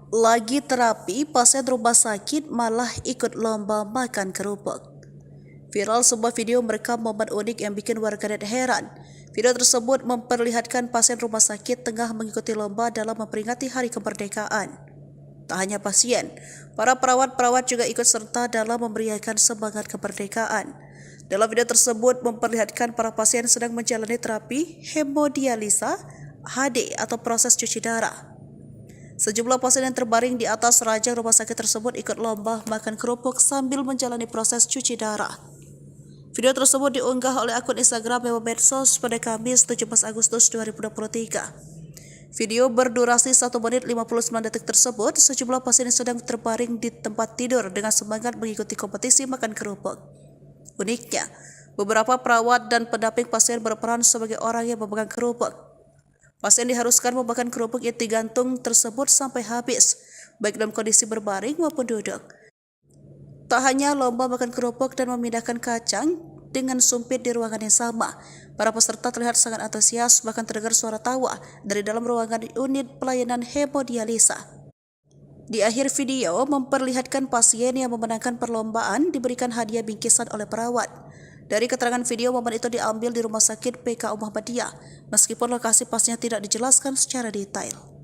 Lagi terapi, pasien rumah sakit malah ikut lomba makan kerupuk. Viral sebuah video merekam momen unik yang bikin warganet heran. Video tersebut memperlihatkan pasien rumah sakit tengah mengikuti lomba dalam memperingati Hari Kemerdekaan. Tak hanya pasien, para perawat-perawat juga ikut serta dalam memberiakan semangat kemerdekaan. Dalam video tersebut memperlihatkan para pasien sedang menjalani terapi hemodialisa HD atau proses cuci darah. Sejumlah pasien yang terbaring di atas ranjang rumah sakit tersebut ikut lomba makan kerupuk sambil menjalani proses cuci darah. Video tersebut diunggah oleh akun Instagram Memo Medsos pada Kamis 17 Agustus 2023. Video berdurasi 1 menit 59 detik tersebut, sejumlah pasien yang sedang terbaring di tempat tidur dengan semangat mengikuti kompetisi makan kerupuk. Uniknya, beberapa perawat dan pendamping pasien berperan sebagai orang yang memegang kerupuk. Pasien diharuskan memakan kerupuk yang digantung tersebut sampai habis, baik dalam kondisi berbaring maupun duduk. Tak hanya lomba makan kerupuk dan memindahkan kacang dengan sumpit di ruangan yang sama, para peserta terlihat sangat antusias, bahkan terdengar suara tawa dari dalam ruangan unit pelayanan hemodialisa. Di akhir video memperlihatkan pasien yang memenangkan perlombaan diberikan hadiah bingkisan oleh perawat. Dari keterangan video, momen itu diambil di Rumah Sakit PKU Muhammadiyah, meskipun lokasi pasnya tidak dijelaskan secara detail.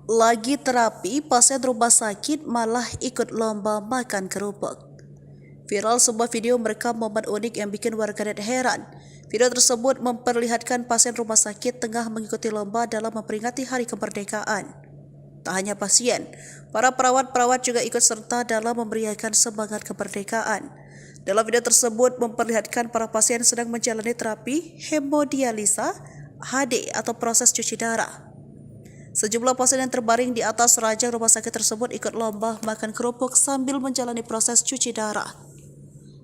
Lagi terapi, pasien rumah sakit malah ikut lomba makan kerupuk. Viral sebuah video merekam momen unik yang bikin warganet heran. Video tersebut memperlihatkan pasien rumah sakit tengah mengikuti lomba dalam memperingati Hari Kemerdekaan. Tak hanya pasien, para perawat-perawat juga ikut serta dalam memeriahkan semangat kemerdekaan. Dalam video tersebut memperlihatkan para pasien sedang menjalani terapi hemodialisa HD atau proses cuci darah. Sejumlah pasien yang terbaring di atas ranjang rumah sakit tersebut ikut lomba makan kerupuk sambil menjalani proses cuci darah.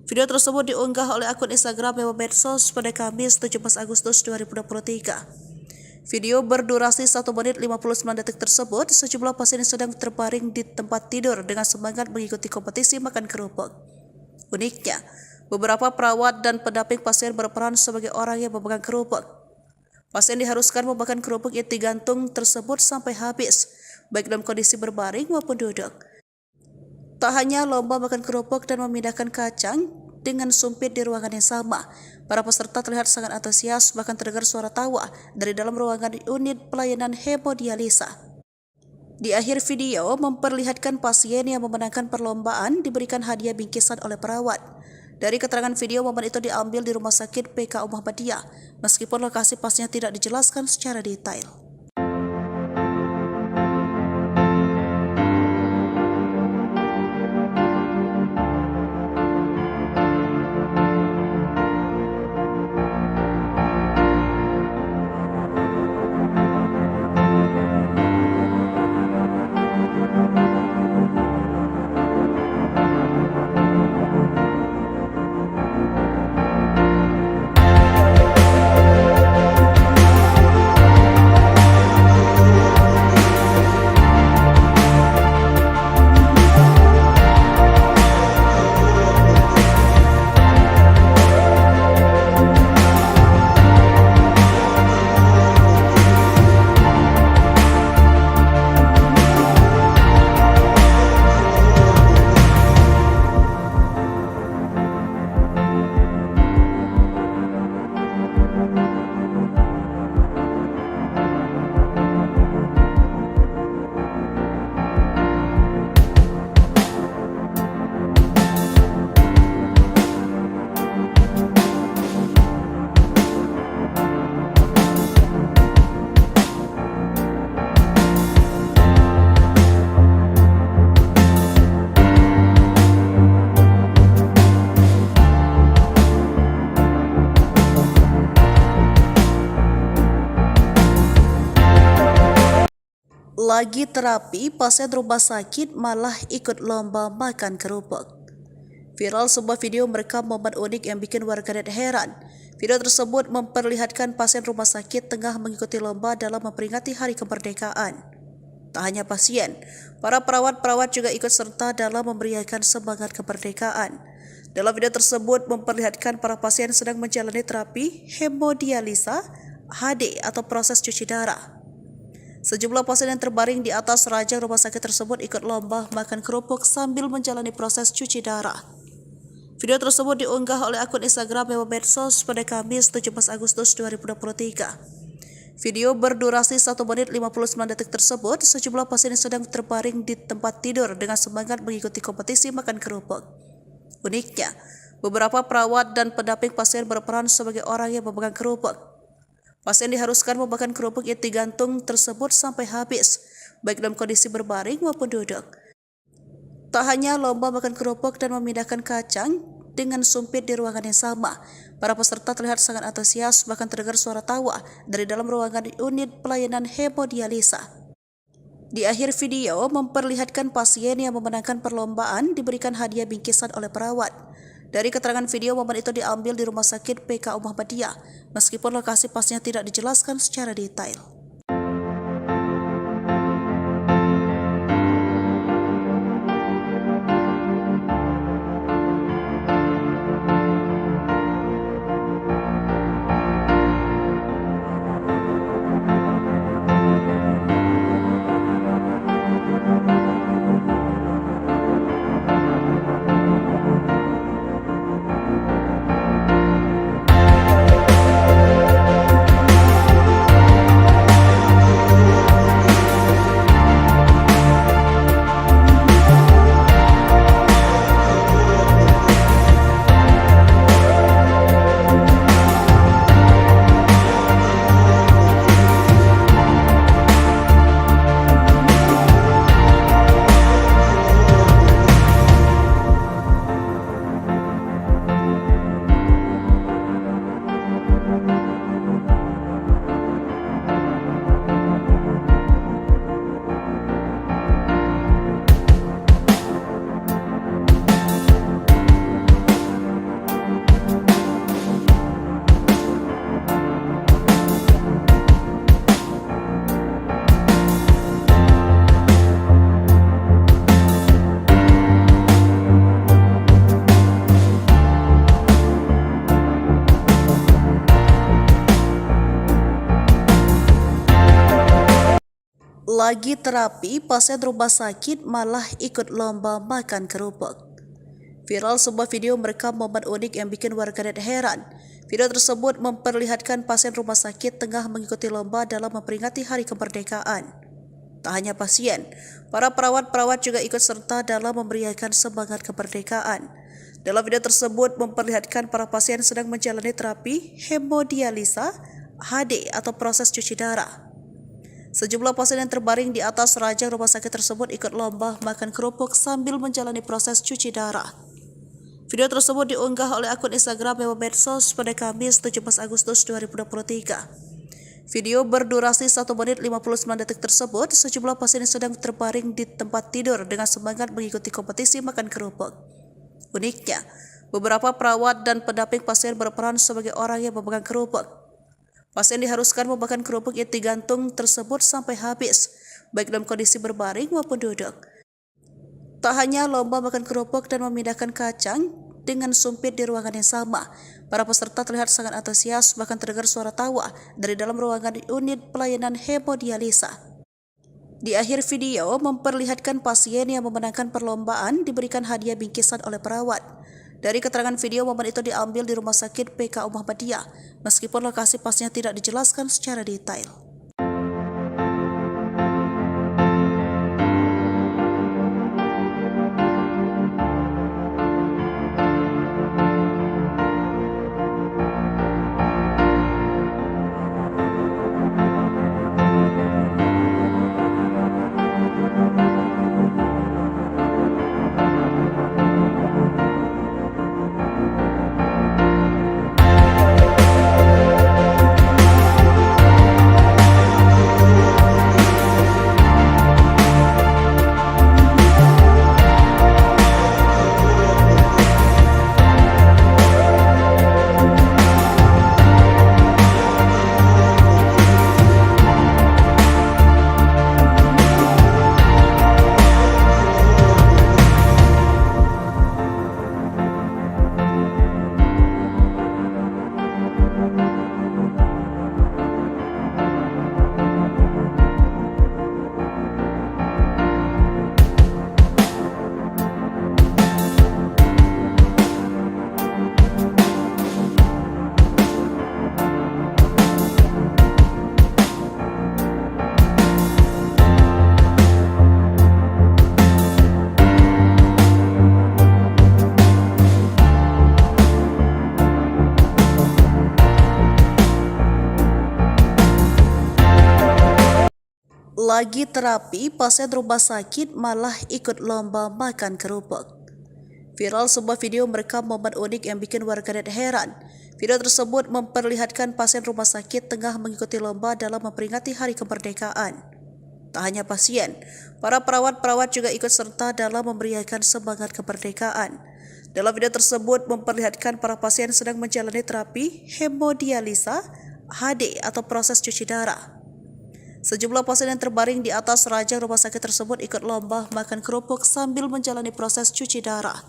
Video tersebut diunggah oleh akun Instagram Mewah Medsos pada Kamis 17 Agustus 2023. Video berdurasi 1 menit 59 detik tersebut, sejumlah pasien yang sedang terbaring di tempat tidur dengan semangat mengikuti kompetisi makan kerupuk. Uniknya, beberapa perawat dan pendamping pasien berperan sebagai orang yang memegang kerupuk. Pasien diharuskan memakan kerupuk yang digantung tersebut sampai habis, baik dalam kondisi berbaring maupun duduk. Tak hanya lomba makan kerupuk dan memindahkan kacang dengan sumpit di ruangan yang sama, para peserta terlihat sangat antusias, bahkan terdengar suara tawa dari dalam ruangan unit pelayanan hemodialisa. Di akhir video memperlihatkan pasien yang memenangkan perlombaan diberikan hadiah bingkisan oleh perawat. Dari keterangan video, momen itu diambil di Rumah Sakit PKU Muhammadiyah, meskipun lokasi pasnya tidak dijelaskan secara detail. Lagi terapi, pasien rumah sakit malah ikut lomba makan kerupuk. Viral sebuah video merekam momen unik yang bikin warganet heran. Video tersebut memperlihatkan pasien rumah sakit tengah mengikuti lomba dalam memperingati Hari Kemerdekaan. Tak hanya pasien, para perawat-perawat juga ikut serta dalam memeriahkan semangat kemerdekaan. Dalam video tersebut memperlihatkan para pasien sedang menjalani terapi hemodialisa HD atau proses cuci darah. Sejumlah pasien yang terbaring di atas ranjang rumah sakit tersebut ikut lomba makan kerupuk sambil menjalani proses cuci darah. Video tersebut diunggah oleh akun Instagram Mewah Medsos pada Kamis 17 Agustus 2023. Video berdurasi 1 menit 59 detik tersebut, sejumlah pasien yang sedang terbaring di tempat tidur dengan semangat mengikuti kompetisi makan kerupuk. Uniknya, beberapa perawat dan pendamping pasien berperan sebagai orang yang memegang kerupuk. Pasien diharuskan memakan kerupuk yang digantung tersebut sampai habis, baik dalam kondisi berbaring maupun duduk. Tak hanya lomba makan kerupuk dan memindahkan kacang dengan sumpit di ruangan yang sama, para peserta terlihat sangat antusias, bahkan terdengar suara tawa dari dalam ruangan unit pelayanan hemodialisa. Di akhir video memperlihatkan pasien yang memenangkan perlombaan diberikan hadiah bingkisan oleh perawat. Dari keterangan video, momen itu diambil di Rumah Sakit PKU Muhammadiyah, meskipun lokasi pasnya tidak dijelaskan secara detail. Lagi terapi, pasien rumah sakit malah ikut lomba makan kerupuk. Viral sebuah video merekam momen unik yang bikin warganet heran. Video tersebut memperlihatkan pasien rumah sakit tengah mengikuti lomba dalam memperingati Hari Kemerdekaan. Tak hanya pasien, para perawat-perawat juga ikut serta dalam memberiakan semangat kemerdekaan. Dalam video tersebut memperlihatkan para pasien sedang menjalani terapi hemodialisa HD atau proses cuci darah. Sejumlah pasien yang terbaring di atas ranjang rumah sakit tersebut ikut lomba makan kerupuk sambil menjalani proses cuci darah. Video tersebut diunggah oleh akun Instagram Memo Medsos pada Kamis 17 Agustus 2023. Video berdurasi 1 menit 59 detik tersebut, sejumlah pasien yang sedang terbaring di tempat tidur dengan semangat mengikuti kompetisi makan kerupuk. Uniknya, beberapa perawat dan pendamping pasien berperan sebagai orang yang memegang kerupuk. Pasien diharuskan memakan kerupuk yang digantung tersebut sampai habis, baik dalam kondisi berbaring maupun duduk. Tak hanya lomba makan kerupuk dan memindahkan kacang dengan sumpit di ruangan yang sama, para peserta terlihat sangat antusias, bahkan terdengar suara tawa dari dalam ruangan unit pelayanan hemodialisa. Di akhir video memperlihatkan pasien yang memenangkan perlombaan diberikan hadiah bingkisan oleh perawat. Dari keterangan video, momen itu diambil di Rumah Sakit PK Muhammadiyah, meskipun lokasi pastinya tidak dijelaskan secara detail. Lagi terapi, pasien rumah sakit malah ikut lomba makan kerupuk. Viral sebuah video merekam momen unik yang bikin warganet heran. Video tersebut memperlihatkan pasien rumah sakit tengah mengikuti lomba dalam memperingati Hari Kemerdekaan. Tak hanya pasien, para perawat-perawat juga ikut serta dalam memberiakan semangat kemerdekaan. Dalam video tersebut memperlihatkan para pasien sedang menjalani terapi hemodialisa HD atau proses cuci darah. Sejumlah pasien yang terbaring di atas ranjang rumah sakit tersebut ikut lomba makan kerupuk sambil menjalani proses cuci darah.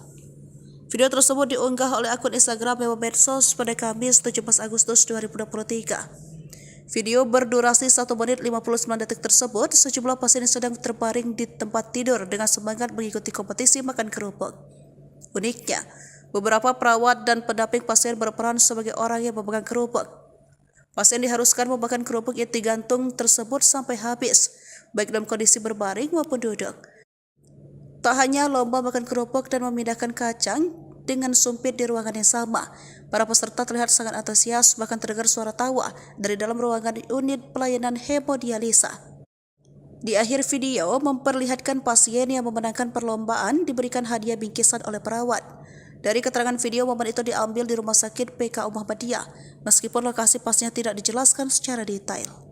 Video tersebut diunggah oleh akun Instagram Memo Medsos pada Kamis 17 Agustus 2023. Video berdurasi 1 menit 59 detik tersebut, sejumlah pasien yang sedang terbaring di tempat tidur dengan semangat mengikuti kompetisi makan kerupuk. Uniknya, beberapa perawat dan pendamping pasien berperan sebagai orang yang memegang kerupuk. Pasien diharuskan memakan kerupuk yang digantung tersebut sampai habis, baik dalam kondisi berbaring maupun duduk. Tak hanya lomba makan kerupuk dan memindahkan kacang dengan sumpit di ruangan yang sama, para peserta terlihat sangat antusias, bahkan terdengar suara tawa dari dalam ruangan unit pelayanan hemodialisa. Di akhir video memperlihatkan pasien yang memenangkan perlombaan diberikan hadiah bingkisan oleh perawat. Dari keterangan video, momen itu diambil di Rumah Sakit PK Muhammadiyah, meskipun lokasi pastinya tidak dijelaskan secara detail.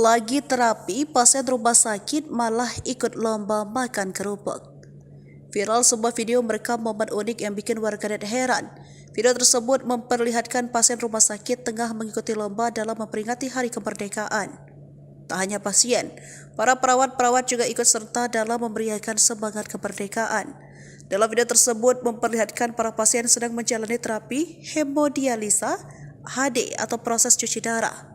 Lagi terapi, pasien rumah sakit malah ikut lomba makan kerupuk. Viral sebuah video merekam momen unik yang bikin warganet heran. Video tersebut memperlihatkan pasien rumah sakit tengah mengikuti lomba dalam memperingati Hari Kemerdekaan. Tak hanya pasien, para perawat-perawat juga ikut serta dalam memeriahkan semangat kemerdekaan. Dalam video tersebut memperlihatkan para pasien sedang menjalani terapi hemodialisa HD atau proses cuci darah.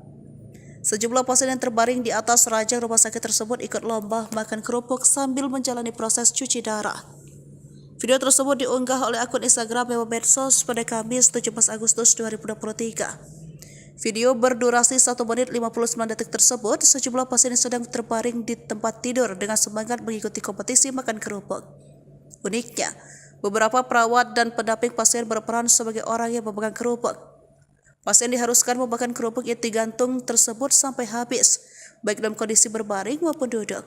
Sejumlah pasien yang terbaring di atas ranjang rumah sakit tersebut ikut lomba makan kerupuk sambil menjalani proses cuci darah. Video tersebut diunggah oleh akun Instagram Memo Medsos pada Kamis 17 Agustus 2023. Video berdurasi 1 menit 59 detik tersebut, sejumlah pasien yang sedang terbaring di tempat tidur dengan semangat mengikuti kompetisi makan kerupuk. Uniknya, beberapa perawat dan pendamping pasien berperan sebagai orang yang memegang kerupuk. Pasien diharuskan memakan kerupuk yang digantung tersebut sampai habis, baik dalam kondisi berbaring maupun duduk.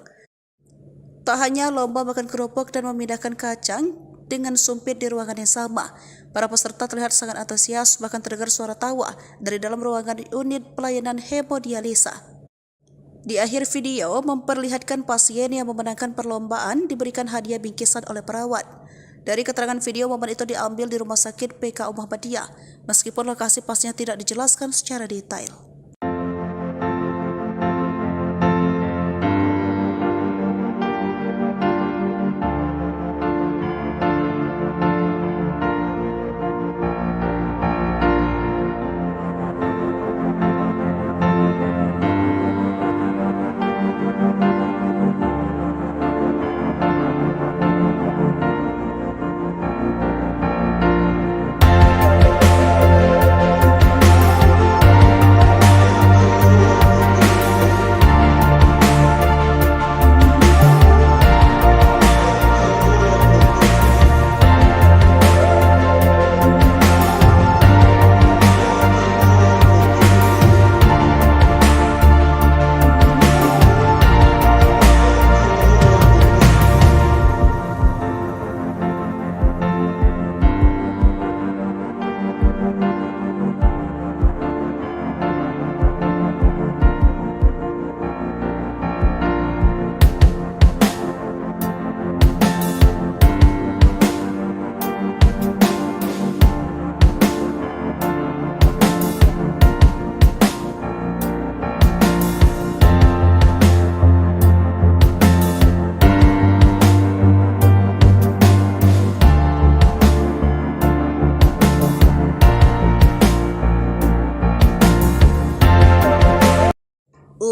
Tak hanya lomba makan kerupuk dan memindahkan kacang dengan sumpit di ruangan yang sama, para peserta terlihat sangat antusias, bahkan terdengar suara tawa dari dalam ruangan unit pelayanan hemodialisa. Di akhir video memperlihatkan pasien yang memenangkan perlombaan diberikan hadiah bingkisan oleh perawat. Dari keterangan video, momen itu diambil di Rumah Sakit PKU Muhammadiyah, meskipun lokasi pastinya tidak dijelaskan secara detail.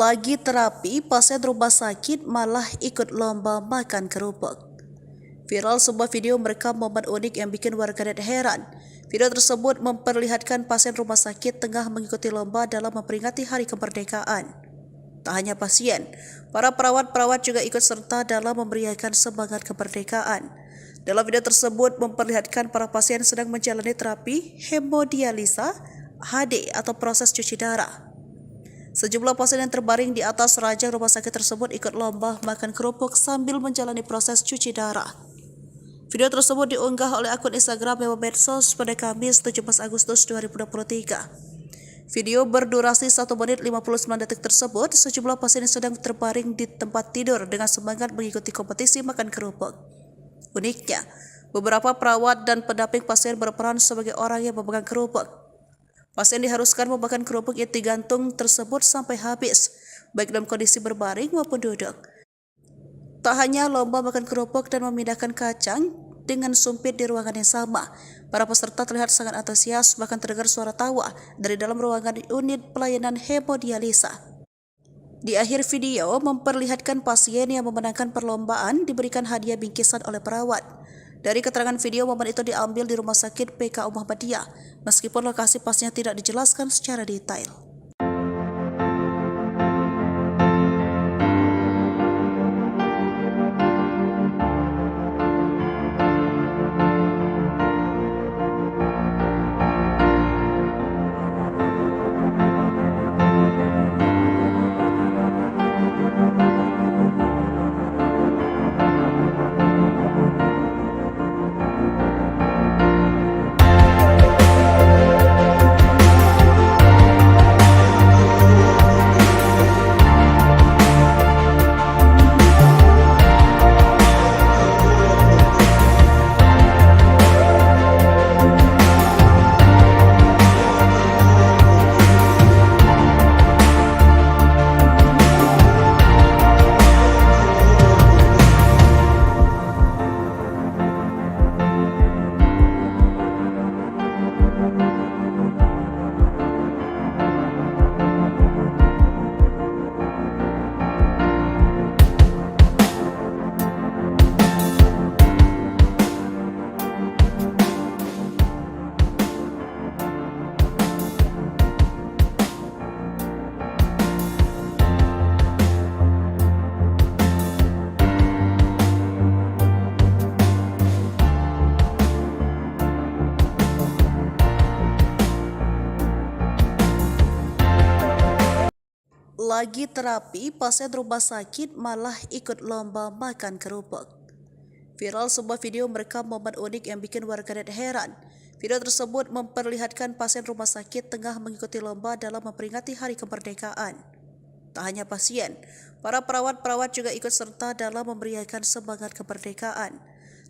Lagi terapi, pasien rumah sakit malah ikut lomba makan kerupuk. Viral sebuah video merekam momen unik yang bikin warganet heran. Video tersebut memperlihatkan pasien rumah sakit tengah mengikuti lomba dalam memperingati Hari Kemerdekaan. Tak hanya pasien, para perawat-perawat juga ikut serta dalam memeriahkan semangat kemerdekaan. Dalam video tersebut memperlihatkan para pasien sedang menjalani terapi hemodialisa HD atau proses cuci darah. Sejumlah pasien yang terbaring di atas ranjang rumah sakit tersebut ikut lomba makan kerupuk sambil menjalani proses cuci darah. Video tersebut diunggah oleh akun Instagram Memo Medsos pada Kamis 17 Agustus 2023. Video berdurasi 1 menit 59 detik tersebut, sejumlah pasien yang sedang terbaring di tempat tidur dengan semangat mengikuti kompetisi makan kerupuk. Uniknya, beberapa perawat dan pendamping pasien berperan sebagai orang yang memegang kerupuk. Pasien diharuskan memakan kerupuk yang digantung tersebut sampai habis, baik dalam kondisi berbaring maupun duduk. Tak hanya lomba makan kerupuk dan memindahkan kacang dengan sumpit di ruangan yang sama, para peserta terlihat sangat antusias, bahkan terdengar suara tawa dari dalam ruangan unit pelayanan hemodialisa. Di akhir video memperlihatkan pasien yang memenangkan perlombaan diberikan hadiah bingkisan oleh perawat. Dari keterangan video, momen itu diambil di Rumah Sakit PKU Muhammadiyah, meskipun lokasi pastinya tidak dijelaskan secara detail. Lagi terapi, pasien rumah sakit malah ikut lomba makan kerupuk. Viral sebuah video merekam momen unik yang bikin warganet heran. Video tersebut memperlihatkan pasien rumah sakit tengah mengikuti lomba dalam memperingati Hari Kemerdekaan. Tak hanya pasien, para perawat-perawat juga ikut serta dalam memeriahkan semangat kemerdekaan.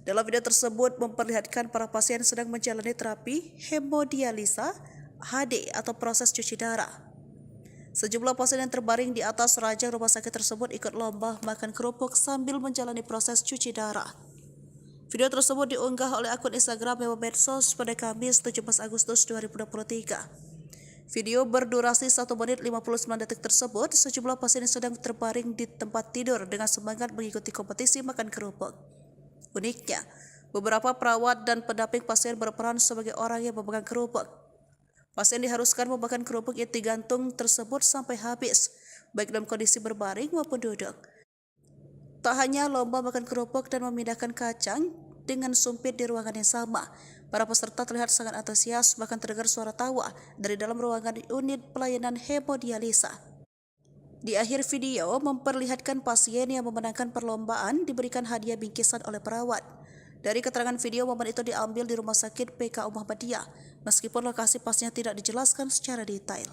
Dalam video tersebut memperlihatkan para pasien sedang menjalani terapi hemodialisa HD atau proses cuci darah. Sejumlah pasien yang terbaring di atas ranjang rumah sakit tersebut ikut lomba makan kerupuk sambil menjalani proses cuci darah. Video tersebut diunggah oleh akun Instagram Memo Medsos pada Kamis 17 Agustus 2023. Video berdurasi 1 menit 59 detik tersebut, sejumlah pasien yang sedang terbaring di tempat tidur dengan semangat mengikuti kompetisi makan kerupuk. Uniknya, beberapa perawat dan pendamping pasien berperan sebagai orang yang memegang kerupuk. Pasien diharuskan memakan kerupuk yang digantung tersebut sampai habis, baik dalam kondisi berbaring maupun duduk. Tak hanya lomba makan kerupuk dan memindahkan kacang dengan sumpit di ruangan yang sama, para peserta terlihat sangat antusias, bahkan terdengar suara tawa dari dalam ruangan unit pelayanan hemodialisa. Di akhir video memperlihatkan pasien yang memenangkan perlombaan diberikan hadiah bingkisan oleh perawat. Dari keterangan video, momen itu diambil di Rumah Sakit PKU Muhammadiyah, meskipun lokasi pasnya tidak dijelaskan secara detail.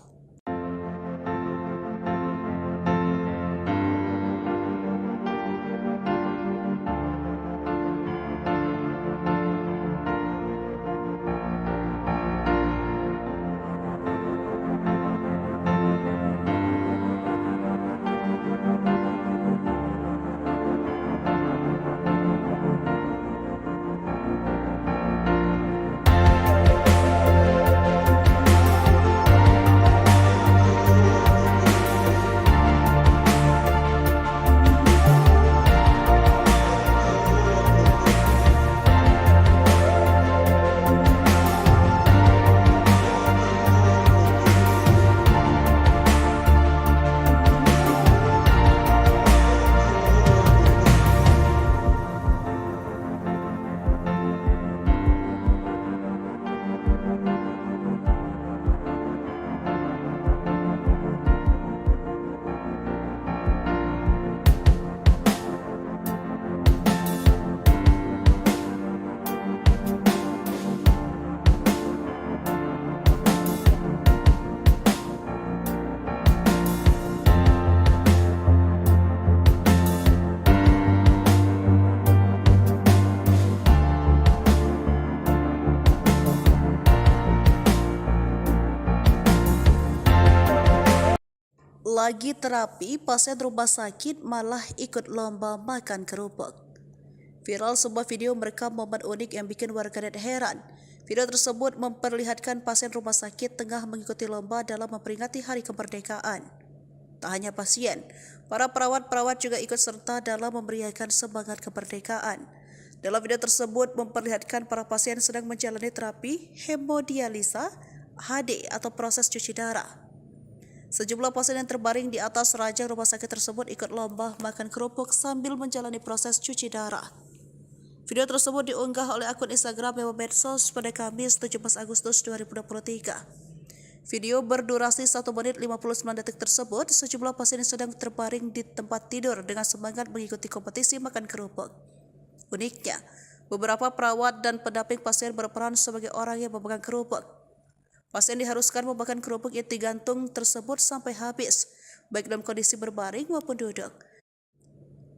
Lagi terapi, pasien rumah sakit malah ikut lomba makan kerupuk. Viral sebuah video merekam momen unik yang bikin warganet heran. Video tersebut memperlihatkan pasien rumah sakit tengah mengikuti lomba dalam memperingati Hari Kemerdekaan. Tak hanya pasien, para perawat-perawat juga ikut serta dalam memeriahkan semangat kemerdekaan. Dalam video tersebut memperlihatkan para pasien sedang menjalani terapi hemodialisa HD atau proses cuci darah. Sejumlah pasien yang terbaring di atas ranjang rumah sakit tersebut ikut lomba makan kerupuk sambil menjalani proses cuci darah. Video tersebut diunggah oleh akun Instagram Memo Medsos pada Kamis 17 Agustus 2023. Video berdurasi 1 menit 59 detik tersebut, sejumlah pasien yang sedang terbaring di tempat tidur dengan semangat mengikuti kompetisi makan kerupuk. Uniknya, beberapa perawat dan pendamping pasien berperan sebagai orang yang memegang kerupuk. Pasien diharuskan memakan kerupuk yang digantung tersebut sampai habis, baik dalam kondisi berbaring maupun duduk.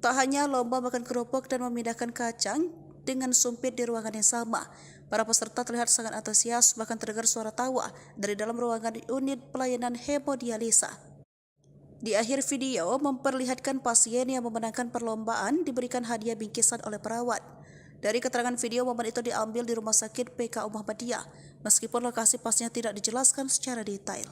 Tak hanya lomba makan kerupuk dan memindahkan kacang dengan sumpit di ruangan yang sama, para peserta terlihat sangat antusias, bahkan terdengar suara tawa dari dalam ruangan unit pelayanan hemodialisa. Di akhir video memperlihatkan pasien yang memenangkan perlombaan diberikan hadiah bingkisan oleh perawat. Dari keterangan video, momen itu diambil di Rumah Sakit PKU Muhammadiyah, meskipun lokasi pasnya tidak dijelaskan secara detail.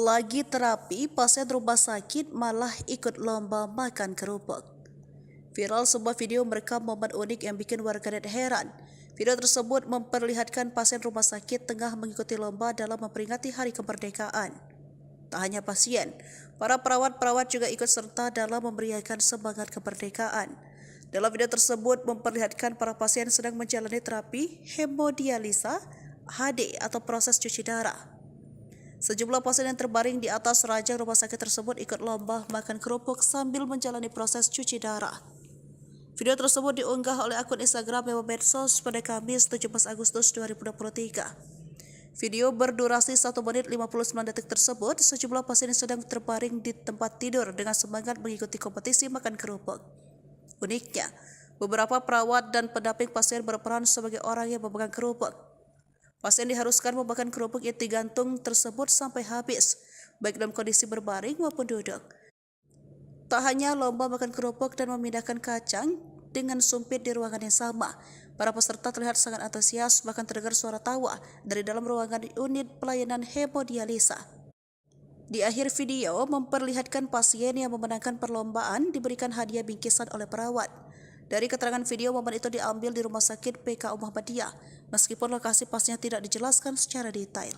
Lagi terapi, pasien rumah sakit malah ikut lomba makan kerupuk. Viral sebuah video merekam momen unik yang bikin warganet heran. Video tersebut memperlihatkan pasien rumah sakit tengah mengikuti lomba dalam memperingati Hari Kemerdekaan. Tak hanya pasien, para perawat-perawat juga ikut serta dalam memberiakan semangat kemerdekaan. Dalam video tersebut memperlihatkan para pasien sedang menjalani terapi hemodialisa HD atau proses cuci darah. Sejumlah pasien yang terbaring di atas ranjang rumah sakit tersebut ikut lomba makan kerupuk sambil menjalani proses cuci darah. Video tersebut diunggah oleh akun Instagram Memo Medsos pada Kamis 17 Agustus 2023. Video berdurasi 1 menit 59 detik tersebut, sejumlah pasien yang sedang terbaring di tempat tidur dengan semangat mengikuti kompetisi makan kerupuk. Uniknya, beberapa perawat dan pendamping pasien berperan sebagai orang yang memegang kerupuk. Pasien diharuskan memakan kerupuk yang digantung tersebut sampai habis, baik dalam kondisi berbaring maupun duduk. Tak hanya lomba makan kerupuk dan memindahkan kacang dengan sumpit di ruangan yang sama, para peserta terlihat sangat antusias, bahkan terdengar suara tawa dari dalam ruangan unit pelayanan hemodialisa. Di akhir video memperlihatkan pasien yang memenangkan perlombaan diberikan hadiah bingkisan oleh perawat. Dari keterangan video, momen itu diambil di Rumah Sakit PK Muhammadiyah, meskipun lokasi pastinya tidak dijelaskan secara detail.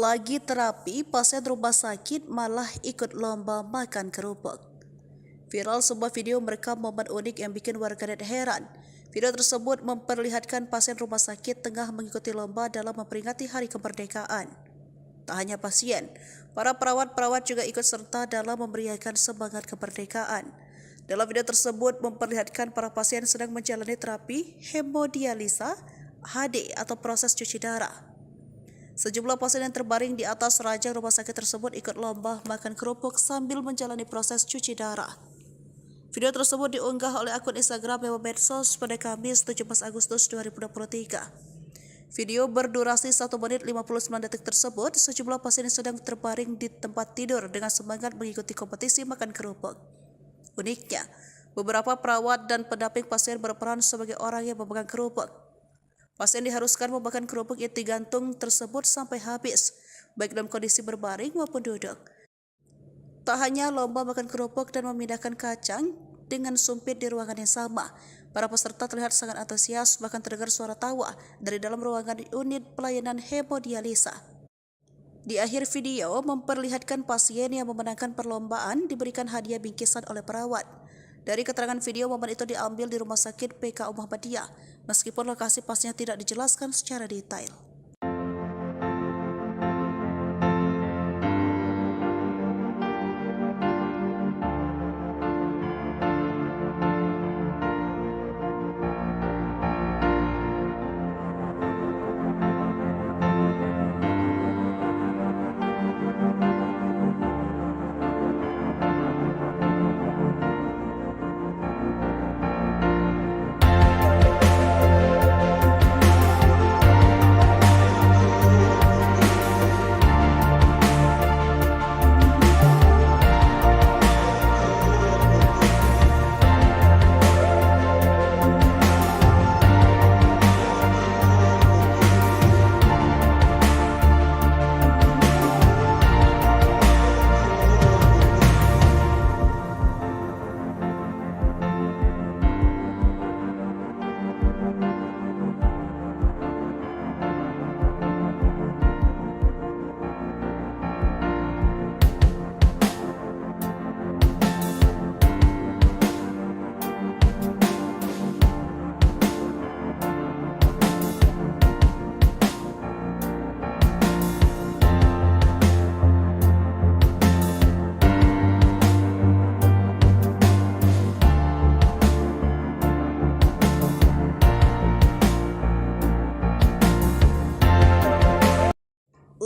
Lagi terapi, pasien rumah sakit malah ikut lomba makan kerupuk. Viral sebuah video merekam momen unik yang bikin warganet heran. Video tersebut memperlihatkan pasien rumah sakit tengah mengikuti lomba dalam memperingati Hari Kemerdekaan. Tak hanya pasien, para perawat-perawat juga ikut serta dalam memberiakan semangat kemerdekaan. Dalam video tersebut memperlihatkan para pasien sedang menjalani terapi hemodialisa HD atau proses cuci darah. Sejumlah pasien yang terbaring di atas ranjang rumah sakit tersebut ikut lomba makan kerupuk sambil menjalani proses cuci darah. Video tersebut diunggah oleh akun Instagram Memo Medsos pada Kamis 17 Agustus 2023. Video berdurasi 1 menit 59 detik tersebut, sejumlah pasien yang sedang terbaring di tempat tidur dengan semangat mengikuti kompetisi makan kerupuk. Uniknya, beberapa perawat dan pendamping pasien berperan sebagai orang yang memegang kerupuk. Pasien diharuskan memakan kerupuk yang digantung tersebut sampai habis, baik dalam kondisi berbaring maupun duduk. Tak hanya lomba makan kerupuk dan memindahkan kacang dengan sumpit di ruangan yang sama, para peserta terlihat sangat antusias, bahkan terdengar suara tawa dari dalam ruangan unit pelayanan hemodialisa. Di akhir video memperlihatkan pasien yang memenangkan perlombaan diberikan hadiah bingkisan oleh perawat. Dari keterangan video, momen itu diambil di Rumah Sakit PK Muhammadiyah, meskipun lokasi pastinya tidak dijelaskan secara detail.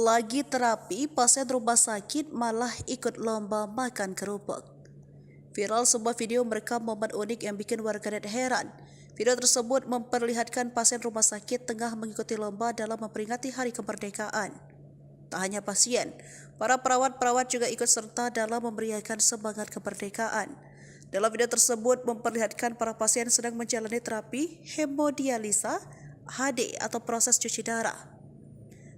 Lagi terapi, pasien rumah sakit malah ikut lomba makan kerupuk. Viral sebuah video merekam momen unik yang bikin warganet heran. Video tersebut memperlihatkan pasien rumah sakit tengah mengikuti lomba dalam memperingati Hari Kemerdekaan. Tak hanya pasien, para perawat-perawat juga ikut serta dalam memberiakan semangat kemerdekaan. Dalam video tersebut memperlihatkan para pasien sedang menjalani terapi hemodialisa HD atau proses cuci darah.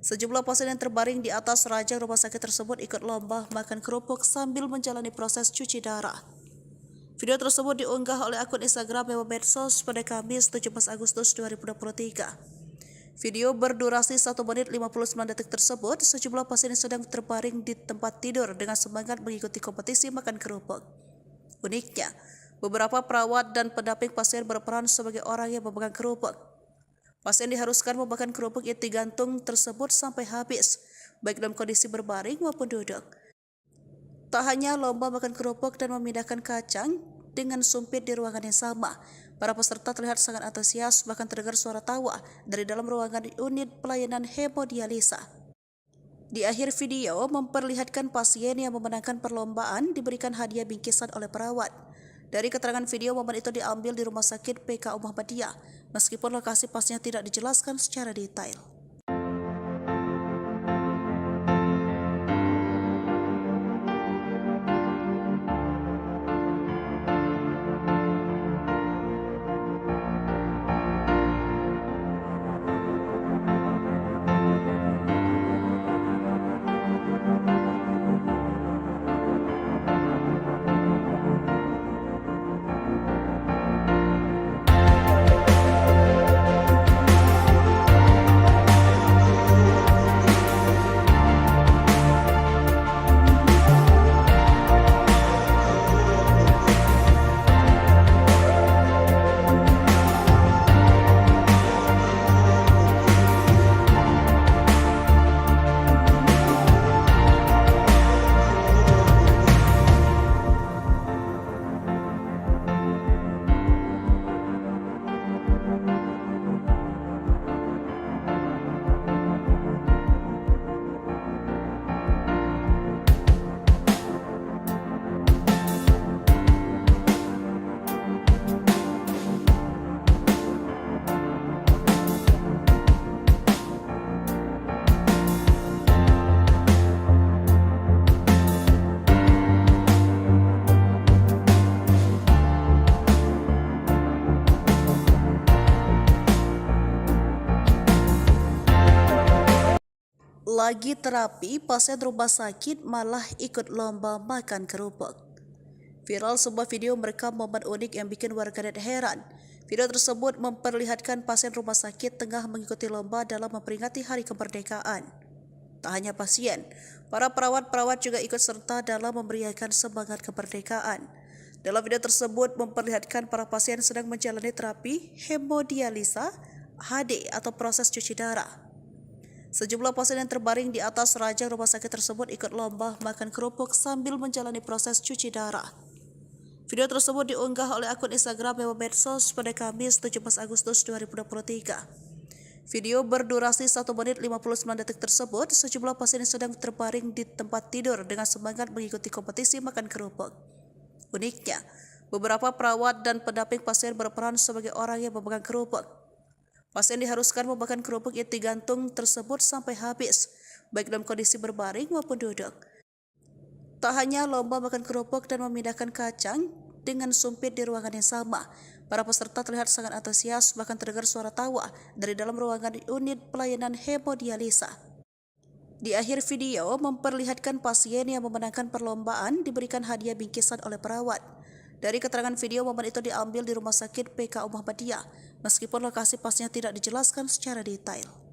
Sejumlah pasien yang terbaring di atas ranjang rumah sakit tersebut ikut lomba makan kerupuk sambil menjalani proses cuci darah. Video tersebut diunggah oleh akun Instagram Memo Medsos pada Kamis 17 Agustus 2023. Video berdurasi 1 menit 59 detik tersebut, sejumlah pasien yang sedang terbaring di tempat tidur dengan semangat mengikuti kompetisi makan kerupuk. Uniknya, beberapa perawat dan pendamping pasien berperan sebagai orang yang memegang kerupuk. Pasien diharuskan memakan kerupuk yang digantung tersebut sampai habis, baik dalam kondisi berbaring maupun duduk. Tak hanya lomba makan kerupuk dan memindahkan kacang dengan sumpit di ruangan yang sama, para peserta terlihat sangat antusias, bahkan terdengar suara tawa dari dalam ruangan unit pelayanan hemodialisa. Di akhir video memperlihatkan pasien yang memenangkan perlombaan diberikan hadiah bingkisan oleh perawat. Dari keterangan video, momen itu diambil di Rumah Sakit PK Muhammadiyah, meskipun lokasi pastinya tidak dijelaskan secara detail. Lagi terapi, pasien rumah sakit malah ikut lomba makan kerupuk. Viral sebuah video merekam momen unik yang bikin warganet heran. Video tersebut memperlihatkan pasien rumah sakit tengah mengikuti lomba dalam memperingati Hari Kemerdekaan. Tak hanya pasien, para perawat-perawat juga ikut serta dalam memberiakan semangat kemerdekaan. Dalam video tersebut memperlihatkan para pasien sedang menjalani terapi hemodialisa HD atau proses cuci darah. Sejumlah pasien yang terbaring di atas ranjang rumah sakit tersebut ikut lomba makan kerupuk sambil menjalani proses cuci darah. Video tersebut diunggah oleh akun Instagram Memo Medsos pada Kamis 17 Agustus 2023. Video berdurasi 1 menit 59 detik tersebut, sejumlah pasien yang sedang terbaring di tempat tidur dengan semangat mengikuti kompetisi makan kerupuk. Uniknya, beberapa perawat dan pendamping pasien berperan sebagai orang yang memegang kerupuk. Pasien diharuskan memakan kerupuk yang digantung tersebut sampai habis, baik dalam kondisi berbaring maupun duduk. Tak hanya lomba makan kerupuk dan memindahkan kacang dengan sumpit di ruangan yang sama, para peserta terlihat sangat antusias, bahkan terdengar suara tawa dari dalam ruangan unit pelayanan hemodialisa. Di akhir video memperlihatkan pasien yang memenangkan perlombaan diberikan hadiah bingkisan oleh perawat. Dari keterangan video, momen itu diambil di Rumah Sakit PK Muhammadiyah, meskipun lokasi pastinya tidak dijelaskan secara detail.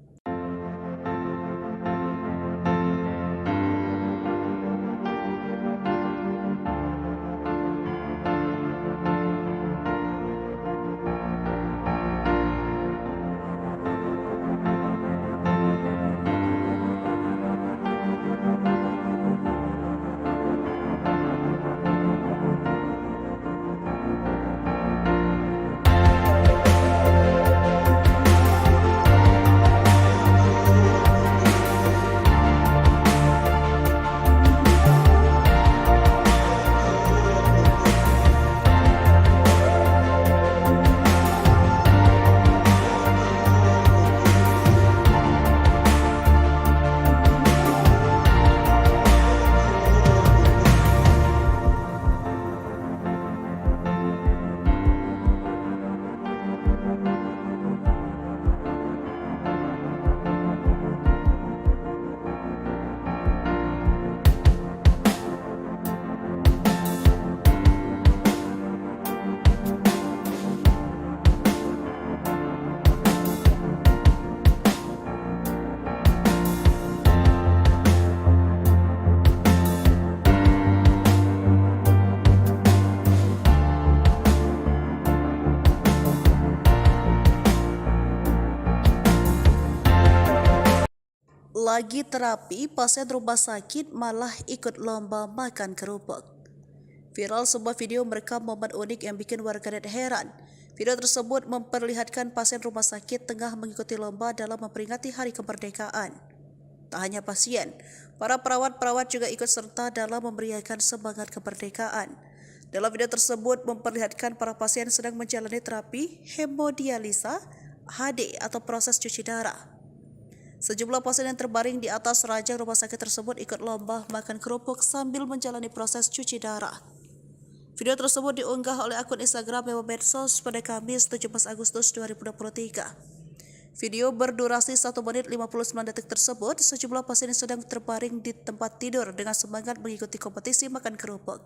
Lagi terapi, pasien rumah sakit malah ikut lomba makan kerupuk. Viral sebuah video merekam momen unik yang bikin warganet heran. Video tersebut memperlihatkan pasien rumah sakit tengah mengikuti lomba dalam memperingati Hari Kemerdekaan. Tak hanya pasien, para perawat-perawat juga ikut serta dalam memberiakan semangat kemerdekaan. Dalam video tersebut memperlihatkan para pasien sedang menjalani terapi hemodialisa HD atau proses cuci darah. Sejumlah pasien yang terbaring di atas ranjang rumah sakit tersebut ikut lomba makan kerupuk sambil menjalani proses cuci darah. Video tersebut diunggah oleh akun Instagram Memo Medsos pada Kamis 17 Agustus 2023. Video berdurasi 1 menit 59 detik tersebut, sejumlah pasien yang sedang terbaring di tempat tidur dengan semangat mengikuti kompetisi makan kerupuk.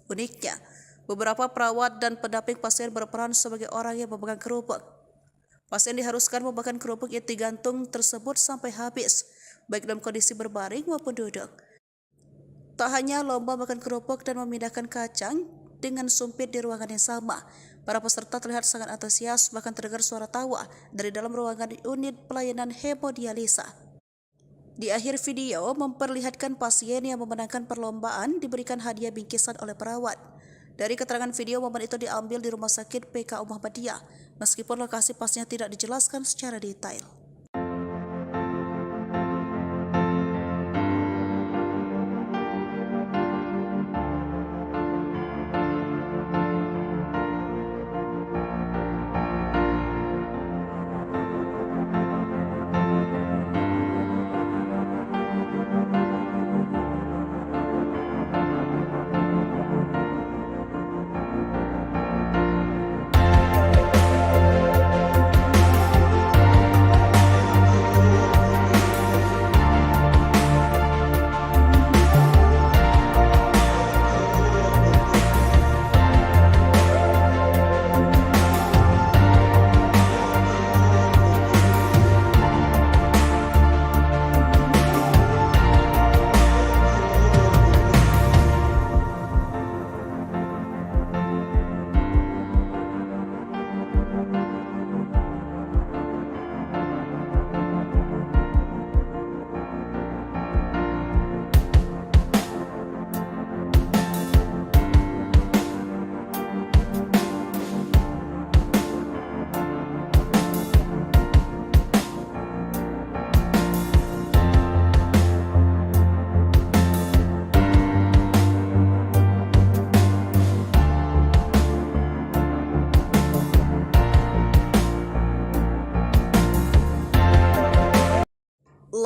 Uniknya, beberapa perawat dan pendamping pasien berperan sebagai orang yang memegang kerupuk. Pasien diharuskan memakan kerupuk yang digantung tersebut sampai habis, baik dalam kondisi berbaring maupun duduk. Tak hanya lomba makan kerupuk dan memindahkan kacang dengan sumpit di ruangan yang sama, para peserta terlihat sangat antusias, bahkan terdengar suara tawa dari dalam ruangan unit pelayanan hemodialisa. Di akhir video memperlihatkan pasien yang memenangkan perlombaan diberikan hadiah bingkisan oleh perawat. Dari keterangan video, momen itu diambil di Rumah Sakit PK Muhammadiyah, meskipun lokasi pastinya tidak dijelaskan secara detail.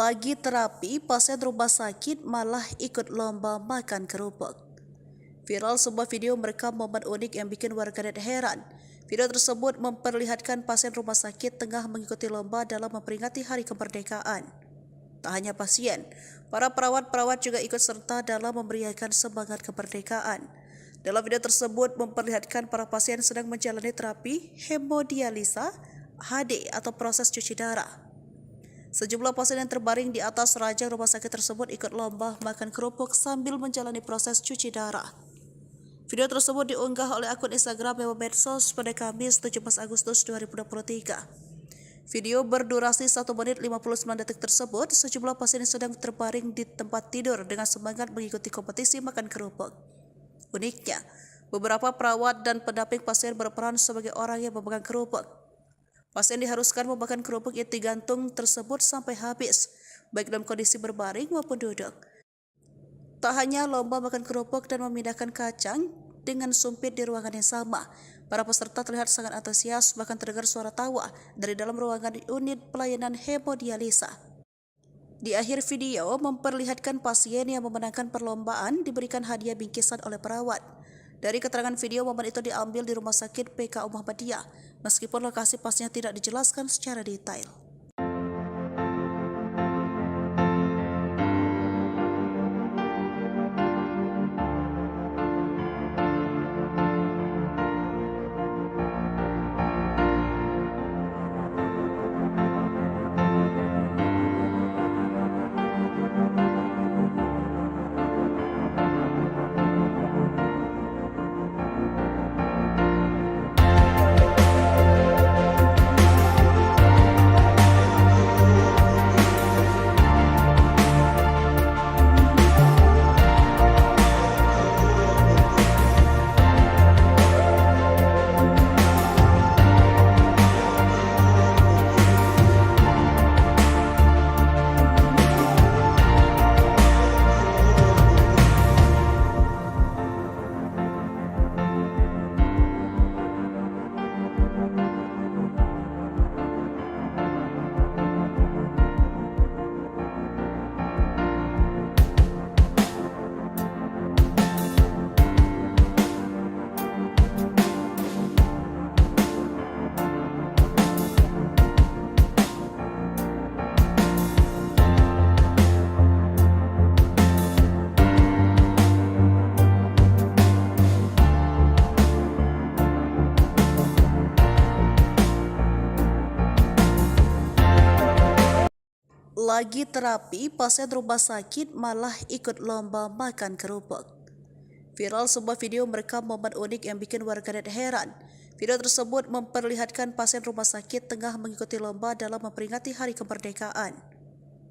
Lagi terapi, pasien rumah sakit malah ikut lomba makan kerupuk. Viral sebuah video merekam momen unik yang bikin warganet heran. Video tersebut memperlihatkan pasien rumah sakit tengah mengikuti lomba dalam memperingati Hari Kemerdekaan. Tak hanya pasien, para perawat-perawat juga ikut serta dalam memberiakan semangat kemerdekaan. Dalam video tersebut memperlihatkan para pasien sedang menjalani terapi hemodialisa HD atau proses cuci darah. Sejumlah pasien yang terbaring di atas ranjang rumah sakit tersebut ikut lomba makan kerupuk sambil menjalani proses cuci darah. Video tersebut diunggah oleh akun Instagram Memo Medsos pada Kamis 17 Agustus 2023. Video berdurasi 1 menit 59 detik tersebut, sejumlah pasien yang sedang terbaring di tempat tidur dengan semangat mengikuti kompetisi makan kerupuk. Uniknya, beberapa perawat dan pendamping pasien berperan sebagai orang yang memegang kerupuk. Pasien diharuskan memakan kerupuk yang digantung tersebut sampai habis, baik dalam kondisi berbaring maupun duduk. Tak hanya lomba makan kerupuk dan memindahkan kacang dengan sumpit di ruangan yang sama, para peserta terlihat sangat antusias, bahkan terdengar suara tawa dari dalam ruangan unit pelayanan hemodialisa. Di akhir video memperlihatkan pasien yang memenangkan perlombaan diberikan hadiah bingkisan oleh perawat. Dari keterangan video, momen itu diambil di Rumah Sakit PK Muhammadiyah, meskipun lokasi pastinya tidak dijelaskan secara detail. Lagi terapi, pasien rumah sakit malah ikut lomba makan kerupuk. Viral sebuah video merekam momen unik yang bikin warganet heran. Video tersebut memperlihatkan pasien rumah sakit tengah mengikuti lomba dalam memperingati Hari Kemerdekaan.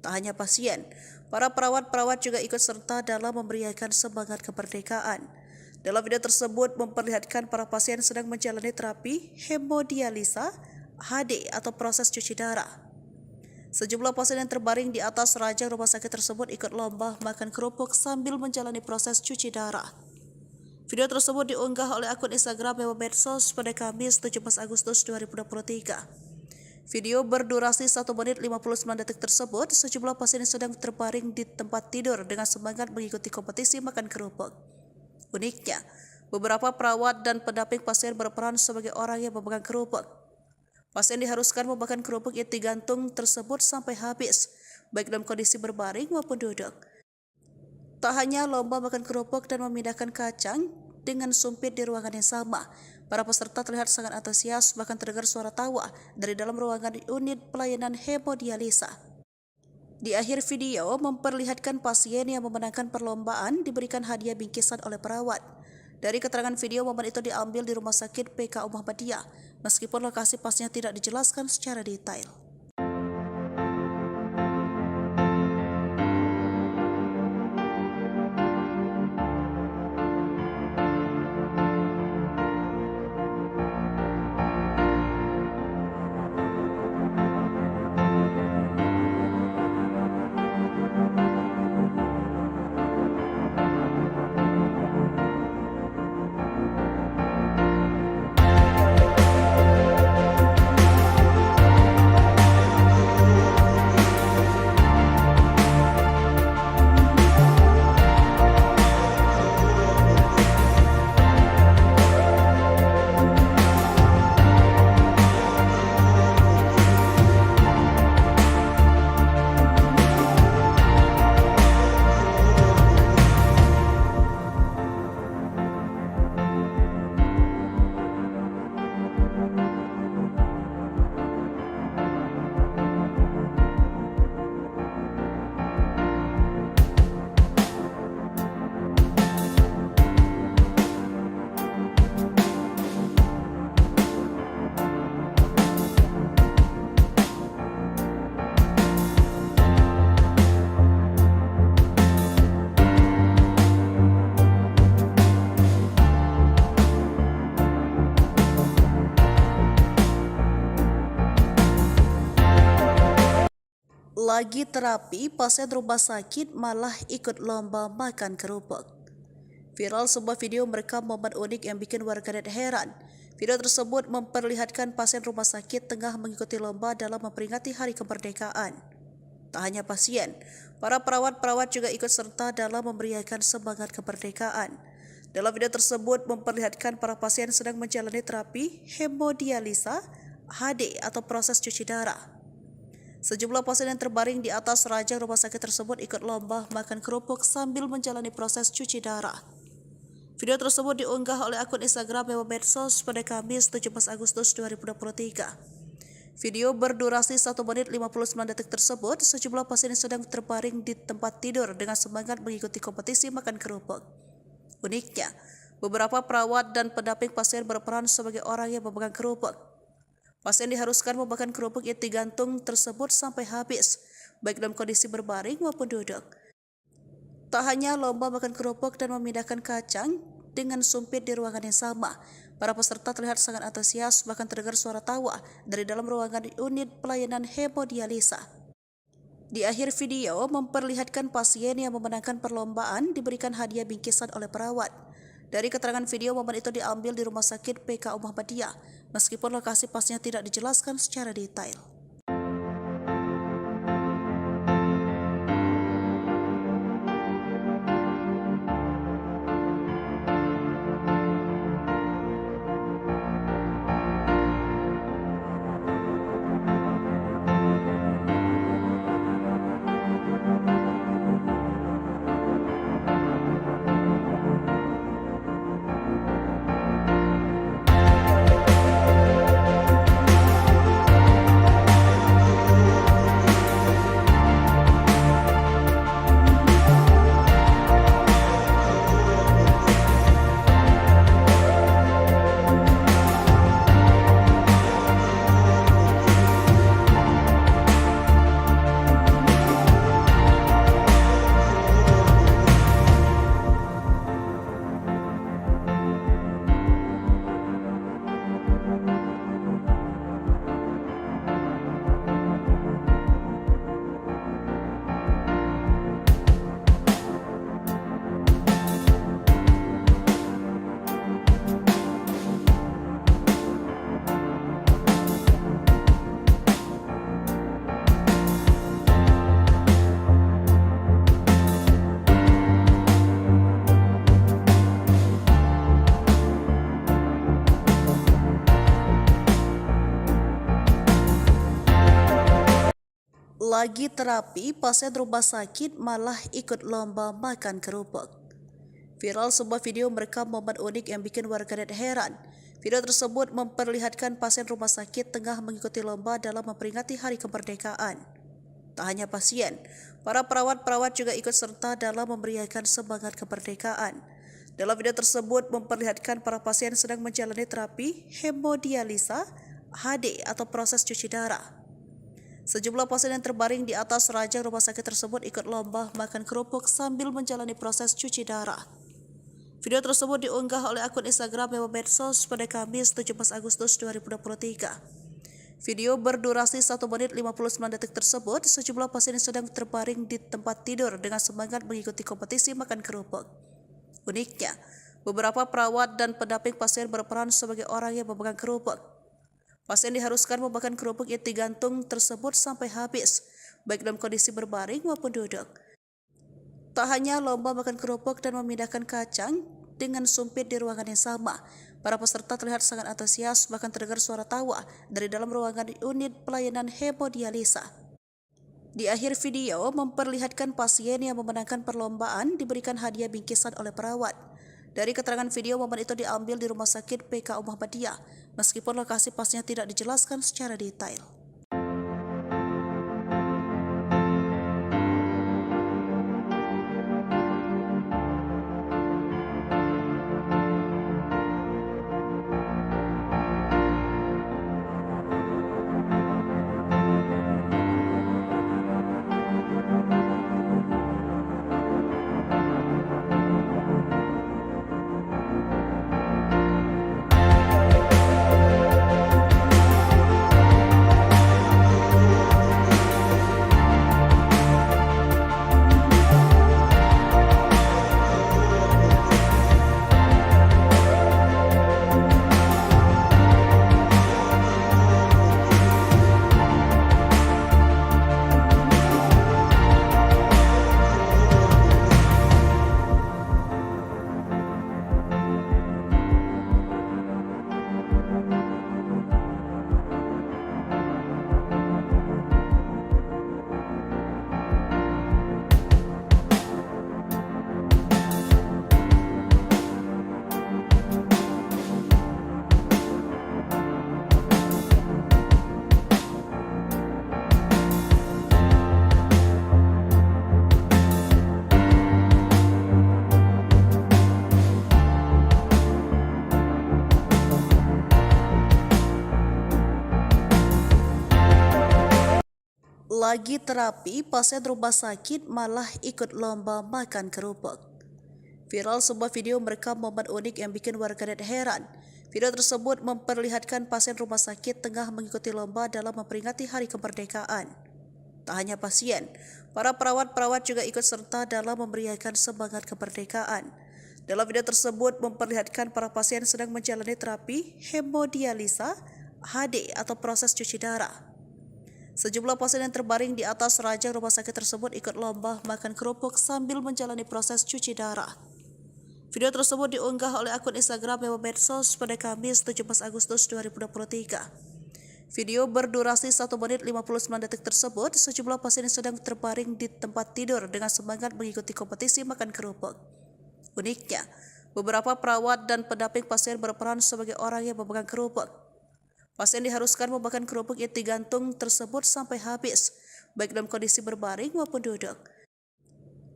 Tak hanya pasien, para perawat-perawat juga ikut serta dalam memberiakan semangat kemerdekaan. Dalam video tersebut memperlihatkan para pasien sedang menjalani terapi hemodialisa HD atau proses cuci darah. Sejumlah pasien yang terbaring di atas ranjang rumah sakit tersebut ikut lomba makan kerupuk sambil menjalani proses cuci darah. Video tersebut diunggah oleh akun Instagram Memo Medsos pada Kamis 17 Agustus 2023. Video berdurasi 1 menit 59 detik tersebut, sejumlah pasien yang sedang terbaring di tempat tidur dengan semangat mengikuti kompetisi makan kerupuk. Uniknya, beberapa perawat dan pendamping pasien berperan sebagai orang yang memegang kerupuk. Pasien diharuskan memakan kerupuk yang digantung tersebut sampai habis, baik dalam kondisi berbaring maupun duduk. Tak hanya lomba makan kerupuk dan memindahkan kacang dengan sumpit di ruangan yang sama, para peserta terlihat sangat antusias, bahkan terdengar suara tawa dari dalam ruangan unit pelayanan hemodialisa. Di akhir video memperlihatkan pasien yang memenangkan perlombaan diberikan hadiah bingkisan oleh perawat. Dari keterangan video, momen itu diambil di Rumah Sakit PK Muhammadiyah, meskipun lokasi pastinya tidak dijelaskan secara detail. Lagi terapi, pasien rumah sakit malah ikut lomba makan kerupuk. Viral sebuah video merekam momen unik yang bikin warganet heran. Video tersebut memperlihatkan pasien rumah sakit tengah mengikuti lomba dalam memperingati Hari Kemerdekaan. Tak hanya pasien, para perawat-perawat juga ikut serta dalam memberiakan semangat kemerdekaan. Dalam video tersebut memperlihatkan para pasien sedang menjalani terapi hemodialisa HD atau proses cuci darah. Sejumlah pasien yang terbaring di atas ranjang rumah sakit tersebut ikut lomba makan kerupuk sambil menjalani proses cuci darah. Video tersebut diunggah oleh akun Instagram Memo Medsos pada Kamis 17 Agustus 2023. Video berdurasi 1 menit 59 detik tersebut, sejumlah pasien yang sedang terbaring di tempat tidur dengan semangat mengikuti kompetisi makan kerupuk. Uniknya, beberapa perawat dan pendamping pasien berperan sebagai orang yang memegang kerupuk. Pasien diharuskan memakan kerupuk yang digantung tersebut sampai habis, baik dalam kondisi berbaring maupun duduk. Tak hanya lomba makan kerupuk dan memindahkan kacang dengan sumpit di ruangan yang sama, para peserta terlihat sangat antusias, bahkan terdengar suara tawa dari dalam ruangan unit pelayanan hemodialisa. Di akhir video memperlihatkan pasien yang memenangkan perlombaan diberikan hadiah bingkisan oleh perawat. Dari keterangan video, momen itu diambil di Rumah Sakit PK Muhammadiyah, meskipun lokasi pastinya tidak dijelaskan secara detail. Lagi terapi, pasien rumah sakit malah ikut lomba makan kerupuk. Viral sebuah video merekam momen unik yang bikin warganet heran. Video tersebut memperlihatkan pasien rumah sakit tengah mengikuti lomba dalam memperingati Hari Kemerdekaan. Tak hanya pasien, para perawat-perawat juga ikut serta dalam memberiakan semangat kemerdekaan. Dalam video tersebut memperlihatkan para pasien sedang menjalani terapi hemodialisa (HD) atau proses cuci darah. Sejumlah pasien yang terbaring di atas ranjang rumah sakit tersebut ikut lomba makan kerupuk sambil menjalani proses cuci darah. Video tersebut diunggah oleh akun Instagram Memo Medsos pada Kamis 17 Agustus 2023. Video berdurasi 1 menit 59 detik tersebut, sejumlah pasien yang sedang terbaring di tempat tidur dengan semangat mengikuti kompetisi makan kerupuk. Uniknya, beberapa perawat dan pendamping pasien berperan sebagai orang yang memegang kerupuk. Pasien diharuskan memakan kerupuk yang digantung tersebut sampai habis, baik dalam kondisi berbaring maupun duduk. Tak hanya lomba makan kerupuk dan memindahkan kacang dengan sumpit di ruangan yang sama, para peserta terlihat sangat antusias, bahkan terdengar suara tawa dari dalam ruangan unit pelayanan hemodialisa. Di akhir video memperlihatkan pasien yang memenangkan perlombaan diberikan hadiah bingkisan oleh perawat. Dari keterangan video, momen itu diambil di Rumah Sakit PKU Muhammadiyah, meskipun lokasi pasnya tidak dijelaskan secara detail. Lagi terapi, pasien rumah sakit malah ikut lomba makan kerupuk. Viral sebuah video merekam momen unik yang bikin warganet heran. Video tersebut memperlihatkan pasien rumah sakit tengah mengikuti lomba dalam memperingati Hari Kemerdekaan. Tak hanya pasien, para perawat-perawat juga ikut serta dalam memberiakan semangat kemerdekaan. Dalam video tersebut memperlihatkan para pasien sedang menjalani terapi hemodialisa (HD) atau proses cuci darah. Sejumlah pasien yang terbaring di atas ranjang rumah sakit tersebut ikut lomba makan kerupuk sambil menjalani proses cuci darah. Video tersebut diunggah oleh akun Instagram Memo Medsos pada Kamis 17 Agustus 2023. Video berdurasi 1 menit 59 detik tersebut, sejumlah pasien yang sedang terbaring di tempat tidur dengan semangat mengikuti kompetisi makan kerupuk. Uniknya, beberapa perawat dan pendamping pasien berperan sebagai orang yang memegang kerupuk. Pasien diharuskan memakan kerupuk yang digantung tersebut sampai habis, baik dalam kondisi berbaring maupun duduk.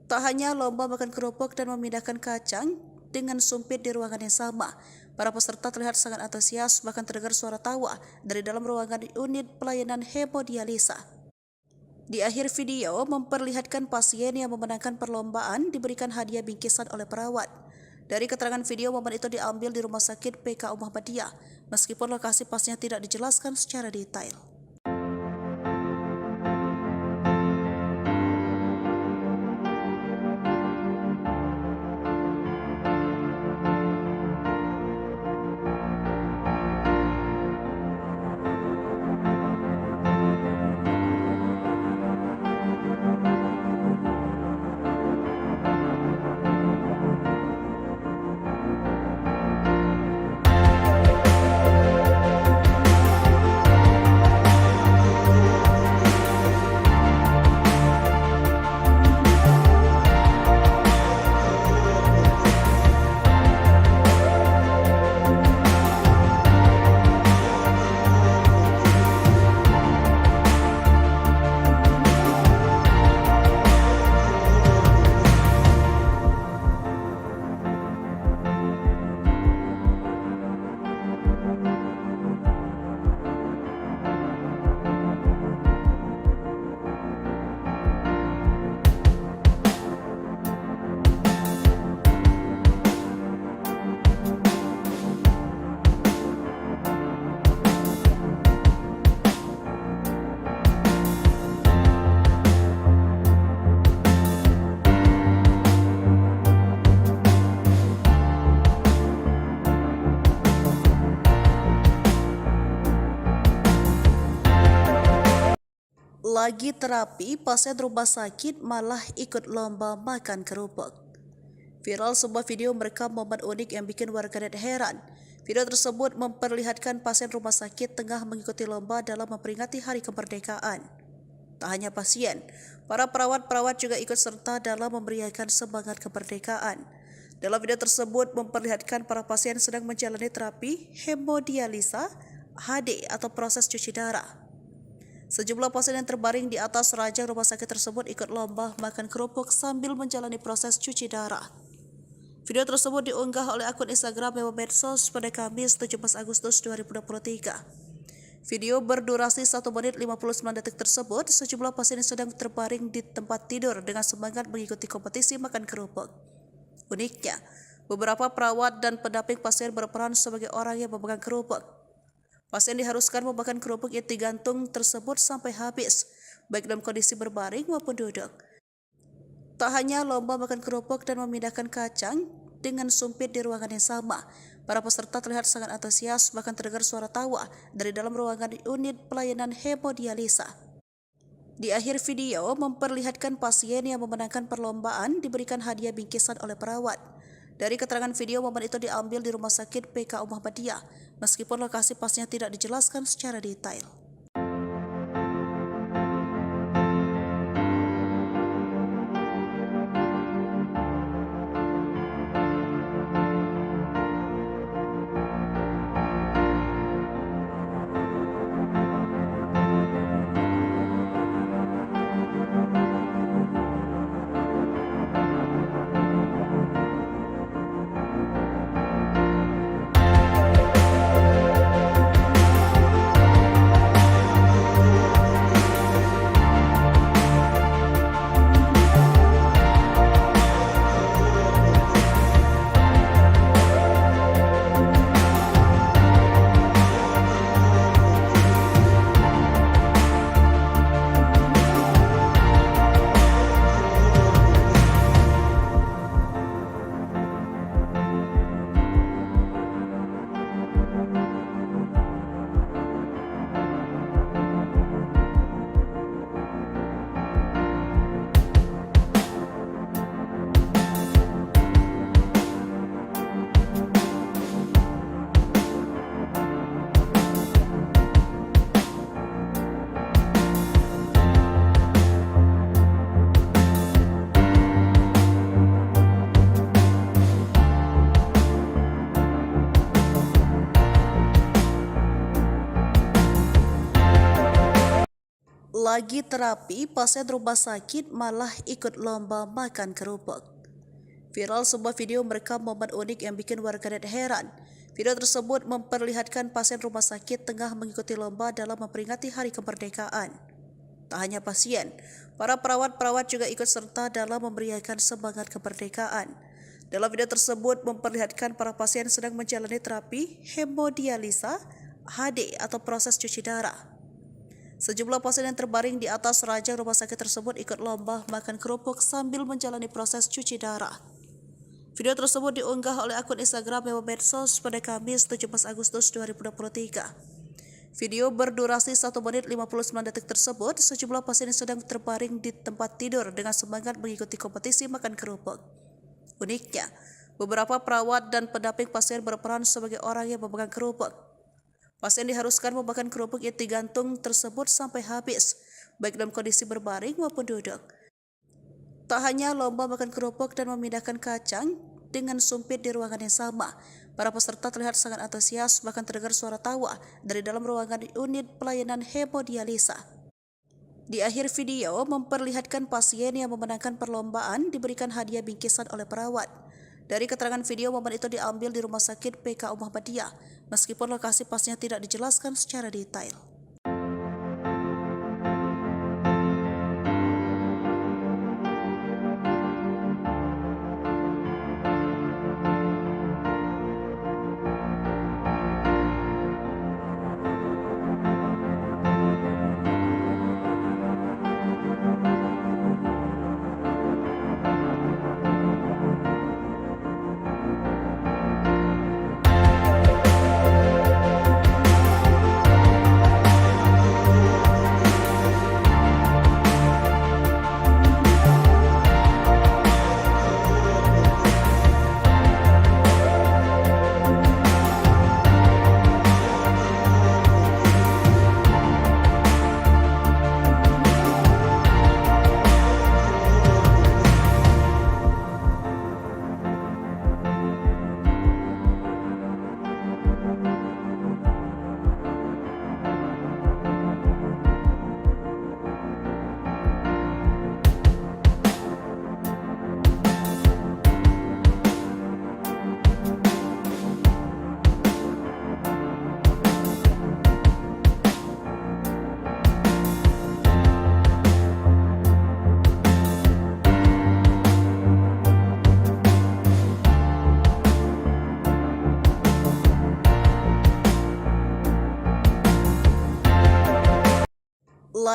Tak hanya lomba makan kerupuk dan memindahkan kacang dengan sumpit di ruangan yang sama, para peserta terlihat sangat antusias, bahkan terdengar suara tawa dari dalam ruangan unit pelayanan hemodialisa. Di akhir video memperlihatkan pasien yang memenangkan perlombaan diberikan hadiah bingkisan oleh perawat. Dari keterangan video, momen itu diambil di Rumah Sakit PKU Muhammadiyah, meskipun lokasi pasnya tidak dijelaskan secara detail. Lagi terapi, pasien rumah sakit malah ikut lomba makan kerupuk. Viral sebuah video merekam momen unik yang bikin warganet heran. Video tersebut memperlihatkan pasien rumah sakit tengah mengikuti lomba dalam memperingati Hari Kemerdekaan. Tak hanya pasien, para perawat-perawat juga ikut serta dalam memberiakan semangat kemerdekaan. Dalam video tersebut memperlihatkan para pasien sedang menjalani terapi hemodialisa (HD) atau proses cuci darah. Sejumlah pasien yang terbaring di atas ranjang rumah sakit tersebut ikut lomba makan kerupuk sambil menjalani proses cuci darah. Video tersebut diunggah oleh akun Instagram Memo Medsos pada Kamis 17 Agustus 2023. Video berdurasi 1 menit 59 detik tersebut, sejumlah pasien yang sedang terbaring di tempat tidur dengan semangat mengikuti kompetisi makan kerupuk. Uniknya, beberapa perawat dan pendamping pasien berperan sebagai orang yang memegang kerupuk. Pasien diharuskan memakan kerupuk yang digantung tersebut sampai habis, baik dalam kondisi berbaring maupun duduk. Tak hanya lomba makan kerupuk dan memindahkan kacang dengan sumpit di ruangan yang sama, para peserta terlihat sangat antusias, bahkan terdengar suara tawa dari dalam ruangan unit pelayanan hemodialisa. Di akhir video memperlihatkan pasien yang memenangkan perlombaan diberikan hadiah bingkisan oleh perawat. Dari keterangan video, momen itu diambil di Rumah Sakit PKU Muhammadiyah, meskipun lokasi pasnya tidak dijelaskan secara detail. Lagi terapi, pasien rumah sakit malah ikut lomba makan kerupuk. Viral sebuah video merekam momen unik yang bikin warganet heran. Video tersebut memperlihatkan pasien rumah sakit tengah mengikuti lomba dalam memperingati Hari Kemerdekaan. Tak hanya pasien, para perawat-perawat juga ikut serta dalam memberiakan semangat kemerdekaan. Dalam video tersebut memperlihatkan para pasien sedang menjalani terapi hemodialisa (HD) atau proses cuci darah. Sejumlah pasien yang terbaring di atas ranjang rumah sakit tersebut ikut lomba makan kerupuk sambil menjalani proses cuci darah. Video tersebut diunggah oleh akun Instagram Memo Medsos pada Kamis 17 Agustus 2023. Video berdurasi 1 menit 59 detik tersebut, sejumlah pasien yang sedang terbaring di tempat tidur dengan semangat mengikuti kompetisi makan kerupuk. Uniknya, beberapa perawat dan pendamping pasien berperan sebagai orang yang memegang kerupuk. Pasien diharuskan memakan kerupuk yang digantung tersebut sampai habis, baik dalam kondisi berbaring maupun duduk. Tak hanya lomba makan kerupuk dan memindahkan kacang dengan sumpit di ruangan yang sama, para peserta terlihat sangat antusias, bahkan terdengar suara tawa dari dalam ruangan unit pelayanan hemodialisa. Di akhir video memperlihatkan pasien yang memenangkan perlombaan diberikan hadiah bingkisan oleh perawat. Dari keterangan video, momen itu diambil di Rumah Sakit PKU Muhammadiyah, meskipun lokasi pasnya tidak dijelaskan secara detail.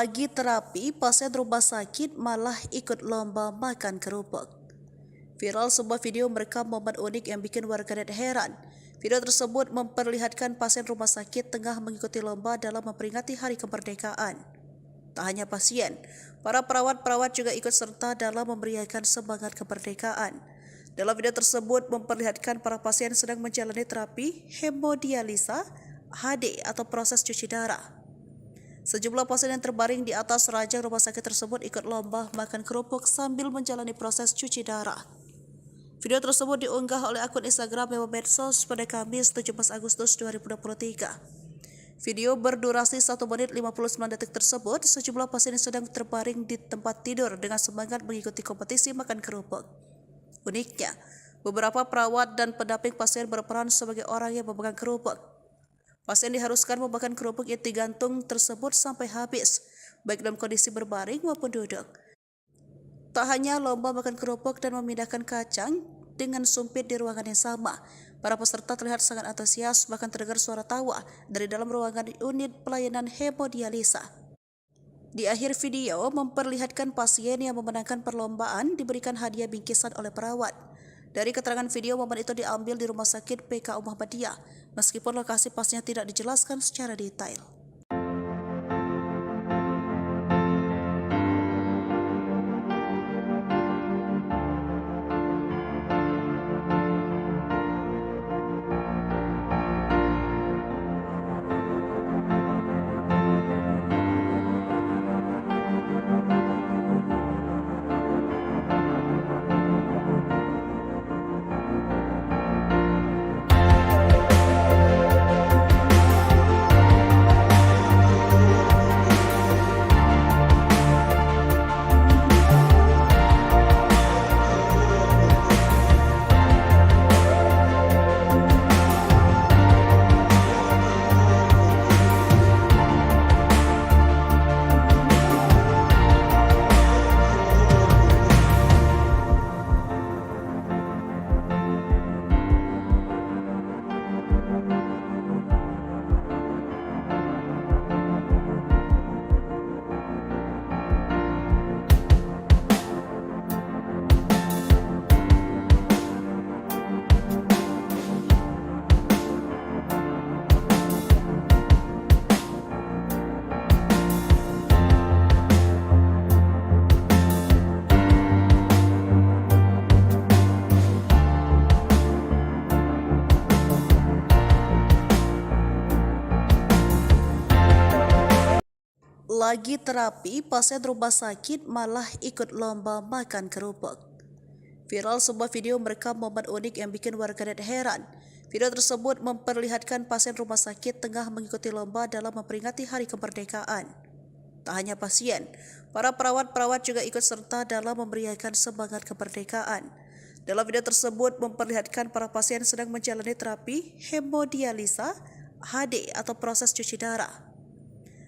Lagi terapi, pasien rumah sakit malah ikut lomba makan kerupuk. Viral sebuah video merekam momen unik yang bikin warganet heran. Video tersebut memperlihatkan pasien rumah sakit tengah mengikuti lomba dalam memperingati Hari Kemerdekaan. Tak hanya pasien, para perawat-perawat juga ikut serta dalam memberiakan semangat kemerdekaan. Dalam video tersebut memperlihatkan para pasien sedang menjalani terapi hemodialisa HD atau proses cuci darah. Sejumlah pasien yang terbaring di atas ranjang rumah sakit tersebut ikut lomba makan kerupuk sambil menjalani proses cuci darah. Video tersebut diunggah oleh akun Instagram Memo Medsos pada Kamis 17 Agustus 2023. Video berdurasi 1 menit 59 detik tersebut, sejumlah pasien yang sedang terbaring di tempat tidur dengan semangat mengikuti kompetisi makan kerupuk. Uniknya, beberapa perawat dan pendamping pasien berperan sebagai orang yang memegang kerupuk. Pasien diharuskan memakan kerupuk yang digantung tersebut sampai habis, baik dalam kondisi berbaring maupun duduk. Tak hanya lomba makan kerupuk dan memindahkan kacang dengan sumpit di ruangan yang sama, para peserta terlihat sangat antusias, bahkan terdengar suara tawa dari dalam ruangan unit pelayanan hemodialisa. Di akhir video memperlihatkan pasien yang memenangkan perlombaan diberikan hadiah bingkisan oleh perawat. Dari keterangan video, momen itu diambil di Rumah Sakit PKU Muhammadiyah, meskipun lokasi pasnya tidak dijelaskan secara detail. Lagi terapi, pasien rumah sakit malah ikut lomba makan kerupuk. Viral sebuah video merekam momen unik yang bikin warganet heran. Video tersebut memperlihatkan pasien rumah sakit tengah mengikuti lomba dalam memperingati Hari Kemerdekaan. Tak hanya pasien, para perawat-perawat juga ikut serta dalam memberiakan semangat kemerdekaan. Dalam video tersebut memperlihatkan para pasien sedang menjalani terapi hemodialisa HD atau proses cuci darah.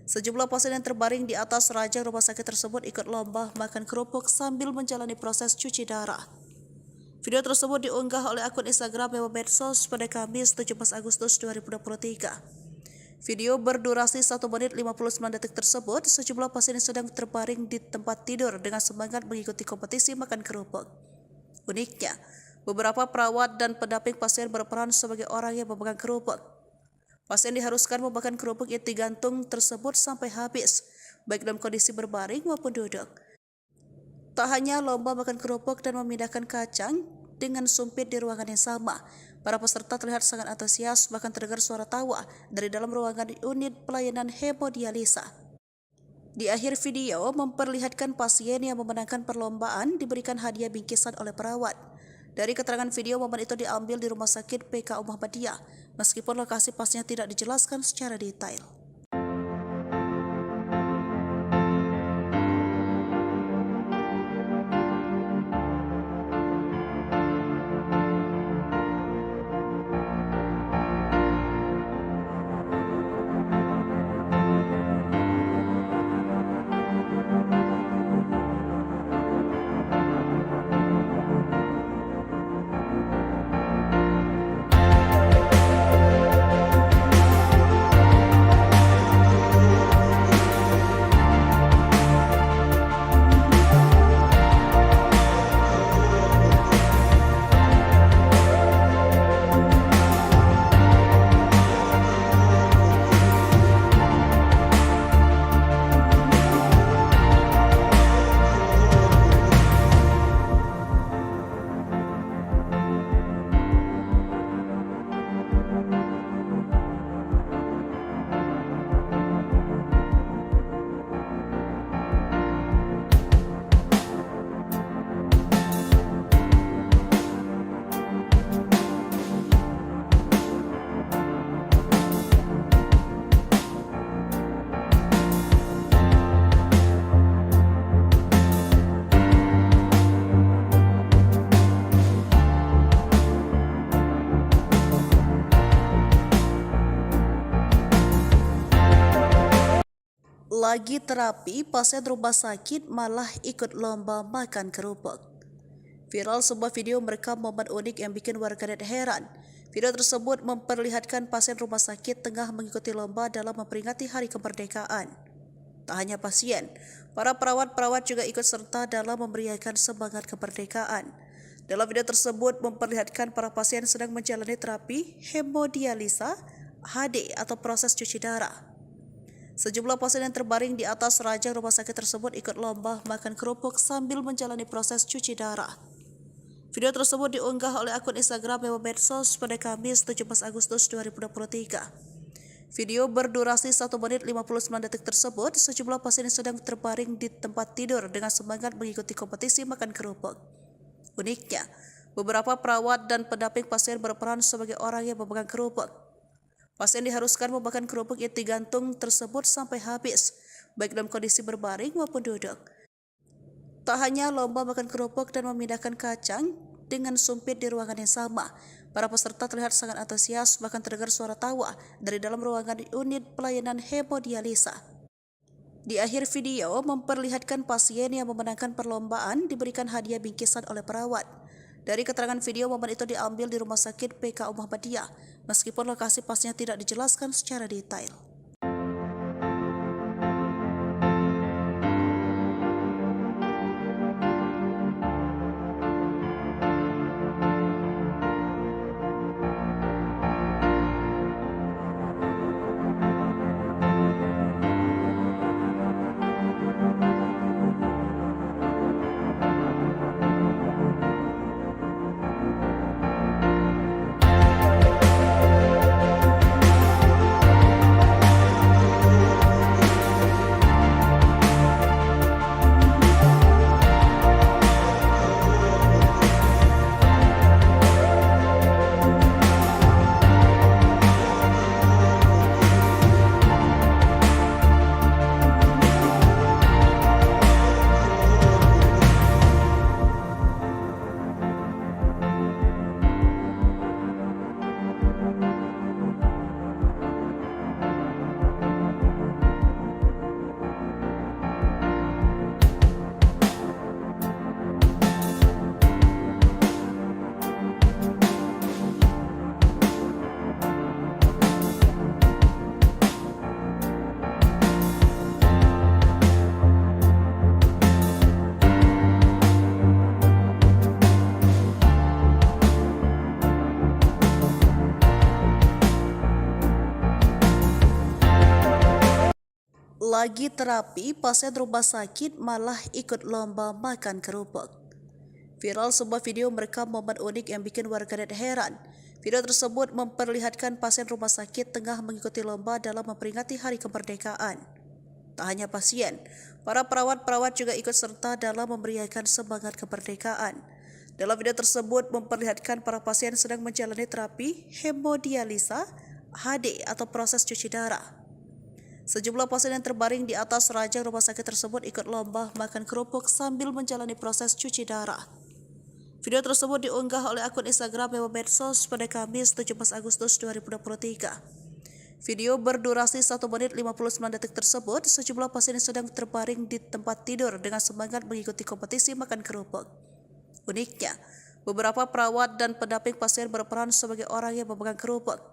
Sejumlah pasien yang terbaring di atas ranjang rumah sakit tersebut ikut lomba makan kerupuk sambil menjalani proses cuci darah. Video tersebut diunggah oleh akun Instagram Memo Medsos pada Kamis 17 Agustus 2023. Video berdurasi 1 menit 59 detik tersebut, sejumlah pasien yang sedang terbaring di tempat tidur dengan semangat mengikuti kompetisi makan kerupuk. Uniknya, beberapa perawat dan pendamping pasien berperan sebagai orang yang memegang kerupuk. Pasien diharuskan memakan kerupuk yang digantung tersebut sampai habis, baik dalam kondisi berbaring maupun duduk. Tak hanya lomba makan kerupuk dan memindahkan kacang dengan sumpit di ruangan yang sama, para peserta terlihat sangat antusias, bahkan terdengar suara tawa dari dalam ruangan unit pelayanan hemodialisa. Di akhir video memperlihatkan pasien yang memenangkan perlombaan diberikan hadiah bingkisan oleh perawat. Dari keterangan video, momen itu diambil di Rumah Sakit PKU Muhammadiyah, meskipun lokasi pasnya tidak dijelaskan secara detail. Lagi terapi, pasien rumah sakit malah ikut lomba makan kerupuk. Viral sebuah video merekam momen unik yang bikin warganet heran. Video tersebut memperlihatkan pasien rumah sakit tengah mengikuti lomba dalam memperingati Hari Kemerdekaan. Tak hanya pasien, para perawat-perawat juga ikut serta dalam memberiakan semangat kemerdekaan. Dalam video tersebut memperlihatkan para pasien sedang menjalani terapi hemodialisa (HD) atau proses cuci darah. Sejumlah pasien yang terbaring di atas ranjang rumah sakit tersebut ikut lomba makan kerupuk sambil menjalani proses cuci darah. Video tersebut diunggah oleh akun Instagram Memo Medsos pada Kamis 17 Agustus 2023. Video berdurasi 1 menit 59 detik tersebut, sejumlah pasien yang sedang terbaring di tempat tidur dengan semangat mengikuti kompetisi makan kerupuk. Uniknya, beberapa perawat dan pendamping pasien berperan sebagai orang yang memegang kerupuk. Pasien diharuskan memakan kerupuk yang digantung tersebut sampai habis, baik dalam kondisi berbaring maupun duduk. Tak hanya lomba makan kerupuk dan memindahkan kacang dengan sumpit di ruangan yang sama, para peserta terlihat sangat antusias, bahkan terdengar suara tawa dari dalam ruangan unit pelayanan hemodialisa. Di akhir video memperlihatkan pasien yang memenangkan perlombaan diberikan hadiah bingkisan oleh perawat. Dari keterangan video, momen itu diambil di Rumah Sakit PKU Muhammadiyah, meskipun lokasi pastinya tidak dijelaskan secara detail. Lagi terapi, pasien rumah sakit malah ikut lomba makan kerupuk. Viral sebuah video merekam momen unik yang bikin warganet heran. Video tersebut memperlihatkan pasien rumah sakit tengah mengikuti lomba dalam memperingati Hari Kemerdekaan. Tak hanya pasien, para perawat-perawat juga ikut serta dalam memberiakan semangat kemerdekaan. Dalam video tersebut memperlihatkan para pasien sedang menjalani terapi hemodialisa (HD) atau proses cuci darah. Sejumlah pasien yang terbaring di atas ranjang rumah sakit tersebut ikut lomba makan kerupuk sambil menjalani proses cuci darah. Video tersebut diunggah oleh akun Instagram Memo Medsos pada Kamis 17 Agustus 2023. Video berdurasi 1 menit 59 detik tersebut, sejumlah pasien yang sedang terbaring di tempat tidur dengan semangat mengikuti kompetisi makan kerupuk. Uniknya, beberapa perawat dan pendamping pasien berperan sebagai orang yang memegang kerupuk.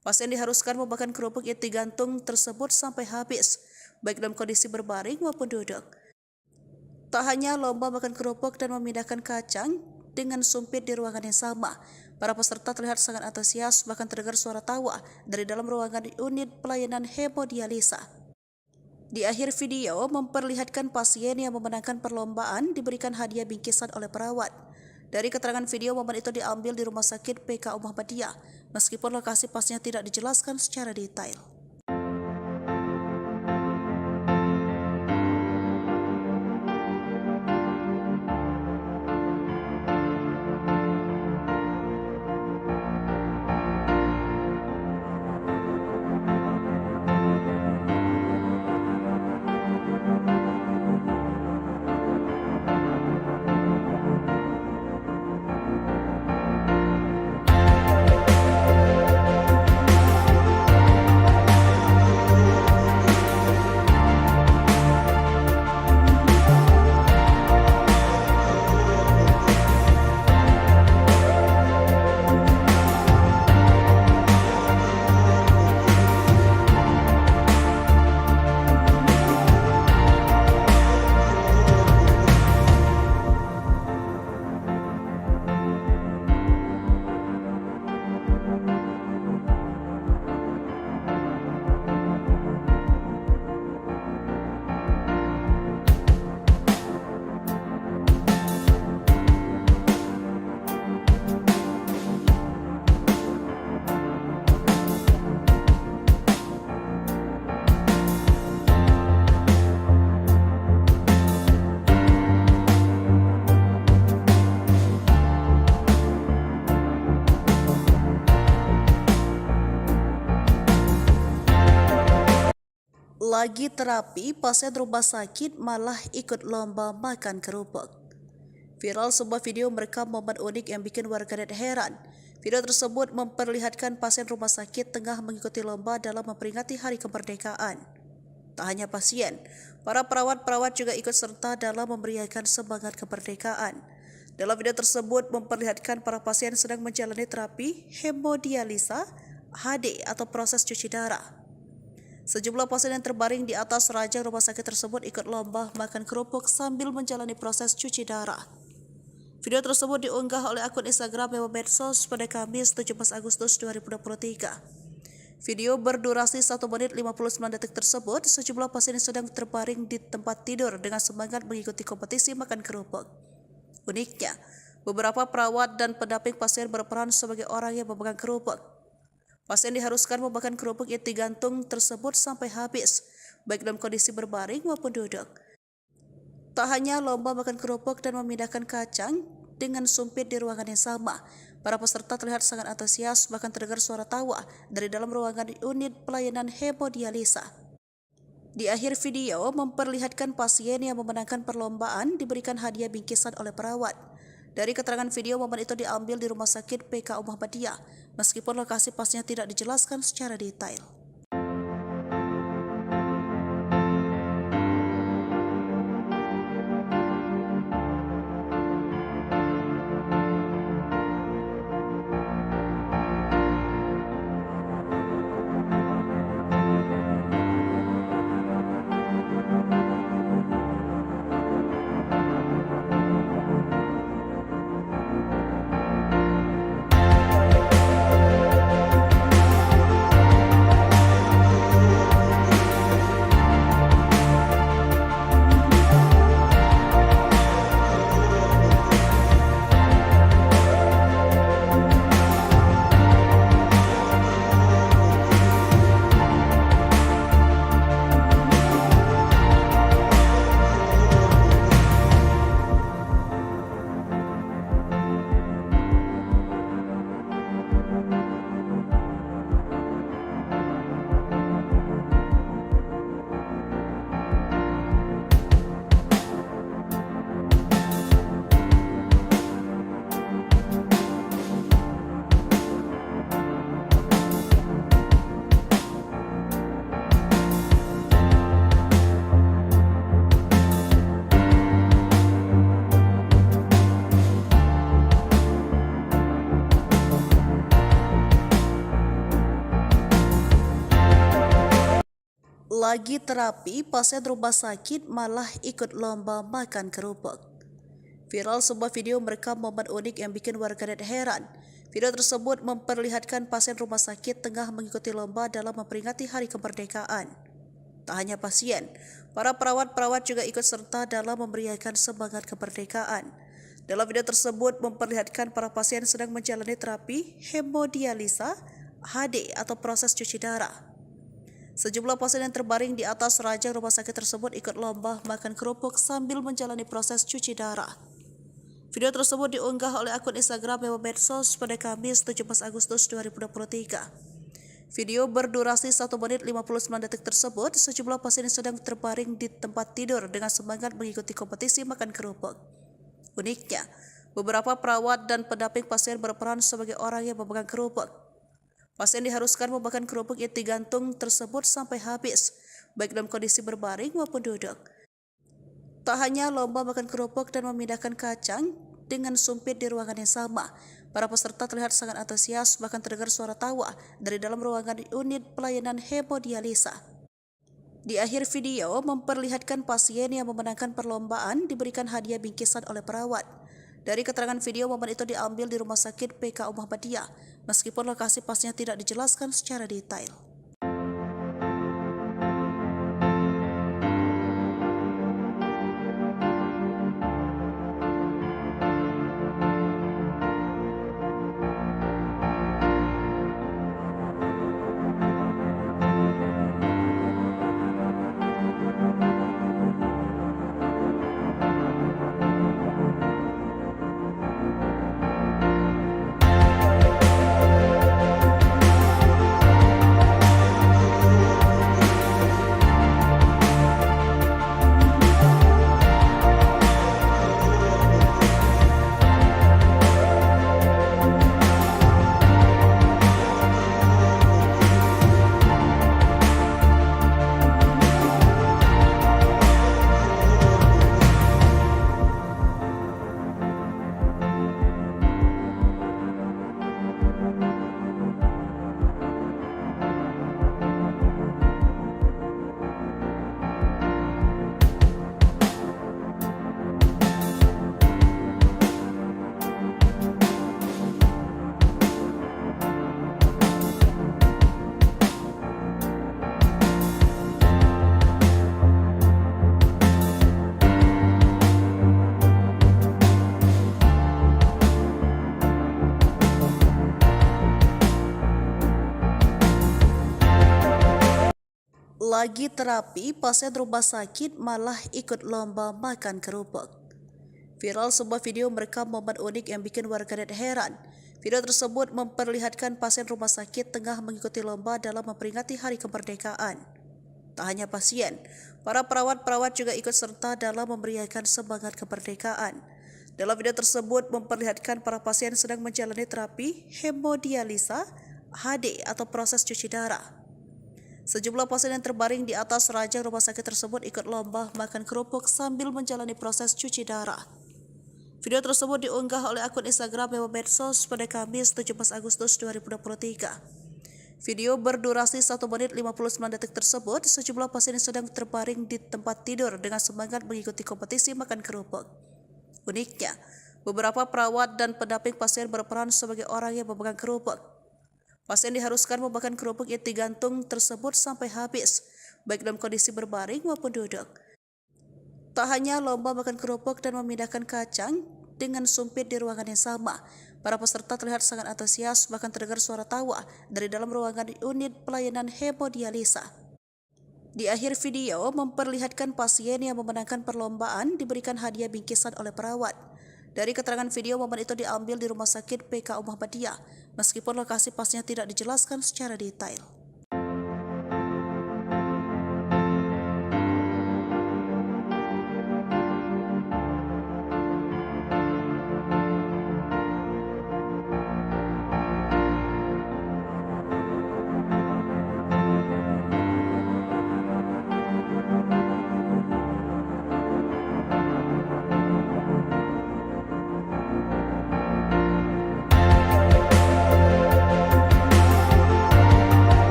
Pasien diharuskan memakan kerupuk yang digantung tersebut sampai habis, baik dalam kondisi berbaring maupun duduk. Tak hanya lomba makan kerupuk dan memindahkan kacang dengan sumpit di ruangan yang sama, para peserta terlihat sangat antusias, bahkan terdengar suara tawa dari dalam ruangan unit pelayanan hemodialisa. Di akhir video memperlihatkan pasien yang memenangkan perlombaan diberikan hadiah bingkisan oleh perawat. Dari keterangan video, momen itu diambil di Rumah Sakit PKU Muhammadiyah, meskipun lokasi pastinya tidak dijelaskan secara detail. Lagi terapi, pasien rumah sakit malah ikut lomba makan kerupuk. Viral sebuah video merekam momen unik yang bikin warganet heran. Video tersebut memperlihatkan pasien rumah sakit tengah mengikuti lomba dalam memperingati Hari Kemerdekaan. Tak hanya pasien, para perawat-perawat juga ikut serta dalam memeriahkan semangat kemerdekaan. Dalam video tersebut memperlihatkan para pasien sedang menjalani terapi hemodialisa (HD) atau proses cuci darah. Sejumlah pasien yang terbaring di atas ranjang rumah sakit tersebut ikut lomba makan kerupuk sambil menjalani proses cuci darah. Video tersebut diunggah oleh akun Instagram Memo Medsos pada Kamis 17 Agustus 2023. Video berdurasi 1 menit 59 detik tersebut, sejumlah pasien yang sedang terbaring di tempat tidur dengan semangat mengikuti kompetisi makan kerupuk. Uniknya, beberapa perawat dan pendamping pasien berperan sebagai orang yang memegang kerupuk. Pasien diharuskan memakan kerupuk yang digantung tersebut sampai habis, baik dalam kondisi berbaring maupun duduk. Tak hanya lomba makan kerupuk dan memindahkan kacang dengan sumpit di ruangan yang sama, para peserta terlihat sangat antusias, bahkan terdengar suara tawa dari dalam ruangan unit pelayanan hemodialisa. Di akhir video memperlihatkan pasien yang memenangkan perlombaan diberikan hadiah bingkisan oleh perawat. Dari keterangan video, momen itu diambil di Rumah Sakit PKU Muhammadiyah, meskipun lokasi pastinya tidak dijelaskan secara detail. Lagi terapi, pasien rumah sakit malah ikut lomba makan kerupuk. Viral sebuah video merekam momen unik yang bikin warganet heran. Video tersebut memperlihatkan pasien rumah sakit tengah mengikuti lomba dalam memperingati Hari Kemerdekaan. Tak hanya pasien, para perawat-perawat juga ikut serta dalam memeriahkan semangat kemerdekaan. Dalam video tersebut memperlihatkan para pasien sedang menjalani terapi hemodialisa (HD) atau proses cuci darah. Sejumlah pasien yang terbaring di atas ranjang rumah sakit tersebut ikut lomba makan kerupuk sambil menjalani proses cuci darah. Video tersebut diunggah oleh akun Instagram Memo Medsos pada Kamis 17 Agustus 2023. Video berdurasi 1 menit 59 detik tersebut, sejumlah pasien yang sedang terbaring di tempat tidur dengan semangat mengikuti kompetisi makan kerupuk. Uniknya, beberapa perawat dan pendamping pasien berperan sebagai orang yang memegang kerupuk. Pasien diharuskan memakan kerupuk yang digantung tersebut sampai habis, baik dalam kondisi berbaring maupun duduk. Tak hanya lomba makan kerupuk dan memindahkan kacang dengan sumpit di ruangan yang sama, para peserta terlihat sangat antusias, bahkan terdengar suara tawa dari dalam ruangan unit pelayanan hemodialisa. Di akhir video memperlihatkan pasien yang memenangkan perlombaan diberikan hadiah bingkisan oleh perawat. Dari keterangan video, momen itu diambil di Rumah Sakit PKU Muhammadiyah, meskipun lokasi pastinya tidak dijelaskan secara detail. Lagi terapi, pasien rumah sakit malah ikut lomba makan kerupuk. Viral sebuah video merekam momen unik yang bikin warganet heran. Video tersebut memperlihatkan pasien rumah sakit tengah mengikuti lomba dalam memperingati Hari Kemerdekaan. Tak hanya pasien, para perawat-perawat juga ikut serta dalam memeriahkan semangat kemerdekaan. Dalam video tersebut memperlihatkan para pasien sedang menjalani terapi hemodialisa HD atau proses cuci darah. Sejumlah pasien yang terbaring di atas ranjang rumah sakit tersebut ikut lomba makan kerupuk sambil menjalani proses cuci darah. Video tersebut diunggah oleh akun Instagram Memo Medsos pada Kamis 17 Agustus 2023. Video berdurasi 1 menit 59 detik tersebut, sejumlah pasien yang sedang terbaring di tempat tidur dengan semangat mengikuti kompetisi makan kerupuk. Uniknya, beberapa perawat dan pendamping pasien berperan sebagai orang yang memegang kerupuk. Pasien diharuskan memakan kerupuk yang digantung tersebut sampai habis, baik dalam kondisi berbaring maupun duduk. Tak hanya lomba makan kerupuk dan memindahkan kacang dengan sumpit di ruangan yang sama, para peserta terlihat sangat antusias, bahkan terdengar suara tawa dari dalam ruangan unit pelayanan hemodialisa. Di akhir video memperlihatkan pasien yang memenangkan perlombaan diberikan hadiah bingkisan oleh perawat. Dari keterangan video, momen itu diambil di Rumah Sakit PKU Muhammadiyah, meskipun lokasi pastinya tidak dijelaskan secara detail.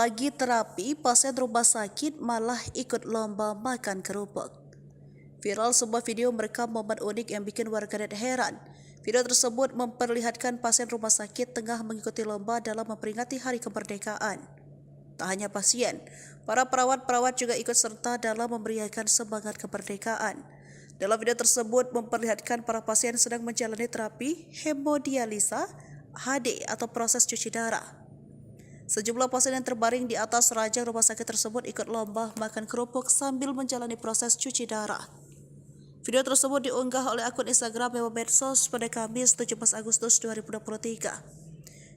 Lagi terapi, pasien rumah sakit malah ikut lomba makan kerupuk. Viral sebuah video merekam momen unik yang bikin warganet heran. Video tersebut memperlihatkan pasien rumah sakit tengah mengikuti lomba dalam memperingati Hari Kemerdekaan. Tak hanya pasien, para perawat-perawat juga ikut serta dalam memeriahkan semangat kemerdekaan. Dalam video tersebut memperlihatkan para pasien sedang menjalani terapi hemodialisa HD atau proses cuci darah. Sejumlah pasien yang terbaring di atas ranjang rumah sakit tersebut ikut lomba makan kerupuk sambil menjalani proses cuci darah. Video tersebut diunggah oleh akun Instagram Memo Medsos pada Kamis 17 Agustus 2023.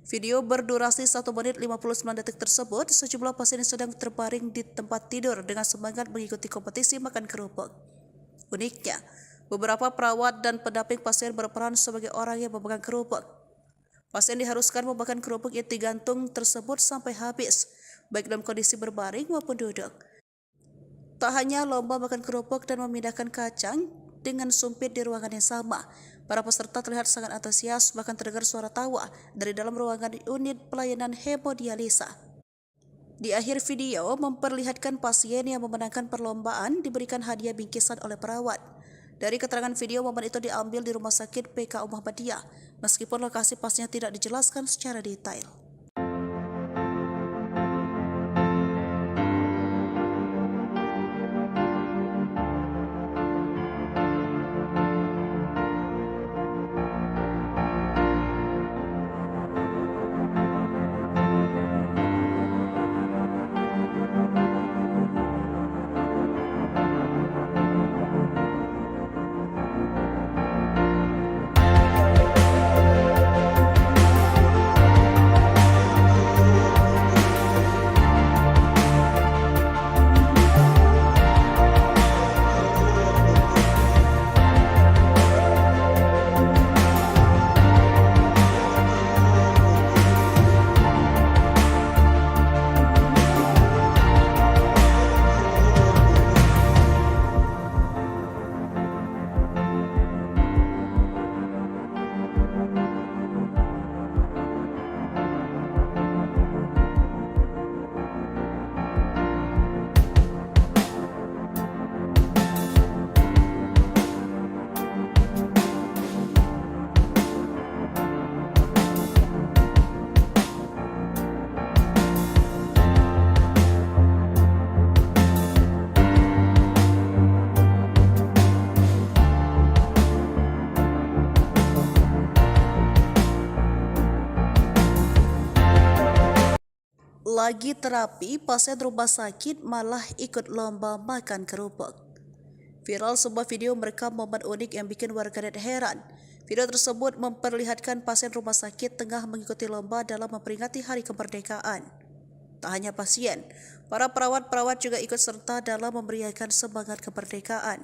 Video berdurasi 1 menit 59 detik tersebut, sejumlah pasien yang sedang terbaring di tempat tidur dengan semangat mengikuti kompetisi makan kerupuk. Uniknya, beberapa perawat dan pendamping pasien berperan sebagai orang yang memegang kerupuk. Pasien diharuskan memakan kerupuk yang digantung tersebut sampai habis, baik dalam kondisi berbaring maupun duduk. Tak hanya lomba makan kerupuk dan memindahkan kacang dengan sumpit di ruangan yang sama, para peserta terlihat sangat antusias, bahkan terdengar suara tawa dari dalam ruangan unit pelayanan hemodialisa. Di akhir video memperlihatkan pasien yang memenangkan perlombaan diberikan hadiah bingkisan oleh perawat. Dari keterangan video, momen itu diambil di Rumah Sakit PKU Muhammadiyah, meskipun lokasi pastinya tidak dijelaskan secara detail. Lagi terapi, pasien rumah sakit malah ikut lomba makan kerupuk. Viral sebuah video merekam momen unik yang bikin warganet heran. Video tersebut memperlihatkan pasien rumah sakit tengah mengikuti lomba dalam memperingati Hari Kemerdekaan. Tak hanya pasien, para perawat-perawat juga ikut serta dalam memeriahkan semangat kemerdekaan.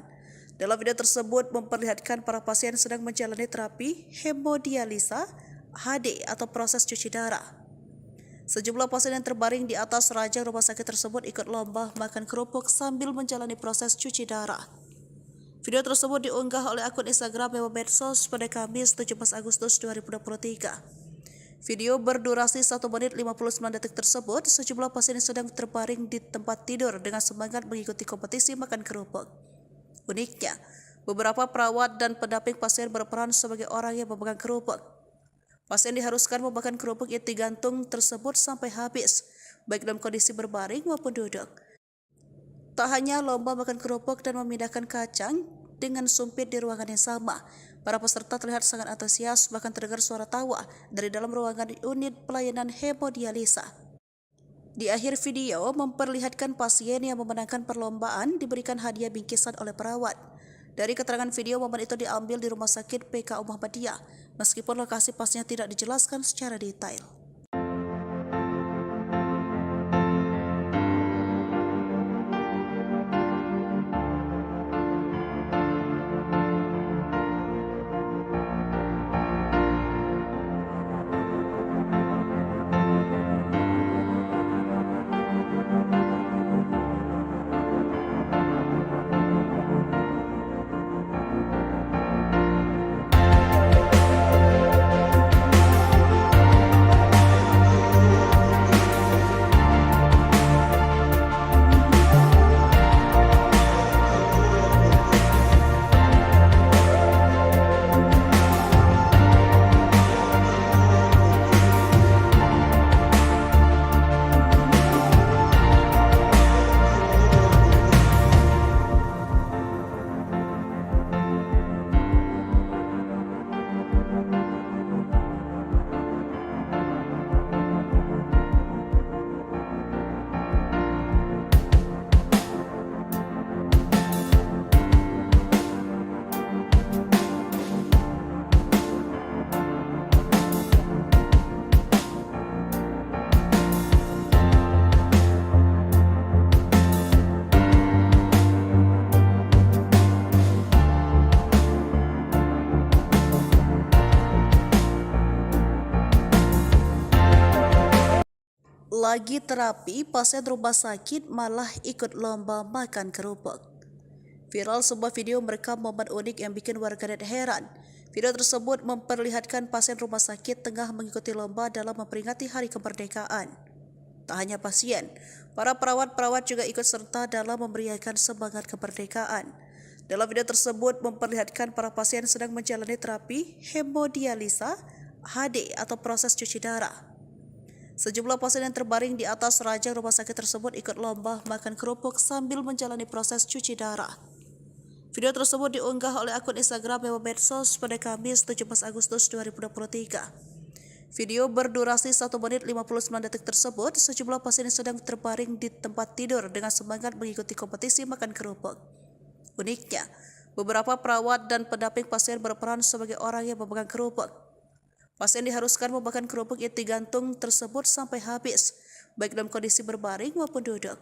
Dalam video tersebut memperlihatkan para pasien sedang menjalani terapi hemodialisa HD atau proses cuci darah. Sejumlah pasien yang terbaring di atas ranjang rumah sakit tersebut ikut lomba makan kerupuk sambil menjalani proses cuci darah. Video tersebut diunggah oleh akun Instagram Memo Medsos pada Kamis 17 Agustus 2023. Video berdurasi 1 menit 59 detik tersebut, sejumlah pasien yang sedang terbaring di tempat tidur dengan semangat mengikuti kompetisi makan kerupuk. Uniknya, beberapa perawat dan pendamping pasien berperan sebagai orang yang memegang kerupuk. Pasien diharuskan memakan kerupuk yang digantung tersebut sampai habis, baik dalam kondisi berbaring maupun duduk. Tak hanya lomba makan kerupuk dan memindahkan kacang dengan sumpit di ruangan yang sama, para peserta terlihat sangat antusias, bahkan terdengar suara tawa dari dalam ruangan unit pelayanan hemodialisa. Di akhir video memperlihatkan pasien yang memenangkan perlombaan diberikan hadiah bingkisan oleh perawat. Dari keterangan video, momen itu diambil di Rumah Sakit PKU Muhammadiyah, meskipun lokasi pastinya tidak dijelaskan secara detail. Lagi terapi, pasien rumah sakit malah ikut lomba makan kerupuk. Viral sebuah video merekam momen unik yang bikin warganet heran. Video tersebut memperlihatkan pasien rumah sakit tengah mengikuti lomba dalam memperingati Hari Kemerdekaan. Tak hanya pasien, para perawat-perawat juga ikut serta dalam memeriahkan semangat kemerdekaan. Dalam video tersebut memperlihatkan para pasien sedang menjalani terapi hemodialisa HD atau proses cuci darah. Sejumlah pasien yang terbaring di atas ranjang rumah sakit tersebut ikut lomba makan kerupuk sambil menjalani proses cuci darah. Video tersebut diunggah oleh akun Instagram Memo Medsos pada Kamis 17 Agustus 2023. Video berdurasi 1 menit 59 detik tersebut, sejumlah pasien yang sedang terbaring di tempat tidur dengan semangat mengikuti kompetisi makan kerupuk. Uniknya, beberapa perawat dan pendamping pasien berperan sebagai orang yang memegang kerupuk. Pasien diharuskan memakan kerupuk yang digantung tersebut sampai habis, baik dalam kondisi berbaring maupun duduk.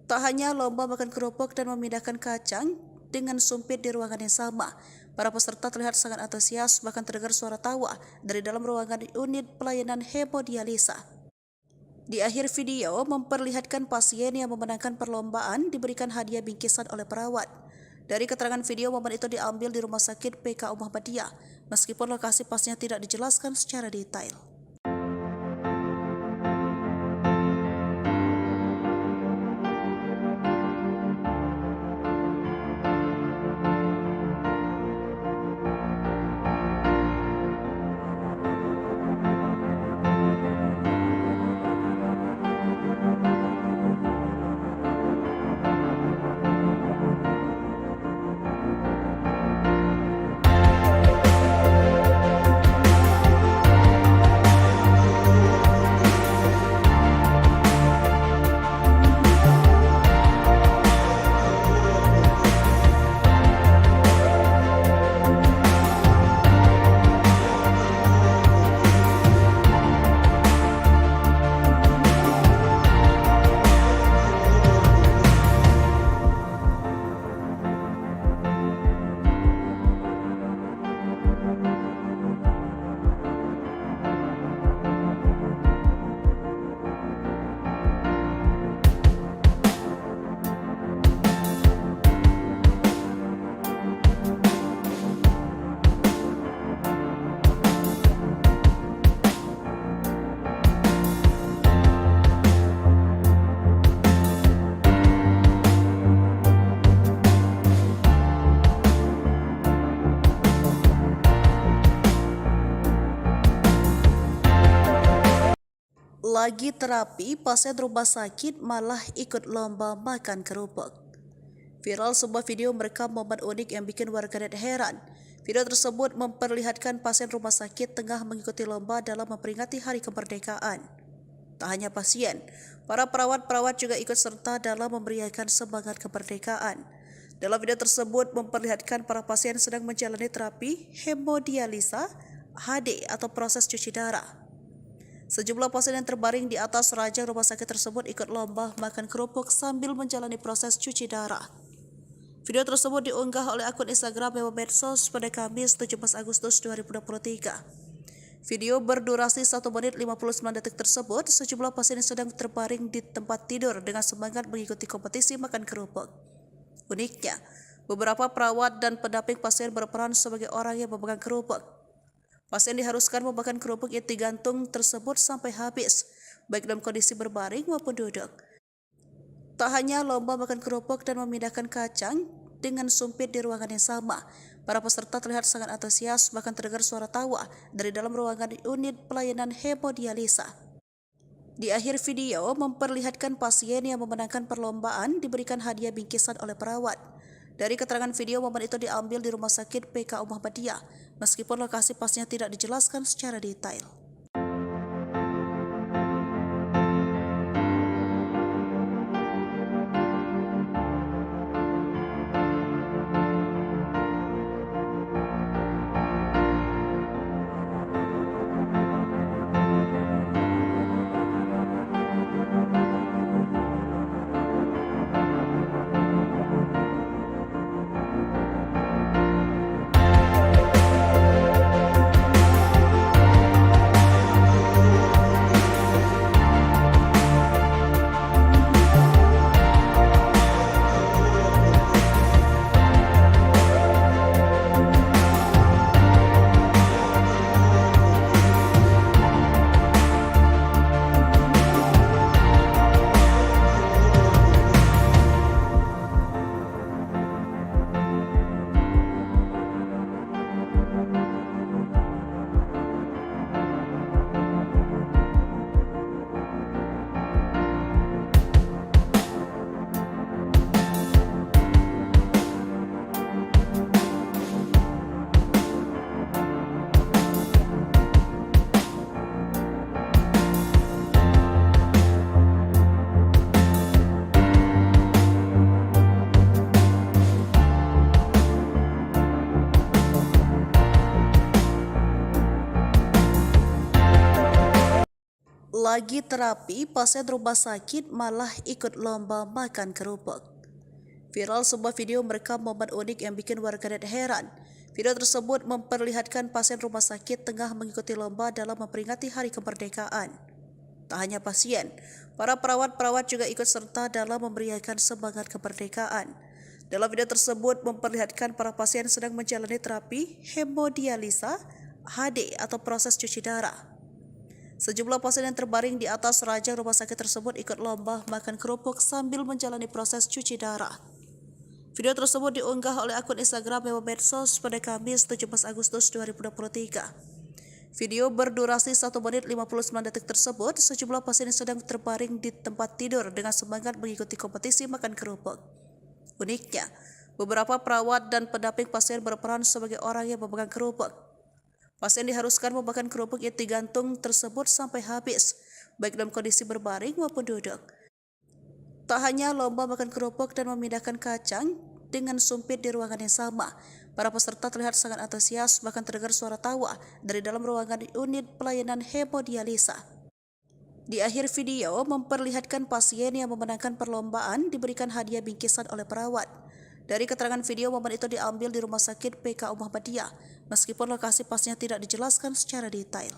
Tak hanya lomba makan kerupuk dan memindahkan kacang dengan sumpit di ruangan yang sama, para peserta terlihat sangat antusias, bahkan terdengar suara tawa dari dalam ruangan unit pelayanan hemodialisa. Di akhir video memperlihatkan pasien yang memenangkan perlombaan diberikan hadiah bingkisan oleh perawat. Dari keterangan video, momen itu diambil di Rumah Sakit PKU Muhammadiyah, meskipun lokasi pastinya tidak dijelaskan secara detail. Lagi terapi, pasien rumah sakit malah ikut lomba makan kerupuk. Viral sebuah video merekam momen unik yang bikin warganet heran. Video tersebut memperlihatkan pasien rumah sakit tengah mengikuti lomba dalam memperingati Hari Kemerdekaan. Tak hanya pasien, para perawat-perawat juga ikut serta dalam memeriahkan semangat kemerdekaan. Dalam video tersebut memperlihatkan para pasien sedang menjalani terapi hemodialisa HD atau proses cuci darah. Sejumlah pasien yang terbaring di atas ranjang rumah sakit tersebut ikut lomba makan kerupuk sambil menjalani proses cuci darah. Video tersebut diunggah oleh akun Instagram Memo Medsos pada Kamis 17 Agustus 2023. Video berdurasi 1 menit 59 detik tersebut, sejumlah pasien yang sedang terbaring di tempat tidur dengan semangat mengikuti kompetisi makan kerupuk. Uniknya, beberapa perawat dan pendamping pasien berperan sebagai orang yang memegang kerupuk. Pasien diharuskan memakan kerupuk yang digantung tersebut sampai habis, baik dalam kondisi berbaring maupun duduk. Tak hanya lomba makan kerupuk dan memindahkan kacang dengan sumpit di ruangan yang sama, para peserta terlihat sangat antusias, bahkan terdengar suara tawa dari dalam ruangan unit pelayanan hemodialisa. Di akhir video memperlihatkan pasien yang memenangkan perlombaan diberikan hadiah bingkisan oleh perawat. Dari keterangan video, momen itu diambil di Rumah Sakit PKU Muhammadiyah, meskipun lokasi pastinya tidak dijelaskan secara detail. Lagi terapi, pasien rumah sakit malah ikut lomba makan kerupuk. Viral sebuah video merekam momen unik yang bikin warganet heran. Video tersebut memperlihatkan pasien rumah sakit tengah mengikuti lomba dalam memperingati Hari Kemerdekaan. Tak hanya pasien, para perawat-perawat juga ikut serta dalam memeriahkan semangat kemerdekaan. Dalam video tersebut memperlihatkan para pasien sedang menjalani terapi hemodialisa HD atau proses cuci darah. Sejumlah pasien yang terbaring di atas ranjang rumah sakit tersebut ikut lomba makan kerupuk sambil menjalani proses cuci darah. Video tersebut diunggah oleh akun Instagram Memo Medsos pada Kamis 17 Agustus 2023. Video berdurasi 1 menit 59 detik tersebut, sejumlah pasien yang sedang terbaring di tempat tidur dengan semangat mengikuti kompetisi makan kerupuk. Uniknya, beberapa perawat dan pendamping pasien berperan sebagai orang yang memegang kerupuk. Pasien diharuskan memakan kerupuk yang digantung tersebut sampai habis, baik dalam kondisi berbaring maupun duduk. Tak hanya lomba makan kerupuk dan memindahkan kacang dengan sumpit di ruangan yang sama, para peserta terlihat sangat antusias, bahkan terdengar suara tawa dari dalam ruangan unit pelayanan hemodialisa. Di akhir video memperlihatkan pasien yang memenangkan perlombaan diberikan hadiah bingkisan oleh perawat. Dari keterangan video, momen itu diambil di Rumah Sakit PKU Muhammadiyah, meskipun lokasi pastinya tidak dijelaskan secara detail.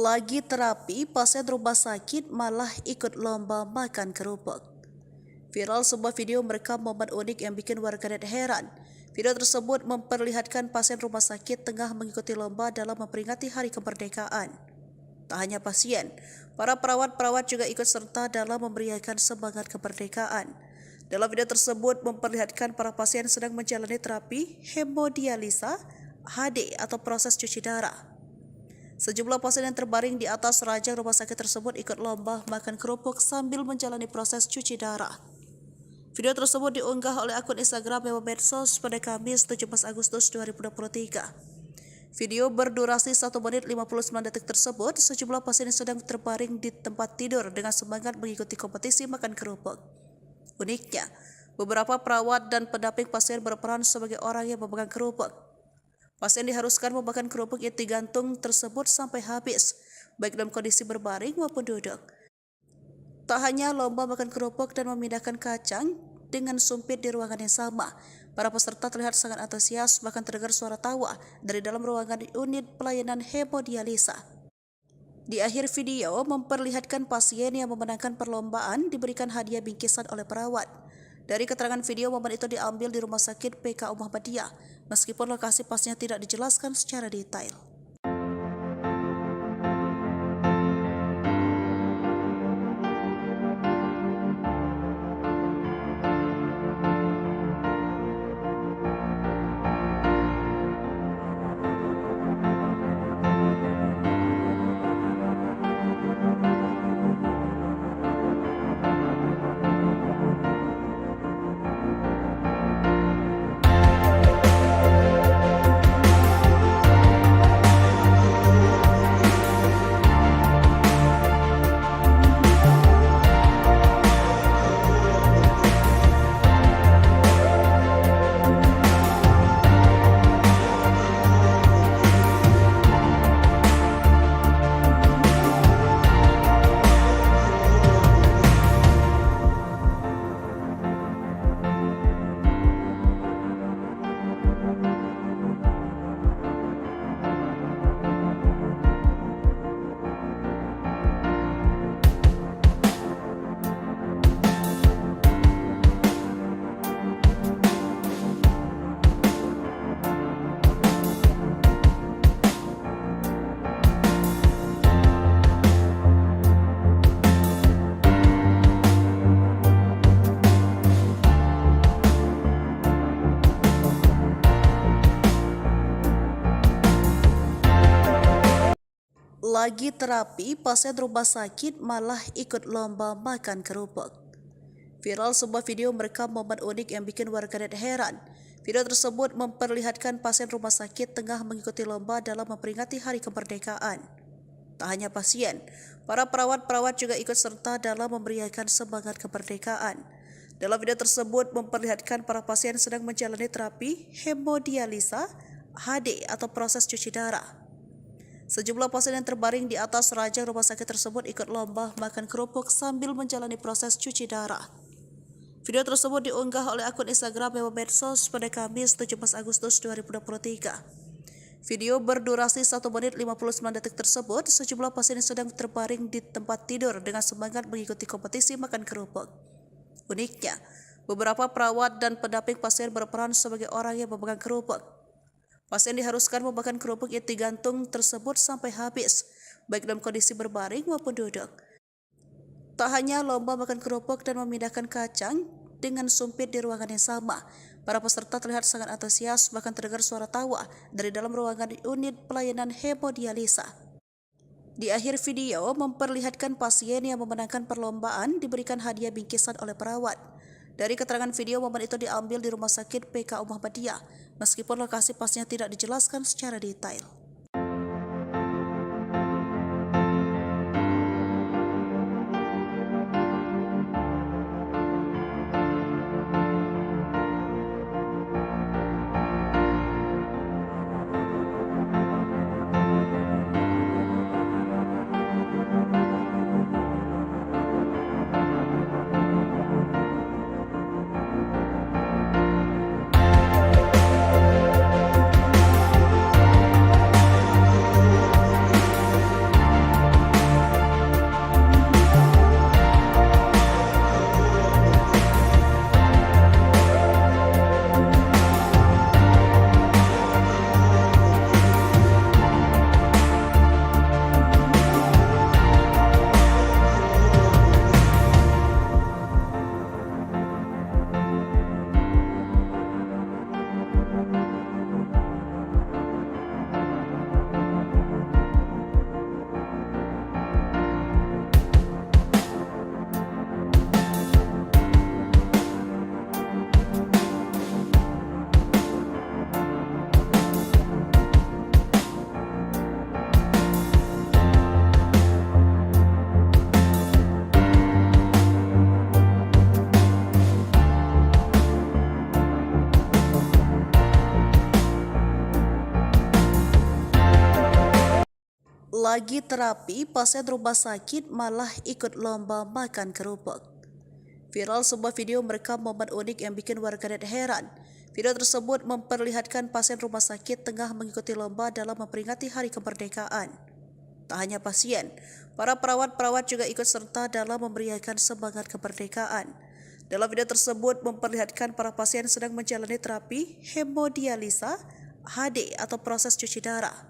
Lagi terapi, pasien rumah sakit malah ikut lomba makan kerupuk. Viral sebuah video merekam momen unik yang bikin warganet heran. Video tersebut memperlihatkan pasien rumah sakit tengah mengikuti lomba dalam memperingati Hari Kemerdekaan. Tak hanya pasien, para perawat-perawat juga ikut serta dalam memberiakan semangat kemerdekaan. Dalam video tersebut memperlihatkan para pasien sedang menjalani terapi hemodialisa HD atau proses cuci darah. Sejumlah pasien yang terbaring di atas ranjang rumah sakit tersebut ikut lomba makan kerupuk sambil menjalani proses cuci darah. Video tersebut diunggah oleh akun Instagram Memo Medsos pada Kamis 17 Agustus 2023. Video berdurasi 1 menit 59 detik tersebut, sejumlah pasien yang sedang terbaring di tempat tidur dengan semangat mengikuti kompetisi makan kerupuk. Uniknya, beberapa perawat dan pendamping pasien berperan sebagai orang yang memegang kerupuk. Pasien diharuskan memakan kerupuk yang digantung tersebut sampai habis, baik dalam kondisi berbaring maupun duduk. Tak hanya lomba makan kerupuk dan memindahkan kacang dengan sumpit di ruangan yang sama, para peserta terlihat sangat antusias, bahkan terdengar suara tawa dari dalam ruangan unit pelayanan hemodialisa. Di akhir video memperlihatkan pasien yang memenangkan perlombaan diberikan hadiah bingkisan oleh perawat. Dari keterangan video, momen itu diambil di Rumah Sakit PK Muhammadiyah, meskipun lokasi pastinya tidak dijelaskan secara detail. Lagi terapi, pasien rumah sakit malah ikut lomba makan kerupuk. Viral sebuah video merekam momen unik yang bikin warganet heran. Video tersebut memperlihatkan pasien rumah sakit tengah mengikuti lomba dalam memperingati Hari Kemerdekaan. Tak hanya pasien, para perawat-perawat juga ikut serta dalam memberiakan semangat kemerdekaan. Dalam video tersebut memperlihatkan para pasien sedang menjalani terapi hemodialisa HD atau proses cuci darah. Sejumlah pasien yang terbaring di atas ranjang rumah sakit tersebut ikut lomba makan kerupuk sambil menjalani proses cuci darah. Video tersebut diunggah oleh akun Instagram Memo Medsos pada Kamis 17 Agustus 2023. Video berdurasi 1 menit 59 detik tersebut, sejumlah pasien yang sedang terbaring di tempat tidur dengan semangat mengikuti kompetisi makan kerupuk. Uniknya, beberapa perawat dan pendamping pasien berperan sebagai orang yang memegang kerupuk. Pasien diharuskan memakan kerupuk yang digantung tersebut sampai habis, baik dalam kondisi berbaring maupun duduk. Tak hanya lomba makan kerupuk dan memindahkan kacang dengan sumpit di ruangan yang sama, para peserta terlihat sangat antusias, bahkan terdengar suara tawa dari dalam ruangan unit pelayanan hemodialisa. Di akhir video memperlihatkan pasien yang memenangkan perlombaan diberikan hadiah bingkisan oleh perawat. Dari keterangan video, momen itu diambil di Rumah Sakit PK Muhammadiyah, meskipun lokasi pastinya tidak dijelaskan secara detail. Lagi terapi, pasien rumah sakit malah ikut lomba makan kerupuk. Viral sebuah video merekam momen unik yang bikin warganet heran. Video tersebut memperlihatkan pasien rumah sakit tengah mengikuti lomba dalam memperingati Hari Kemerdekaan. Tak hanya pasien, para perawat-perawat juga ikut serta dalam memberiakan semangat kemerdekaan. Dalam video tersebut memperlihatkan para pasien sedang menjalani terapi hemodialisa HD atau proses cuci darah.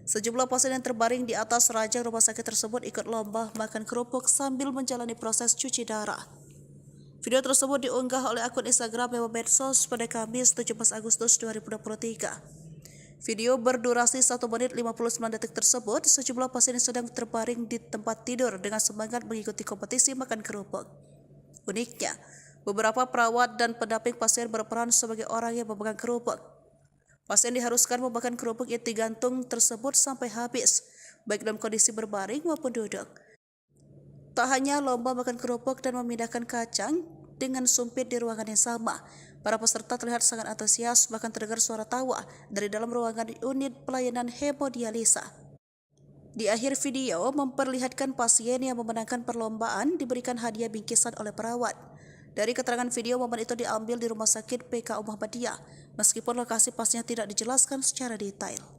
Sejumlah pasien yang terbaring di atas ranjang rumah sakit tersebut ikut lomba makan kerupuk sambil menjalani proses cuci darah. Video tersebut diunggah oleh akun Instagram Memo Medsos pada Kamis 17 Agustus 2023. Video berdurasi 1 menit 59 detik tersebut, sejumlah pasien yang sedang terbaring di tempat tidur dengan semangat mengikuti kompetisi makan kerupuk. Uniknya, beberapa perawat dan pendamping pasien berperan sebagai orang yang memegang kerupuk. Pasien diharuskan memakan kerupuk yang digantung tersebut sampai habis, baik dalam kondisi berbaring maupun duduk. Tak hanya lomba makan kerupuk dan memindahkan kacang dengan sumpit di ruangan yang sama, para peserta terlihat sangat antusias, bahkan terdengar suara tawa dari dalam ruangan unit pelayanan hemodialisa. Di akhir video memperlihatkan pasien yang memenangkan perlombaan diberikan hadiah bingkisan oleh perawat. Dari keterangan video, momen itu diambil di Rumah Sakit PK Muhammadiyah, meskipun lokasi pastinya tidak dijelaskan secara detail.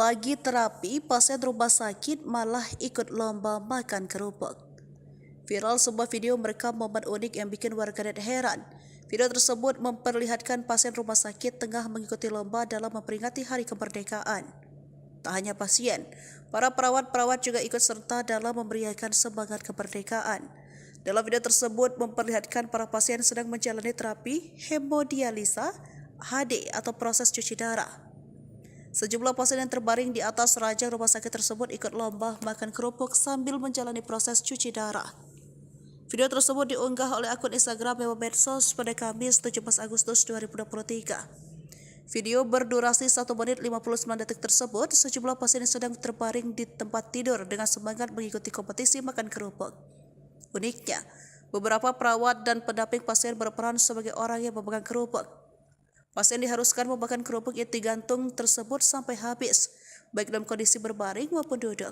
Lagi terapi, pasien rumah sakit malah ikut lomba makan kerupuk. Viral sebuah video merekam momen unik yang bikin warganet heran. Video tersebut memperlihatkan pasien rumah sakit tengah mengikuti lomba dalam memperingati Hari Kemerdekaan. Tak hanya pasien, para perawat-perawat juga ikut serta dalam memberiakan semangat kemerdekaan. Dalam video tersebut memperlihatkan para pasien sedang menjalani terapi hemodialisa HD atau proses cuci darah. Sejumlah pasien yang terbaring di atas ranjang rumah sakit tersebut ikut lomba makan kerupuk sambil menjalani proses cuci darah. Video tersebut diunggah oleh akun Instagram Memo Medsos pada Kamis 17 Agustus 2023. Video berdurasi 1 menit 59 detik tersebut, sejumlah pasien yang sedang terbaring di tempat tidur dengan semangat mengikuti kompetisi makan kerupuk. Uniknya, beberapa perawat dan pendamping pasien berperan sebagai orang yang memegang kerupuk. Pasien diharuskan memakan kerupuk yang digantung tersebut sampai habis, baik dalam kondisi berbaring maupun duduk.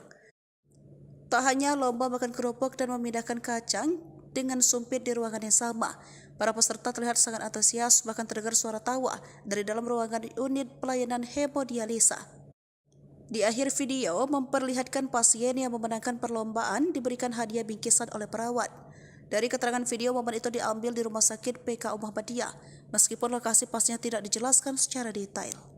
Tak hanya lomba makan kerupuk dan memindahkan kacang dengan sumpit di ruangan yang sama, para peserta terlihat sangat antusias, bahkan terdengar suara tawa dari dalam ruangan unit pelayanan hemodialisa. Di akhir video memperlihatkan pasien yang memenangkan perlombaan diberikan hadiah bingkisan oleh perawat. Dari keterangan video, momen itu diambil di Rumah Sakit PK Muhammadiyah, meskipun lokasi pastinya tidak dijelaskan secara detail.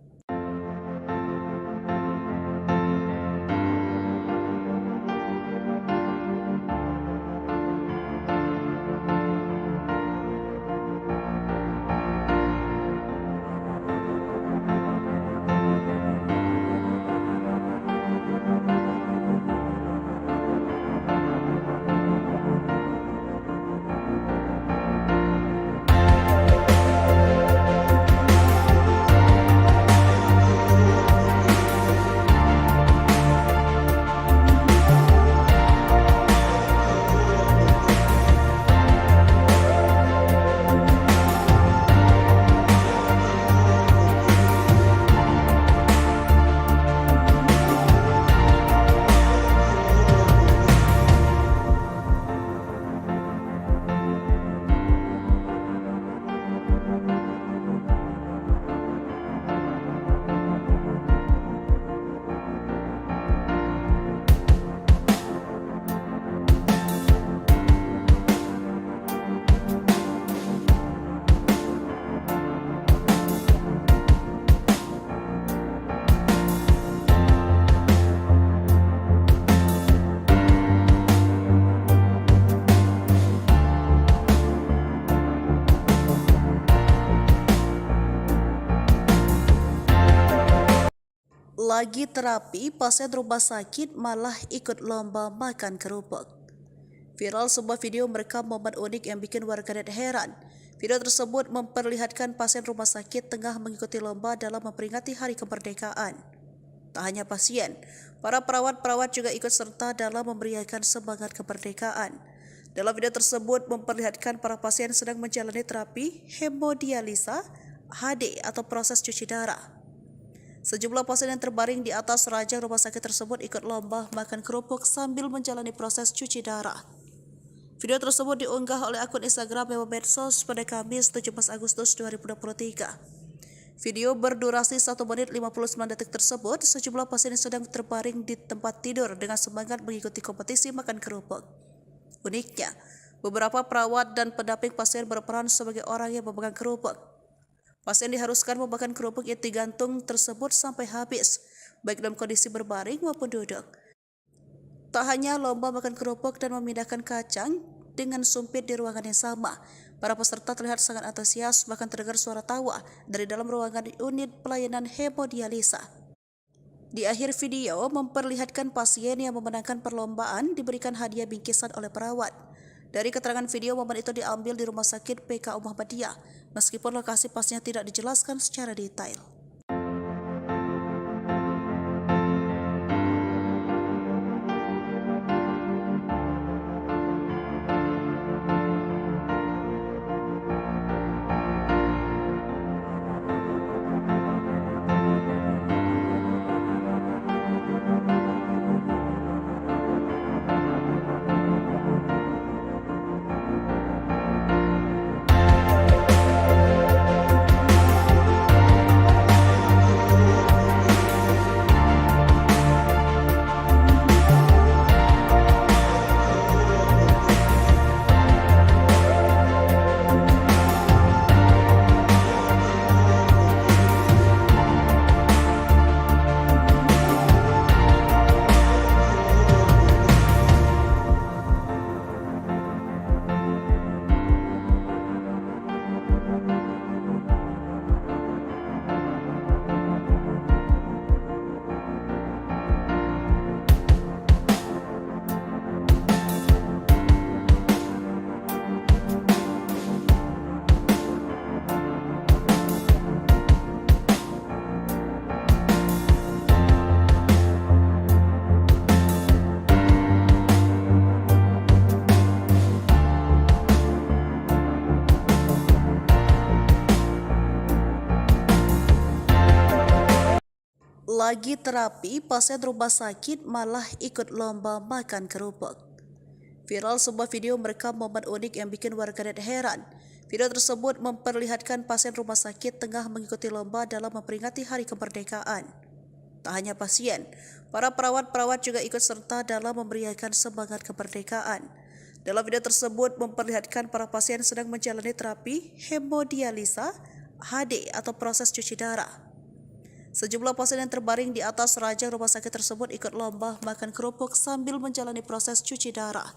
Lagi terapi, pasien rumah sakit malah ikut lomba makan kerupuk. Viral sebuah video merekam momen unik yang bikin warganet heran. Video tersebut memperlihatkan pasien rumah sakit tengah mengikuti lomba dalam memperingati Hari Kemerdekaan. Tak hanya pasien, para perawat-perawat juga ikut serta dalam memberiakan semangat kemerdekaan. Dalam video tersebut memperlihatkan para pasien sedang menjalani terapi hemodialisa HD atau proses cuci darah. Sejumlah pasien yang terbaring di atas ranjang rumah sakit tersebut ikut lomba makan kerupuk sambil menjalani proses cuci darah. Video tersebut diunggah oleh akun Instagram Memo Medsos pada Kamis 17 Agustus 2023. Video berdurasi 1 menit 59 detik tersebut, sejumlah pasien yang sedang terbaring di tempat tidur dengan semangat mengikuti kompetisi makan kerupuk. Uniknya, beberapa perawat dan pendamping pasien berperan sebagai orang yang memegang kerupuk. Pasien diharuskan memakan kerupuk yang digantung tersebut sampai habis, baik dalam kondisi berbaring maupun duduk. Tak hanya lomba makan kerupuk dan memindahkan kacang dengan sumpit di ruangan yang sama, para peserta terlihat sangat antusias, bahkan terdengar suara tawa dari dalam ruangan unit pelayanan hemodialisa. Di akhir video memperlihatkan pasien yang memenangkan perlombaan diberikan hadiah bingkisan oleh perawat. Dari keterangan video, momen itu diambil di Rumah Sakit PK Muhammadiyah, meskipun lokasi pastinya tidak dijelaskan secara detail. Lagi terapi, pasien rumah sakit malah ikut lomba makan kerupuk. Viral sebuah video merekam momen unik yang bikin warganet heran. Video tersebut memperlihatkan pasien rumah sakit tengah mengikuti lomba dalam memperingati Hari Kemerdekaan. Tak hanya pasien, para perawat-perawat juga ikut serta dalam memberiakan semangat kemerdekaan. Dalam video tersebut memperlihatkan para pasien sedang menjalani terapi hemodialisa HD atau proses cuci darah. Sejumlah pasien yang terbaring di atas ranjang rumah sakit tersebut ikut lomba makan kerupuk sambil menjalani proses cuci darah.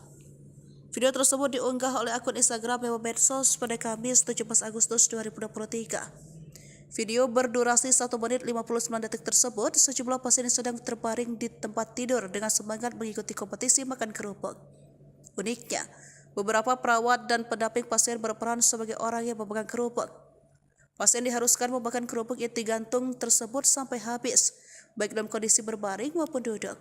Video tersebut diunggah oleh akun Instagram Memo Medsos pada Kamis 17 Agustus 2023. Video berdurasi 1 menit 59 detik tersebut, sejumlah pasien yang sedang terbaring di tempat tidur dengan semangat mengikuti kompetisi makan kerupuk. Uniknya, beberapa perawat dan pendamping pasien berperan sebagai orang yang memegang kerupuk. Pasien diharuskan memakan kerupuk yang digantung tersebut sampai habis, baik dalam kondisi berbaring maupun duduk.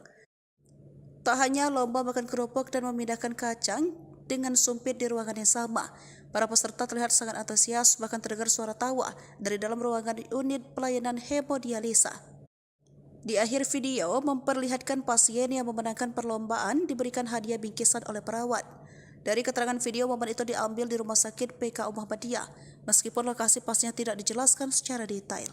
Tak hanya lomba makan kerupuk dan memindahkan kacang dengan sumpit di ruangan yang sama, para peserta terlihat sangat antusias, bahkan terdengar suara tawa dari dalam ruangan unit pelayanan hemodialisa. Di akhir video memperlihatkan pasien yang memenangkan perlombaan diberikan hadiah bingkisan oleh perawat. Dari keterangan video, momen itu diambil di Rumah Sakit PK Muhammadiyah, meskipun lokasi pastinya tidak dijelaskan secara detail.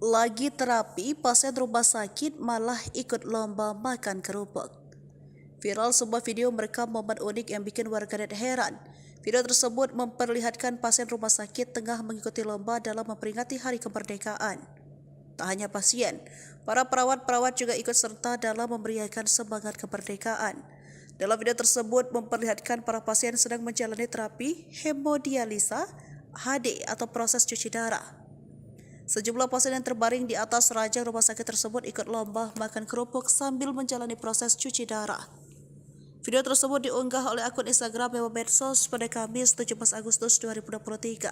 Lagi terapi, pasien rumah sakit malah ikut lomba makan kerupuk. Viral sebuah video merekam momen unik yang bikin warganet heran. Video tersebut memperlihatkan pasien rumah sakit tengah mengikuti lomba dalam memperingati Hari Kemerdekaan. Tak hanya pasien, para perawat-perawat juga ikut serta dalam memberiakan semangat kemerdekaan. Dalam video tersebut memperlihatkan para pasien sedang menjalani terapi hemodialisa HD atau proses cuci darah. Sejumlah pasien yang terbaring di atas ranjang rumah sakit tersebut ikut lomba makan kerupuk sambil menjalani proses cuci darah. Video tersebut diunggah oleh akun Instagram Memo Medsos pada Kamis 17 Agustus 2023.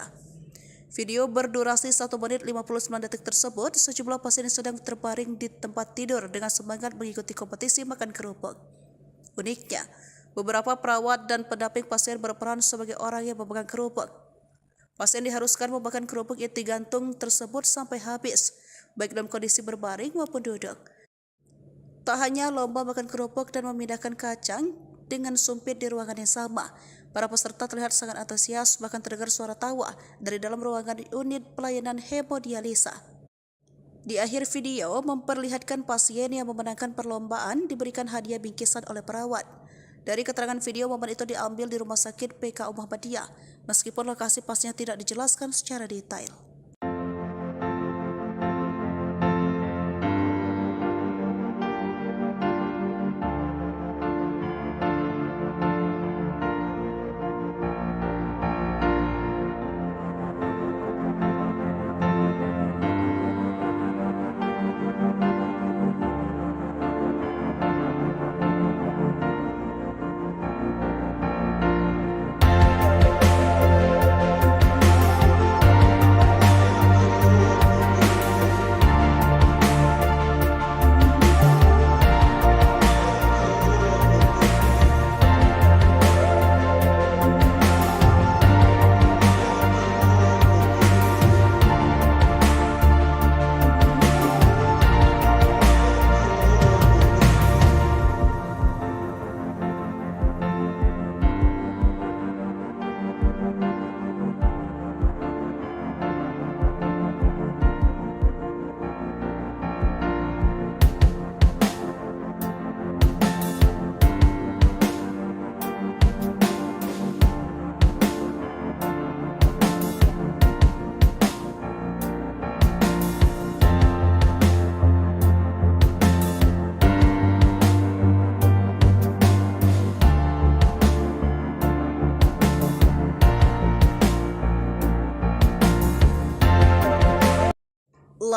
Video berdurasi 1 menit 59 detik tersebut, sejumlah pasien yang sedang terbaring di tempat tidur dengan semangat mengikuti kompetisi makan kerupuk. Uniknya, beberapa perawat dan pendamping pasien berperan sebagai orang yang memegang kerupuk. Pasien diharuskan memakan kerupuk yang digantung tersebut sampai habis, baik dalam kondisi berbaring maupun duduk. Tak hanya lomba makan kerupuk dan memindahkan kacang dengan sumpit di ruangan yang sama, para peserta terlihat sangat antusias, bahkan terdengar suara tawa dari dalam ruangan unit pelayanan hemodialisa. Di akhir video memperlihatkan pasien yang memenangkan perlombaan diberikan hadiah bingkisan oleh perawat. Dari keterangan video, momen itu diambil di Rumah Sakit PK Muhammadiyah, meskipun lokasi pastinya tidak dijelaskan secara detail.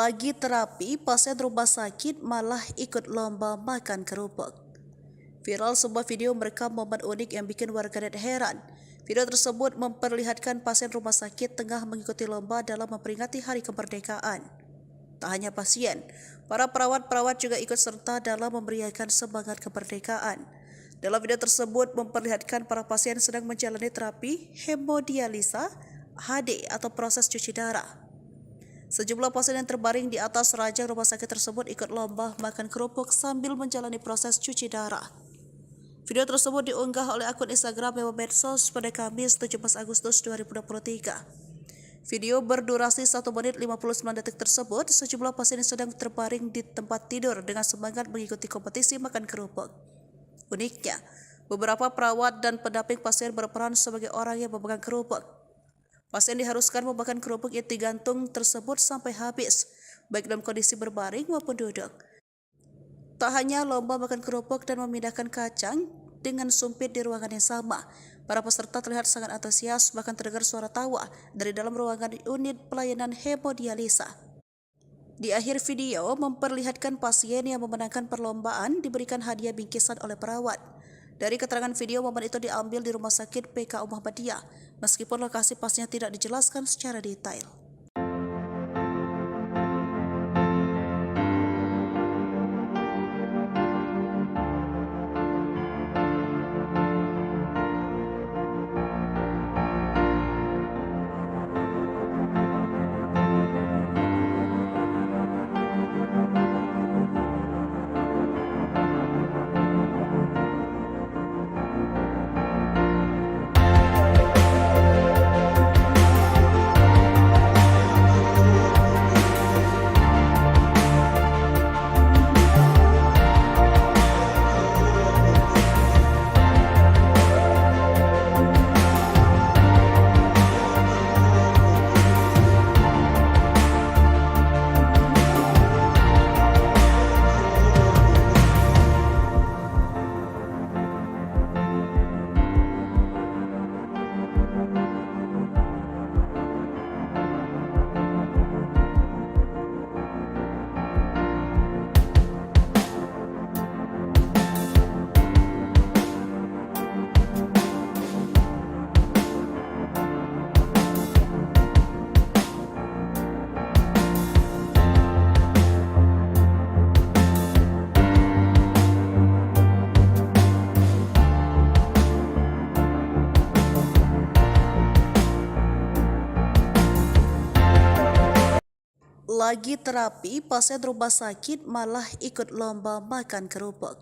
Lagi terapi, pasien rumah sakit malah ikut lomba makan kerupuk. Viral sebuah video merekam momen unik yang bikin warganet heran. Video tersebut memperlihatkan pasien rumah sakit tengah mengikuti lomba dalam memperingati Hari Kemerdekaan. Tak hanya pasien, para perawat-perawat juga ikut serta dalam memberiakan semangat kemerdekaan. Dalam video tersebut memperlihatkan para pasien sedang menjalani terapi hemodialisa HD atau proses cuci darah. Sejumlah pasien yang terbaring di atas ranjang rumah sakit tersebut ikut lomba makan kerupuk sambil menjalani proses cuci darah. Video tersebut diunggah oleh akun Instagram Memo Medsos pada Kamis 17 Agustus 2023. Video berdurasi 1 menit 59 detik tersebut, sejumlah pasien yang sedang terbaring di tempat tidur dengan semangat mengikuti kompetisi makan kerupuk. Uniknya, beberapa perawat dan pendamping pasien berperan sebagai orang yang memegang kerupuk. Pasien diharuskan memakan kerupuk yang digantung tersebut sampai habis, baik dalam kondisi berbaring maupun duduk. Tak hanya lomba makan kerupuk dan memindahkan kacang dengan sumpit di ruangan yang sama, para peserta terlihat sangat antusias, bahkan terdengar suara tawa dari dalam ruangan unit pelayanan hemodialisa. Di akhir video memperlihatkan pasien yang memenangkan perlombaan diberikan hadiah bingkisan oleh perawat. Dari keterangan video, momen itu diambil di Rumah Sakit PK Muhammadiyah, meskipun lokasi pastinya tidak dijelaskan secara detail. Lagi terapi, pasien rumah sakit malah ikut lomba makan kerupuk.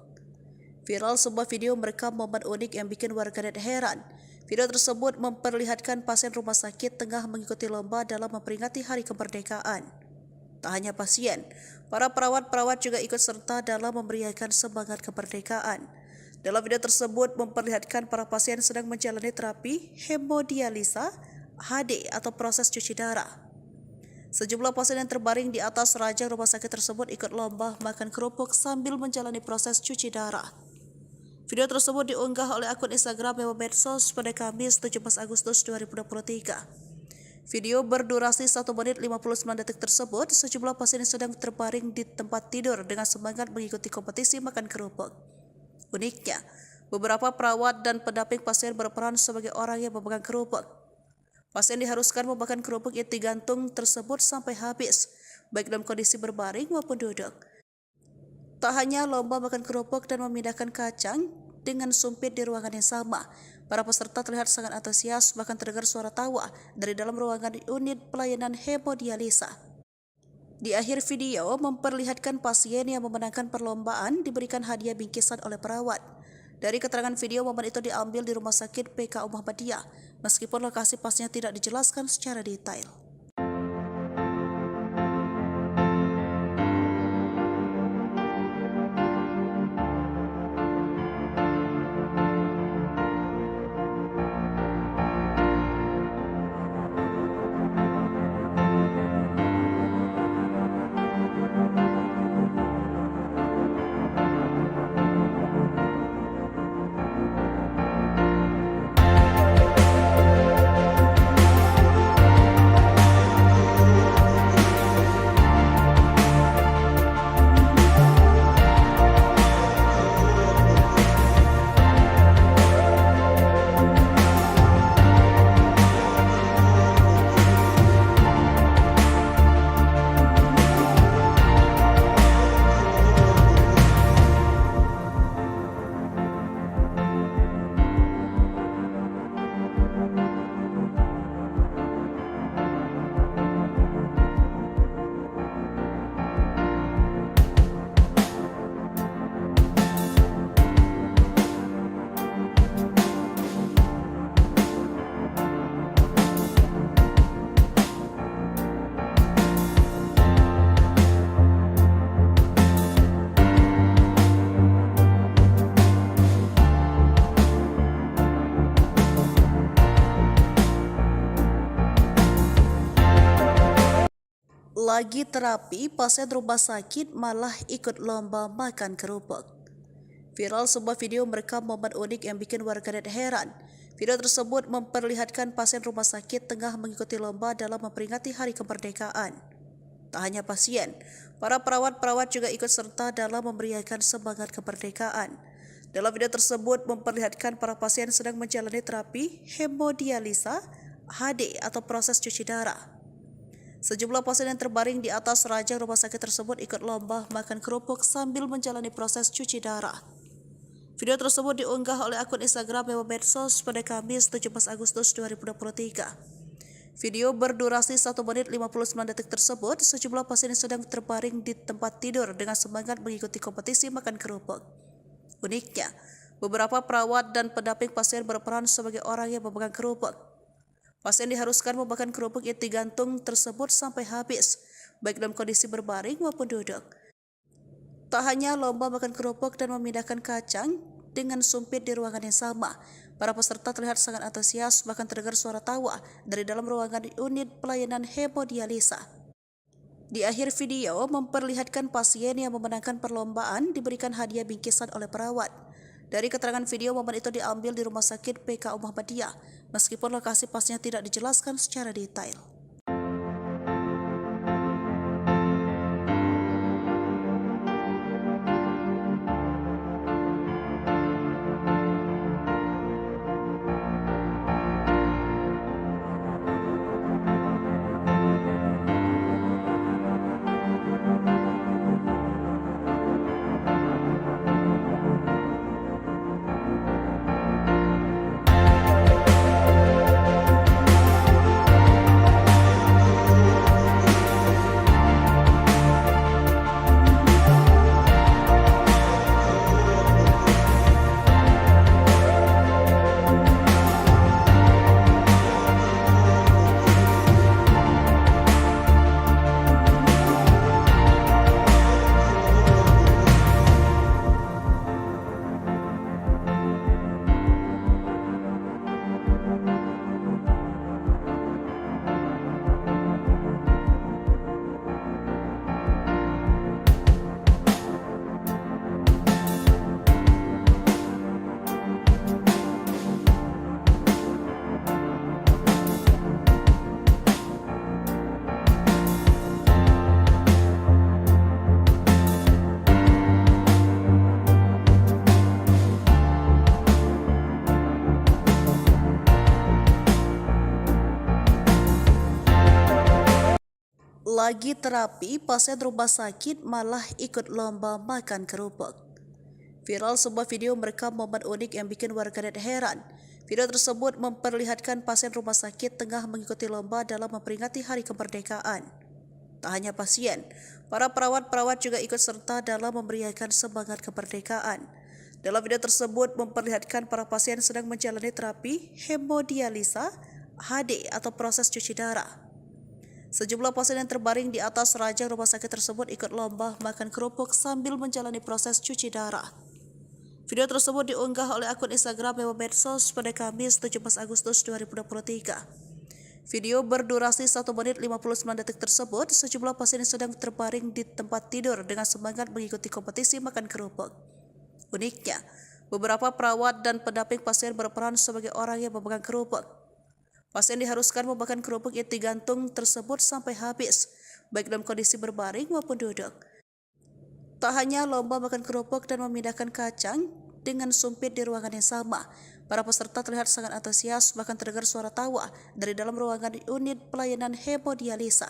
Viral sebuah video merekam momen unik yang bikin warganet heran. Video tersebut memperlihatkan pasien rumah sakit tengah mengikuti lomba dalam memperingati Hari Kemerdekaan. Tak hanya pasien, para perawat-perawat juga ikut serta dalam memberiakan semangat kemerdekaan. Dalam video tersebut memperlihatkan para pasien sedang menjalani terapi hemodialisa (HD) atau proses cuci darah. Sejumlah pasien yang terbaring di atas ranjang rumah sakit tersebut ikut lomba makan kerupuk sambil menjalani proses cuci darah. Video tersebut diunggah oleh akun Instagram Memo Medsos pada Kamis 17 Agustus 2023. Video berdurasi 1 menit 59 detik tersebut, sejumlah pasien yang sedang terbaring di tempat tidur dengan semangat mengikuti kompetisi makan kerupuk. Uniknya, beberapa perawat dan pendamping pasien berperan sebagai orang yang memegang kerupuk. Pasien diharuskan memakan kerupuk yang digantung tersebut sampai habis, baik dalam kondisi berbaring maupun duduk. Tak hanya lomba makan kerupuk dan memindahkan kacang dengan sumpit di ruangan yang sama, para peserta terlihat sangat antusias, bahkan terdengar suara tawa dari dalam ruangan unit pelayanan hemodialisa. Di akhir video memperlihatkan pasien yang memenangkan perlombaan diberikan hadiah bingkisan oleh perawat. Dari keterangan video, momen itu diambil di Rumah Sakit PKU Muhammadiyah, meskipun lokasi pasnya tidak dijelaskan secara detail. Lagi terapi, pasien rumah sakit malah ikut lomba makan kerupuk. Viral sebuah video merekam momen unik yang bikin warganet heran. Video tersebut memperlihatkan pasien rumah sakit tengah mengikuti lomba dalam memperingati Hari Kemerdekaan. Tak hanya pasien, para perawat-perawat juga ikut serta dalam memberiakan semangat kemerdekaan. Dalam video tersebut memperlihatkan para pasien sedang menjalani terapi hemodialisa (HD) atau proses cuci darah. Sejumlah pasien yang terbaring di atas ranjang rumah sakit tersebut ikut lomba makan kerupuk sambil menjalani proses cuci darah. Video tersebut diunggah oleh akun Instagram Memo Medsos pada Kamis 17 Agustus 2023. Video berdurasi 1 menit 59 detik tersebut, sejumlah pasien yang sedang terbaring di tempat tidur dengan semangat mengikuti kompetisi makan kerupuk. Uniknya, beberapa perawat dan pendamping pasien berperan sebagai orang yang memegang kerupuk. Pasien diharuskan memakan kerupuk yang digantung tersebut sampai habis, baik dalam kondisi berbaring maupun duduk. Tak hanya lomba makan kerupuk dan memindahkan kacang dengan sumpit di ruangan yang sama, para peserta terlihat sangat antusias, bahkan terdengar suara tawa dari dalam ruangan unit pelayanan hemodialisa. Di akhir video memperlihatkan pasien yang memenangkan perlombaan diberikan hadiah bingkisan oleh perawat. Dari keterangan video, momen itu diambil di Rumah Sakit PKU Muhammadiyah, meskipun lokasi pasnya tidak dijelaskan secara detail. Lagi terapi, pasien rumah sakit malah ikut lomba makan kerupuk. Viral sebuah video merekam momen unik yang bikin warganet heran. Video tersebut memperlihatkan pasien rumah sakit tengah mengikuti lomba dalam memperingati Hari Kemerdekaan. Tak hanya pasien, para perawat-perawat juga ikut serta dalam memberiakan semangat kemerdekaan. Dalam video tersebut memperlihatkan para pasien sedang menjalani terapi hemodialisa (HD) atau proses cuci darah. Sejumlah pasien yang terbaring di atas ranjang rumah sakit tersebut ikut lomba makan kerupuk sambil menjalani proses cuci darah. Video tersebut diunggah oleh akun Instagram Memo Medsos pada Kamis 17 Agustus 2023. Video berdurasi 1 menit 59 detik tersebut, sejumlah pasien yang sedang terbaring di tempat tidur dengan semangat mengikuti kompetisi makan kerupuk. Uniknya, beberapa perawat dan pendamping pasien berperan sebagai orang yang memegang kerupuk. Pasien diharuskan memakan kerupuk yang digantung tersebut sampai habis, baik dalam kondisi berbaring maupun duduk. Tak hanya lomba makan kerupuk dan memindahkan kacang dengan sumpit di ruangan yang sama, para peserta terlihat sangat antusias, bahkan terdengar suara tawa dari dalam ruangan unit pelayanan hemodialisa.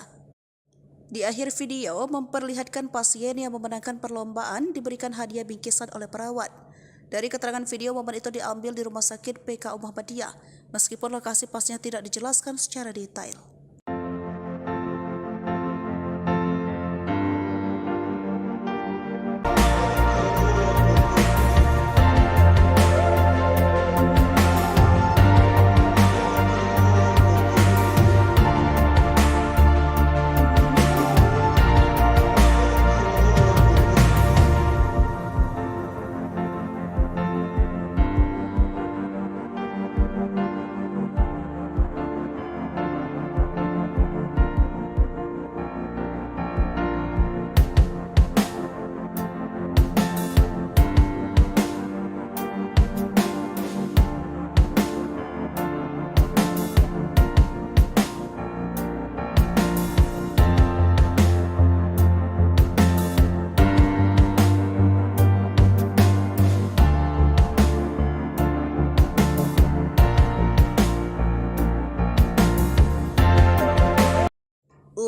Di akhir video memperlihatkan pasien yang memenangkan perlombaan diberikan hadiah bingkisan oleh perawat. Dari keterangan video, momen itu diambil di Rumah Sakit PKU Muhammadiyah, meskipun lokasi pasnya tidak dijelaskan secara detail.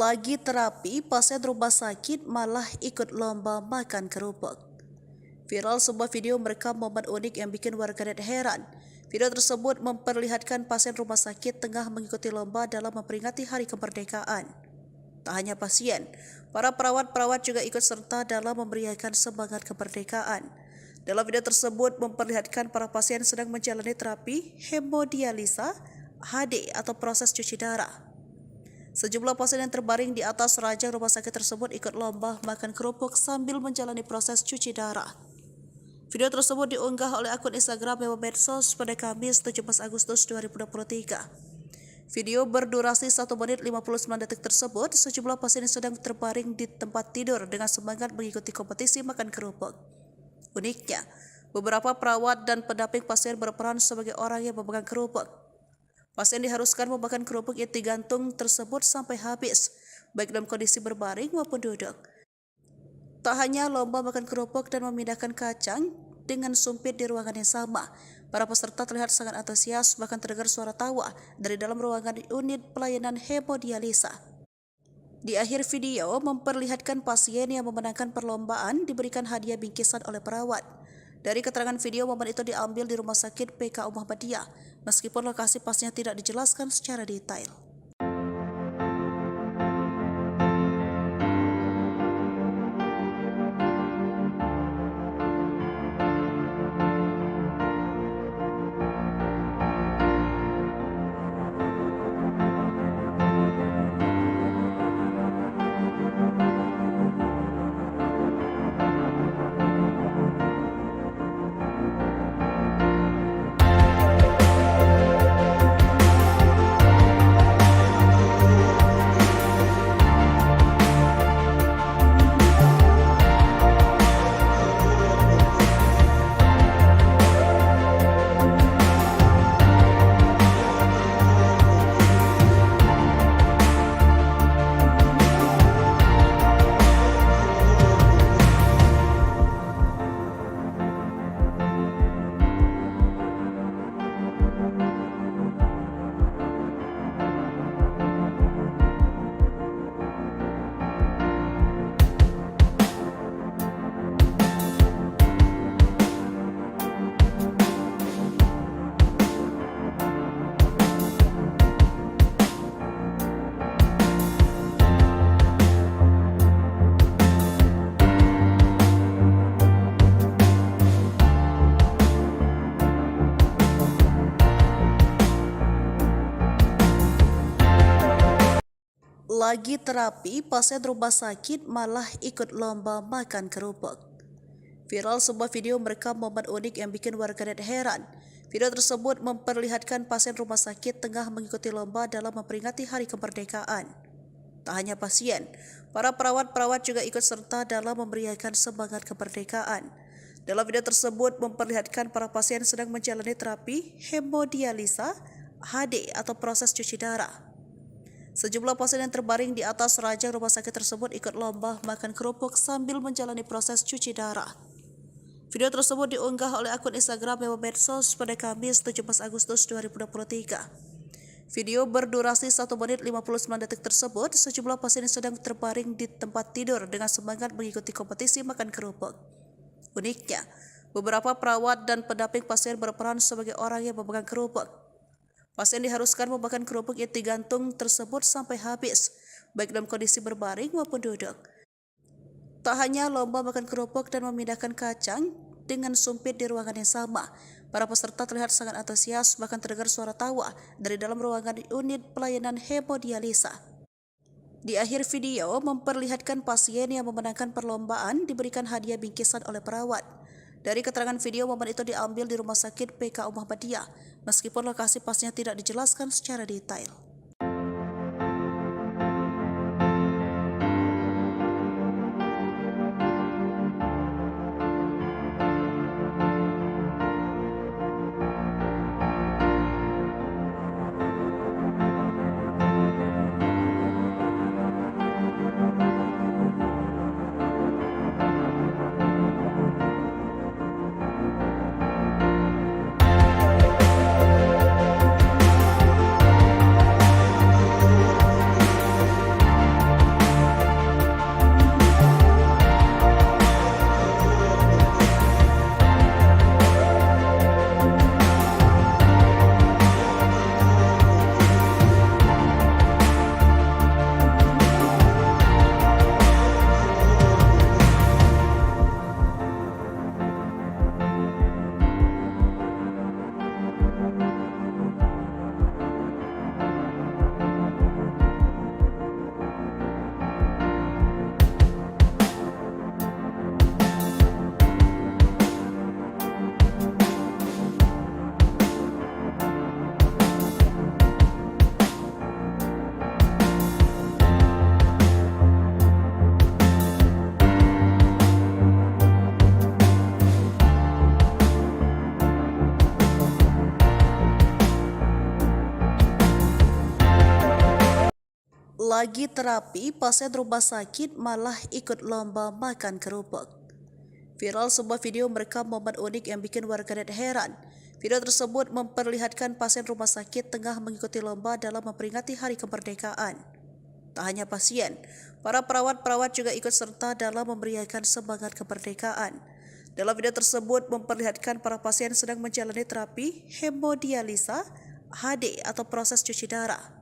Lagi terapi, pasien rumah sakit malah ikut lomba makan kerupuk. Viral sebuah video merekam momen unik yang bikin warganet heran. Video tersebut memperlihatkan pasien rumah sakit tengah mengikuti lomba dalam memperingati Hari Kemerdekaan. Tak hanya pasien, para perawat-perawat juga ikut serta dalam memberiakan semangat kemerdekaan. Dalam video tersebut memperlihatkan para pasien sedang menjalani terapi hemodialisa (HD) atau proses cuci darah. Sejumlah pasien yang terbaring di atas ranjang rumah sakit tersebut ikut lomba makan kerupuk sambil menjalani proses cuci darah. Video tersebut diunggah oleh akun Instagram Memo Medsos pada Kamis 17 Agustus 2023. Video berdurasi 1 menit 59 detik tersebut, sejumlah pasien yang sedang terbaring di tempat tidur dengan semangat mengikuti kompetisi makan kerupuk. Uniknya, beberapa perawat dan pendamping pasien berperan sebagai orang yang memegang kerupuk. Pasien diharuskan memakan kerupuk yang digantung tersebut sampai habis, baik dalam kondisi berbaring maupun duduk. Tak hanya lomba makan kerupuk dan memindahkan kacang dengan sumpit di ruangan yang sama, para peserta terlihat sangat antusias, bahkan terdengar suara tawa dari dalam ruangan unit pelayanan hemodialisa. Di akhir video memperlihatkan pasien yang memenangkan perlombaan diberikan hadiah bingkisan oleh perawat. Dari keterangan video, momen itu diambil di Rumah Sakit PKU Muhammadiyah, meskipun lokasi pasnya tidak dijelaskan secara detail. Lagi terapi, pasien rumah sakit malah ikut lomba makan kerupuk. Viral sebuah video merekam momen unik yang bikin warganet heran. Video tersebut memperlihatkan pasien rumah sakit tengah mengikuti lomba dalam memperingati Hari Kemerdekaan. Tak hanya pasien, para perawat-perawat juga ikut serta dalam memeriahkan semangat kemerdekaan. Dalam video tersebut memperlihatkan para pasien sedang menjalani terapi hemodialisa (HD) atau proses cuci darah. Sejumlah pasien yang terbaring di atas ranjang rumah sakit tersebut ikut lomba makan kerupuk sambil menjalani proses cuci darah. Video tersebut diunggah oleh akun Instagram Memo Medsos pada Kamis 17 Agustus 2023. Video berdurasi 1 menit 59 detik tersebut, sejumlah pasien yang sedang terbaring di tempat tidur dengan semangat mengikuti kompetisi makan kerupuk. Uniknya, beberapa perawat dan pendamping pasien berperan sebagai orang yang memegang kerupuk. Pasien diharuskan memakan kerupuk yang digantung tersebut sampai habis, baik dalam kondisi berbaring maupun duduk. Tak hanya lomba makan kerupuk dan memindahkan kacang dengan sumpit di ruangan yang sama, para peserta terlihat sangat antusias, bahkan terdengar suara tawa dari dalam ruangan unit pelayanan hemodialisa. Di akhir video memperlihatkan pasien yang memenangkan perlombaan diberikan hadiah bingkisan oleh perawat. Dari keterangan video, momen itu diambil di Rumah Sakit PKU Muhammadiyah, meskipun lokasi pasnya tidak dijelaskan secara detail. Lagi terapi, pasien rumah sakit malah ikut lomba makan kerupuk. Viral sebuah video merekam momen unik yang bikin warganet heran. Video tersebut memperlihatkan pasien rumah sakit tengah mengikuti lomba dalam memperingati Hari Kemerdekaan. Tak hanya pasien, para perawat-perawat juga ikut serta dalam memeriahkan semangat kemerdekaan. Dalam video tersebut memperlihatkan para pasien sedang menjalani terapi hemodialisa (HD) atau proses cuci darah.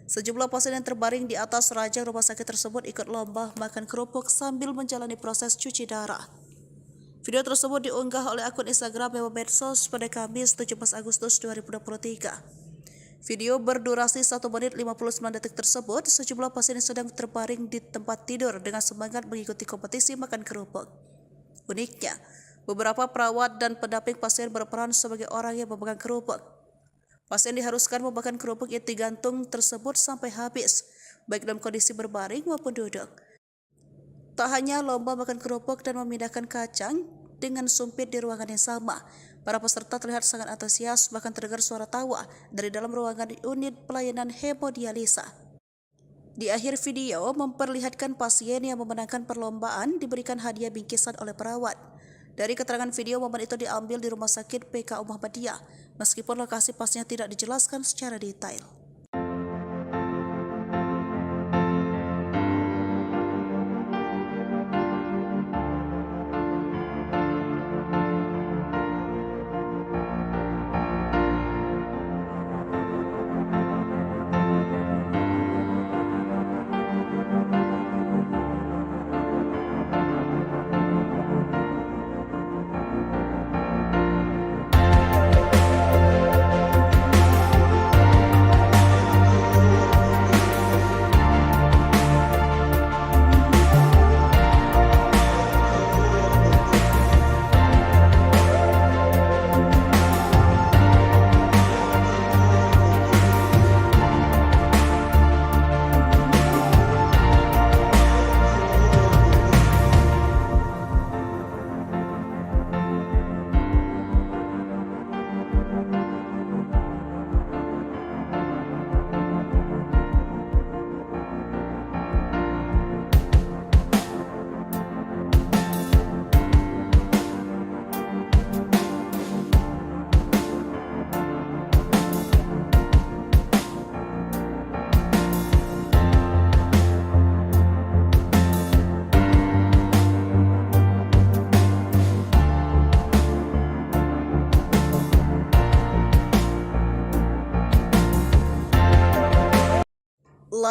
Sejumlah pasien yang terbaring di atas ranjang rumah sakit tersebut ikut lomba makan kerupuk sambil menjalani proses cuci darah. Video tersebut diunggah oleh akun Instagram Memo Medsos pada Kamis 17 Agustus 2023. Video berdurasi 1 menit 59 detik tersebut, sejumlah pasien yang sedang terbaring di tempat tidur dengan semangat mengikuti kompetisi makan kerupuk. Uniknya, beberapa perawat dan pendamping pasien berperan sebagai orang yang memegang kerupuk. Pasien diharuskan memakan kerupuk yang digantung tersebut sampai habis, baik dalam kondisi berbaring maupun duduk. Tak hanya lomba makan kerupuk dan memindahkan kacang dengan sumpit di ruangan yang sama, para peserta terlihat sangat antusias, bahkan terdengar suara tawa dari dalam ruangan unit pelayanan hemodialisa. Di akhir video memperlihatkan pasien yang memenangkan perlombaan diberikan hadiah bingkisan oleh perawat. Dari keterangan video, momen itu diambil di Rumah Sakit PKU Muhammadiyah, meskipun lokasi pasnya tidak dijelaskan secara detail.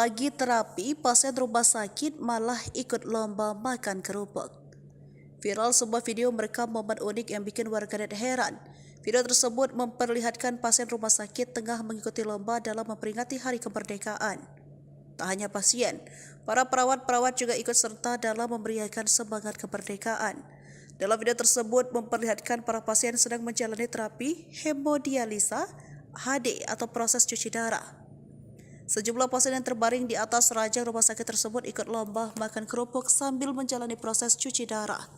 Lagi terapi, pasien rumah sakit malah ikut lomba makan kerupuk. Viral sebuah video merekam momen unik yang bikin warganet heran. Video tersebut memperlihatkan pasien rumah sakit tengah mengikuti lomba dalam memperingati Hari Kemerdekaan. Tak hanya pasien, para perawat-perawat juga ikut serta dalam memberiakan semangat kemerdekaan. Dalam video tersebut memperlihatkan para pasien sedang menjalani terapi hemodialisa (HD) atau proses cuci darah. Sejumlah pasien yang terbaring di atas ranjang rumah sakit tersebut ikut lomba makan kerupuk sambil menjalani proses cuci darah.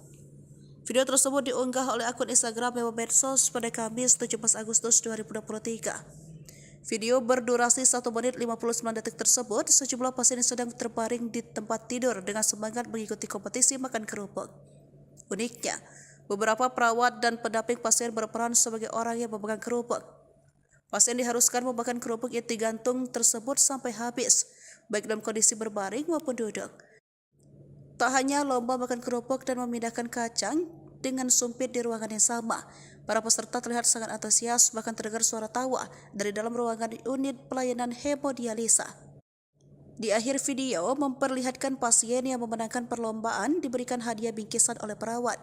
Video tersebut diunggah oleh akun Instagram Memo Medsos pada Kamis 17 Agustus 2023. Video berdurasi 1 menit 59 detik tersebut, sejumlah pasien yang sedang terbaring di tempat tidur dengan semangat mengikuti kompetisi makan kerupuk. Uniknya, beberapa perawat dan pendamping pasien berperan sebagai orang yang memegang kerupuk. Pasien diharuskan memakan kerupuk yang digantung tersebut sampai habis, baik dalam kondisi berbaring maupun duduk. Tak hanya lomba makan kerupuk dan memindahkan kacang dengan sumpit di ruangan yang sama, para peserta terlihat sangat antusias, bahkan terdengar suara tawa dari dalam ruangan unit pelayanan hemodialisa. Di akhir video memperlihatkan pasien yang memenangkan perlombaan diberikan hadiah bingkisan oleh perawat.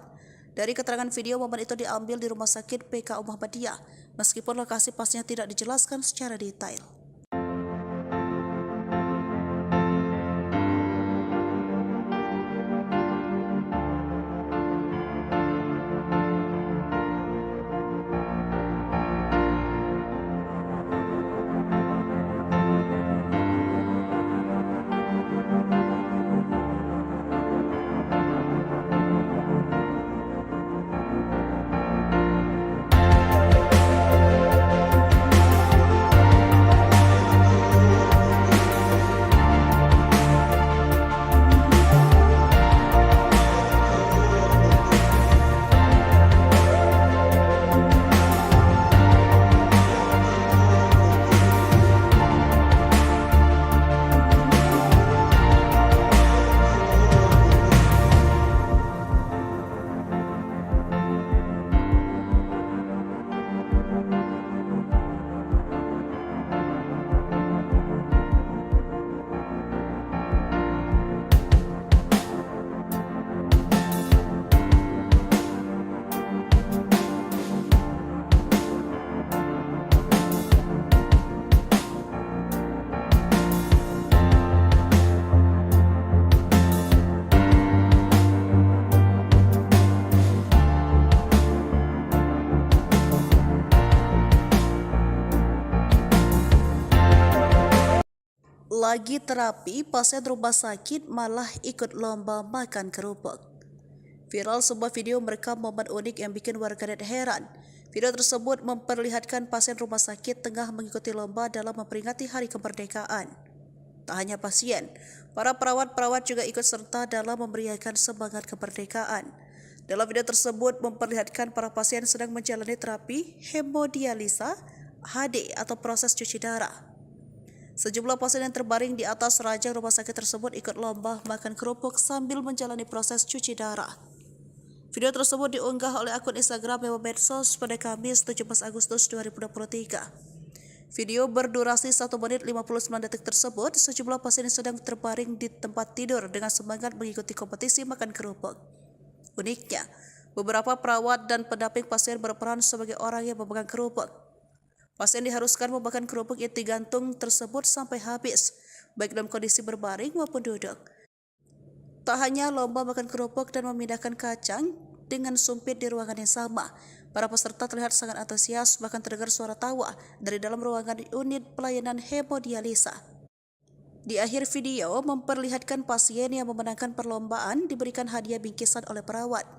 Dari keterangan video, momen itu diambil di Rumah Sakit PKU Muhammadiyah, meskipun lokasi pastinya tidak dijelaskan secara detail. Lagi terapi, pasien rumah sakit malah ikut lomba makan kerupuk. Viral sebuah video merekam momen unik yang bikin warganet heran. Video tersebut memperlihatkan pasien rumah sakit tengah mengikuti lomba dalam memperingati Hari Kemerdekaan. Tak hanya pasien, para perawat-perawat juga ikut serta dalam memberiakan semangat kemerdekaan. Dalam video tersebut memperlihatkan para pasien sedang menjalani terapi hemodialisa (HD) atau proses cuci darah. Sejumlah pasien yang terbaring di atas ranjang rumah sakit tersebut ikut lomba makan kerupuk sambil menjalani proses cuci darah. Video tersebut diunggah oleh akun Instagram Memo Medsos pada Kamis 17 Agustus 2023. Video berdurasi 1 menit 59 detik tersebut, sejumlah pasien yang sedang terbaring di tempat tidur dengan semangat mengikuti kompetisi makan kerupuk. Uniknya, beberapa perawat dan pendamping pasien berperan sebagai orang yang memegang kerupuk. Pasien diharuskan memakan kerupuk yang digantung tersebut sampai habis, baik dalam kondisi berbaring maupun duduk. Tak hanya lomba makan kerupuk dan memindahkan kacang dengan sumpit di ruangan yang sama, para peserta terlihat sangat antusias, bahkan terdengar suara tawa dari dalam ruangan unit pelayanan hemodialisa. Di akhir video memperlihatkan pasien yang memenangkan perlombaan diberikan hadiah bingkisan oleh perawat.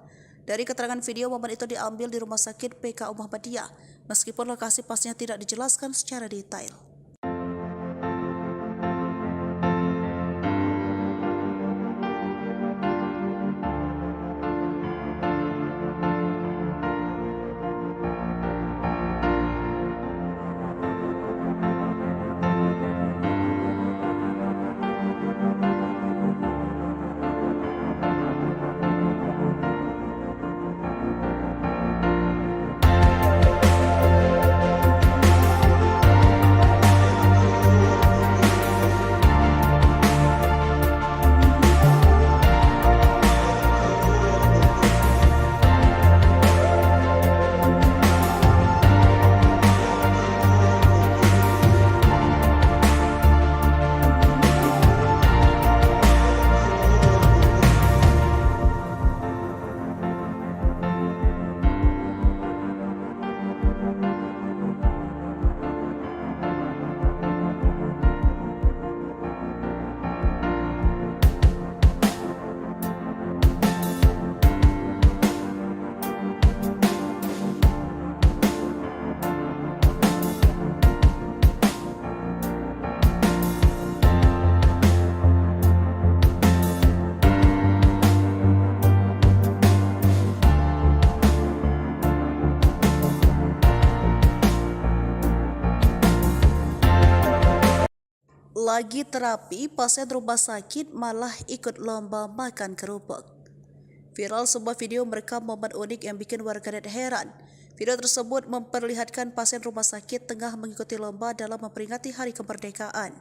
Dari keterangan video, momen itu diambil di Rumah Sakit PKU Muhammadiyah, meskipun lokasi pastinya tidak dijelaskan secara detail. Lagi terapi, pasien rumah sakit malah ikut lomba makan kerupuk. Viral sebuah video merekam momen unik yang bikin warganet heran. Video tersebut memperlihatkan pasien rumah sakit tengah mengikuti lomba dalam memperingati Hari Kemerdekaan.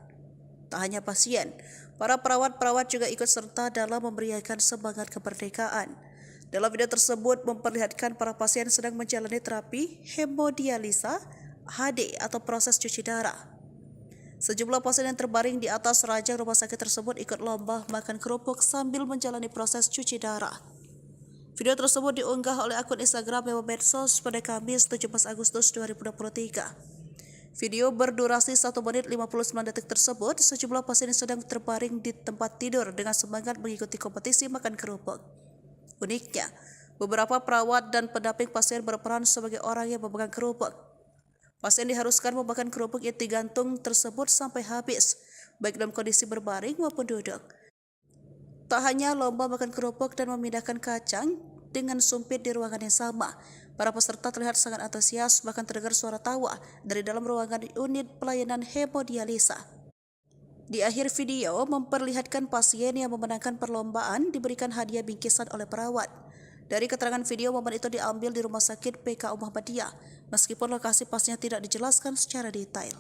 Tak hanya pasien, para perawat-perawat juga ikut serta dalam memeriahkan semangat kemerdekaan. Dalam video tersebut memperlihatkan para pasien sedang menjalani terapi hemodialisa (HD) atau proses cuci darah. Sejumlah pasien yang terbaring di atas ranjang rumah sakit tersebut ikut lomba makan kerupuk sambil menjalani proses cuci darah. Video tersebut diunggah oleh akun Instagram Memo Medsos pada Kamis 17 Agustus 2023. Video berdurasi 1 menit 59 detik tersebut, sejumlah pasien yang sedang terbaring di tempat tidur dengan semangat mengikuti kompetisi makan kerupuk. Uniknya, beberapa perawat dan pendamping pasien berperan sebagai orang yang memegang kerupuk. Pasien diharuskan memakan kerupuk yang digantung tersebut sampai habis, baik dalam kondisi berbaring maupun duduk. Tak hanya lomba makan kerupuk dan memindahkan kacang dengan sumpit di ruangan yang sama, para peserta terlihat sangat antusias, bahkan terdengar suara tawa dari dalam ruangan unit pelayanan hemodialisa. Di akhir video memperlihatkan pasien yang memenangkan perlombaan diberikan hadiah bingkisan oleh perawat. Dari keterangan video, momen itu diambil di Rumah Sakit PKU Muhammadiyah, meskipun lokasi pasnya tidak dijelaskan secara detail.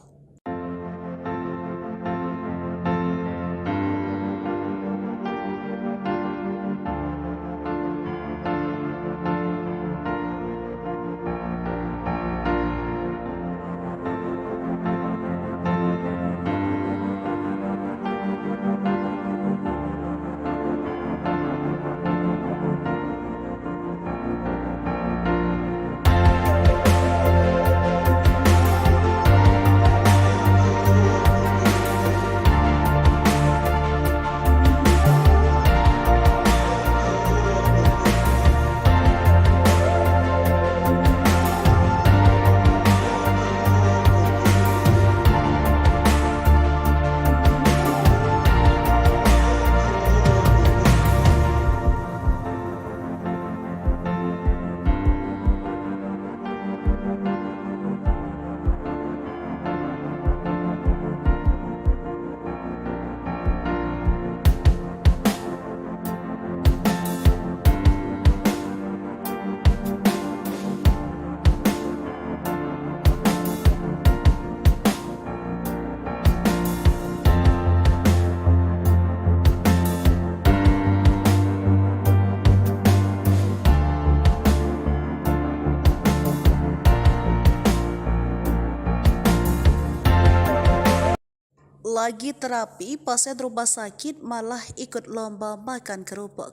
Lagi terapi, pasien rumah sakit malah ikut lomba makan kerupuk.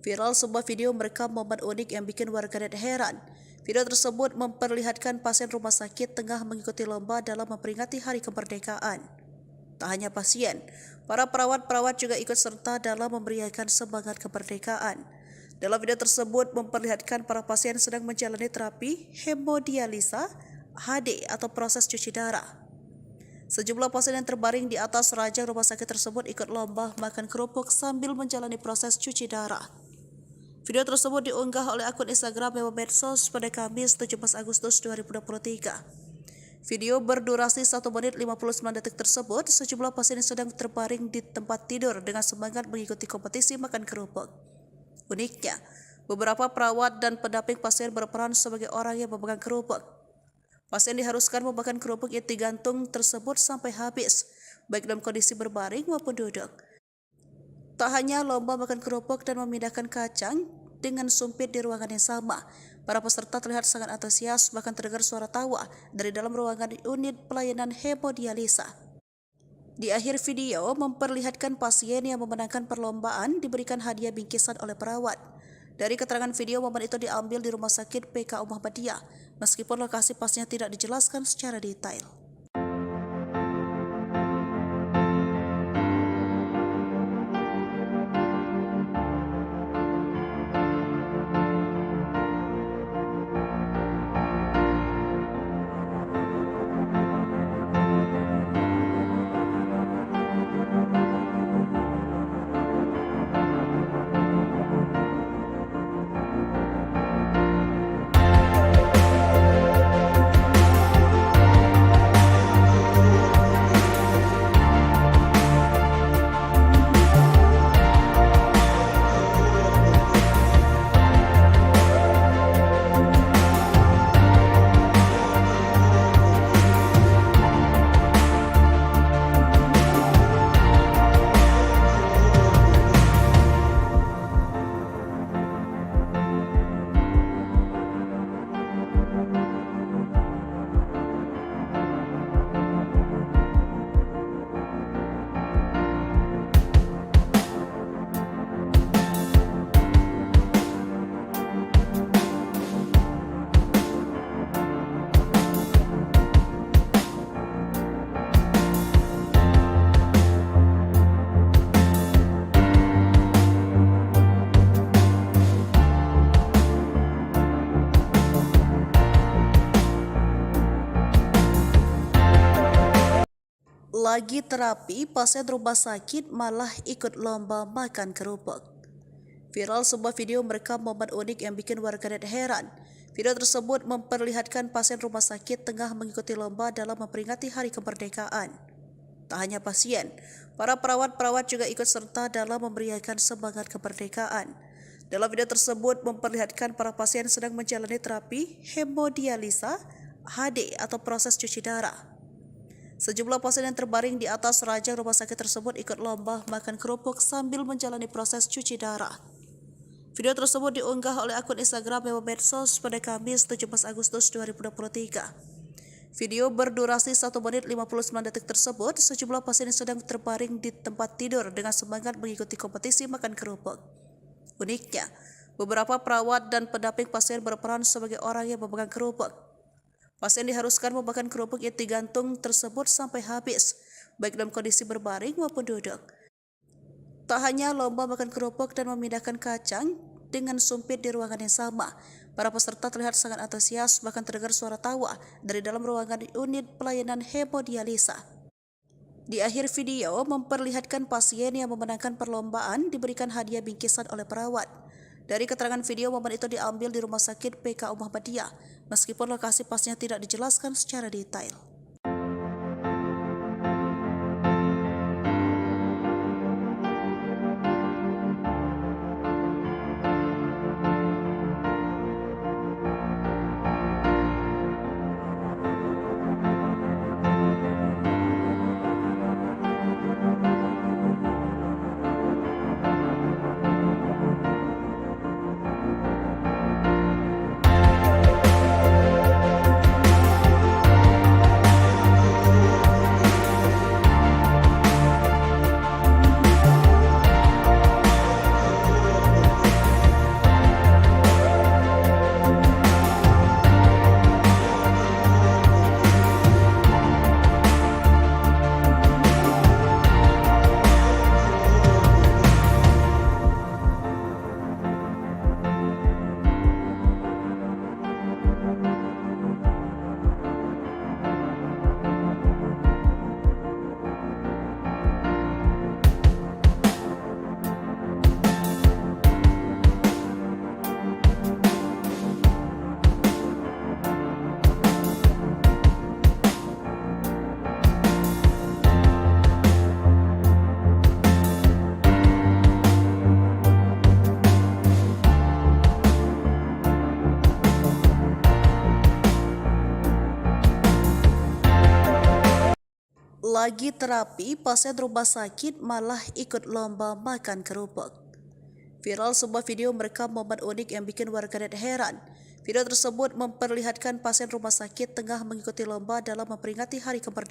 Viral sebuah video merekam momen unik yang bikin warganet heran. Video tersebut memperlihatkan pasien rumah sakit tengah mengikuti lomba dalam memperingati Hari Kemerdekaan. Tak hanya pasien, para perawat-perawat juga ikut serta dalam memeriahkan semangat kemerdekaan. Dalam video tersebut memperlihatkan para pasien sedang menjalani terapi hemodialisa (HD) atau proses cuci darah. Sejumlah pasien yang terbaring di atas ranjang rumah sakit tersebut ikut lomba makan kerupuk sambil menjalani proses cuci darah. Video tersebut diunggah oleh akun Instagram Memo Medsos pada Kamis 17 Agustus 2023. Video berdurasi 1 menit 59 detik tersebut, sejumlah pasien yang sedang terbaring di tempat tidur dengan semangat mengikuti kompetisi makan kerupuk. Uniknya, beberapa perawat dan pendamping pasien berperan sebagai orang yang memegang kerupuk. Pasien diharuskan memakan kerupuk yang digantung tersebut sampai habis, baik dalam kondisi berbaring maupun duduk. Tak hanya lomba makan kerupuk dan memindahkan kacang dengan sumpit di ruangan yang sama, para peserta terlihat sangat antusias, bahkan terdengar suara tawa dari dalam ruangan unit pelayanan hemodialisa. Di akhir video memperlihatkan pasien yang memenangkan perlombaan diberikan hadiah bingkisan oleh perawat. Dari keterangan video, momen itu diambil di Rumah Sakit PKU Muhammadiyah, meskipun lokasi pasnya tidak dijelaskan secara detail. Lagi terapi, pasien rumah sakit malah ikut lomba makan kerupuk. Viral sebuah video merekam momen unik yang bikin warganet heran. Video tersebut memperlihatkan pasien rumah sakit tengah mengikuti lomba dalam memperingati Hari Kemerdekaan. Tak hanya pasien, para perawat-perawat juga ikut serta dalam memeriahkan semangat kemerdekaan. Dalam video tersebut memperlihatkan para pasien sedang menjalani terapi hemodialisa (HD) atau proses cuci darah. Sejumlah pasien yang terbaring di atas ranjang rumah sakit tersebut ikut lomba makan kerupuk sambil menjalani proses cuci darah. Video tersebut diunggah oleh akun Instagram Memo Medsos pada Kamis 17 Agustus 2023. Video berdurasi 1 menit 59 detik tersebut, sejumlah pasien yang sedang terbaring di tempat tidur dengan semangat mengikuti kompetisi makan kerupuk. Uniknya, beberapa perawat dan pendamping pasien berperan sebagai orang yang memegang kerupuk. Pasien diharuskan memakan kerupuk yang digantung tersebut sampai habis, baik dalam kondisi berbaring maupun duduk. Tak hanya lomba makan kerupuk dan memindahkan kacang dengan sumpit di ruangan yang sama, para peserta terlihat sangat antusias, bahkan terdengar suara tawa dari dalam ruangan unit pelayanan hemodialisa. Di akhir video memperlihatkan pasien yang memenangkan perlombaan diberikan hadiah bingkisan oleh perawat. Dari keterangan video, momen itu diambil di Rumah Sakit PKU Muhammadiyah, meskipun lokasi pastinya tidak dijelaskan secara detail. Lagi terapi, pasien rumah sakit malah ikut lomba makan kerupuk. Viral sebuah video merekam momen unik yang bikin warganet heran. Video tersebut memperlihatkan pasien rumah sakit tengah mengikuti lomba dalam memperingati Hari Kemerdekaan.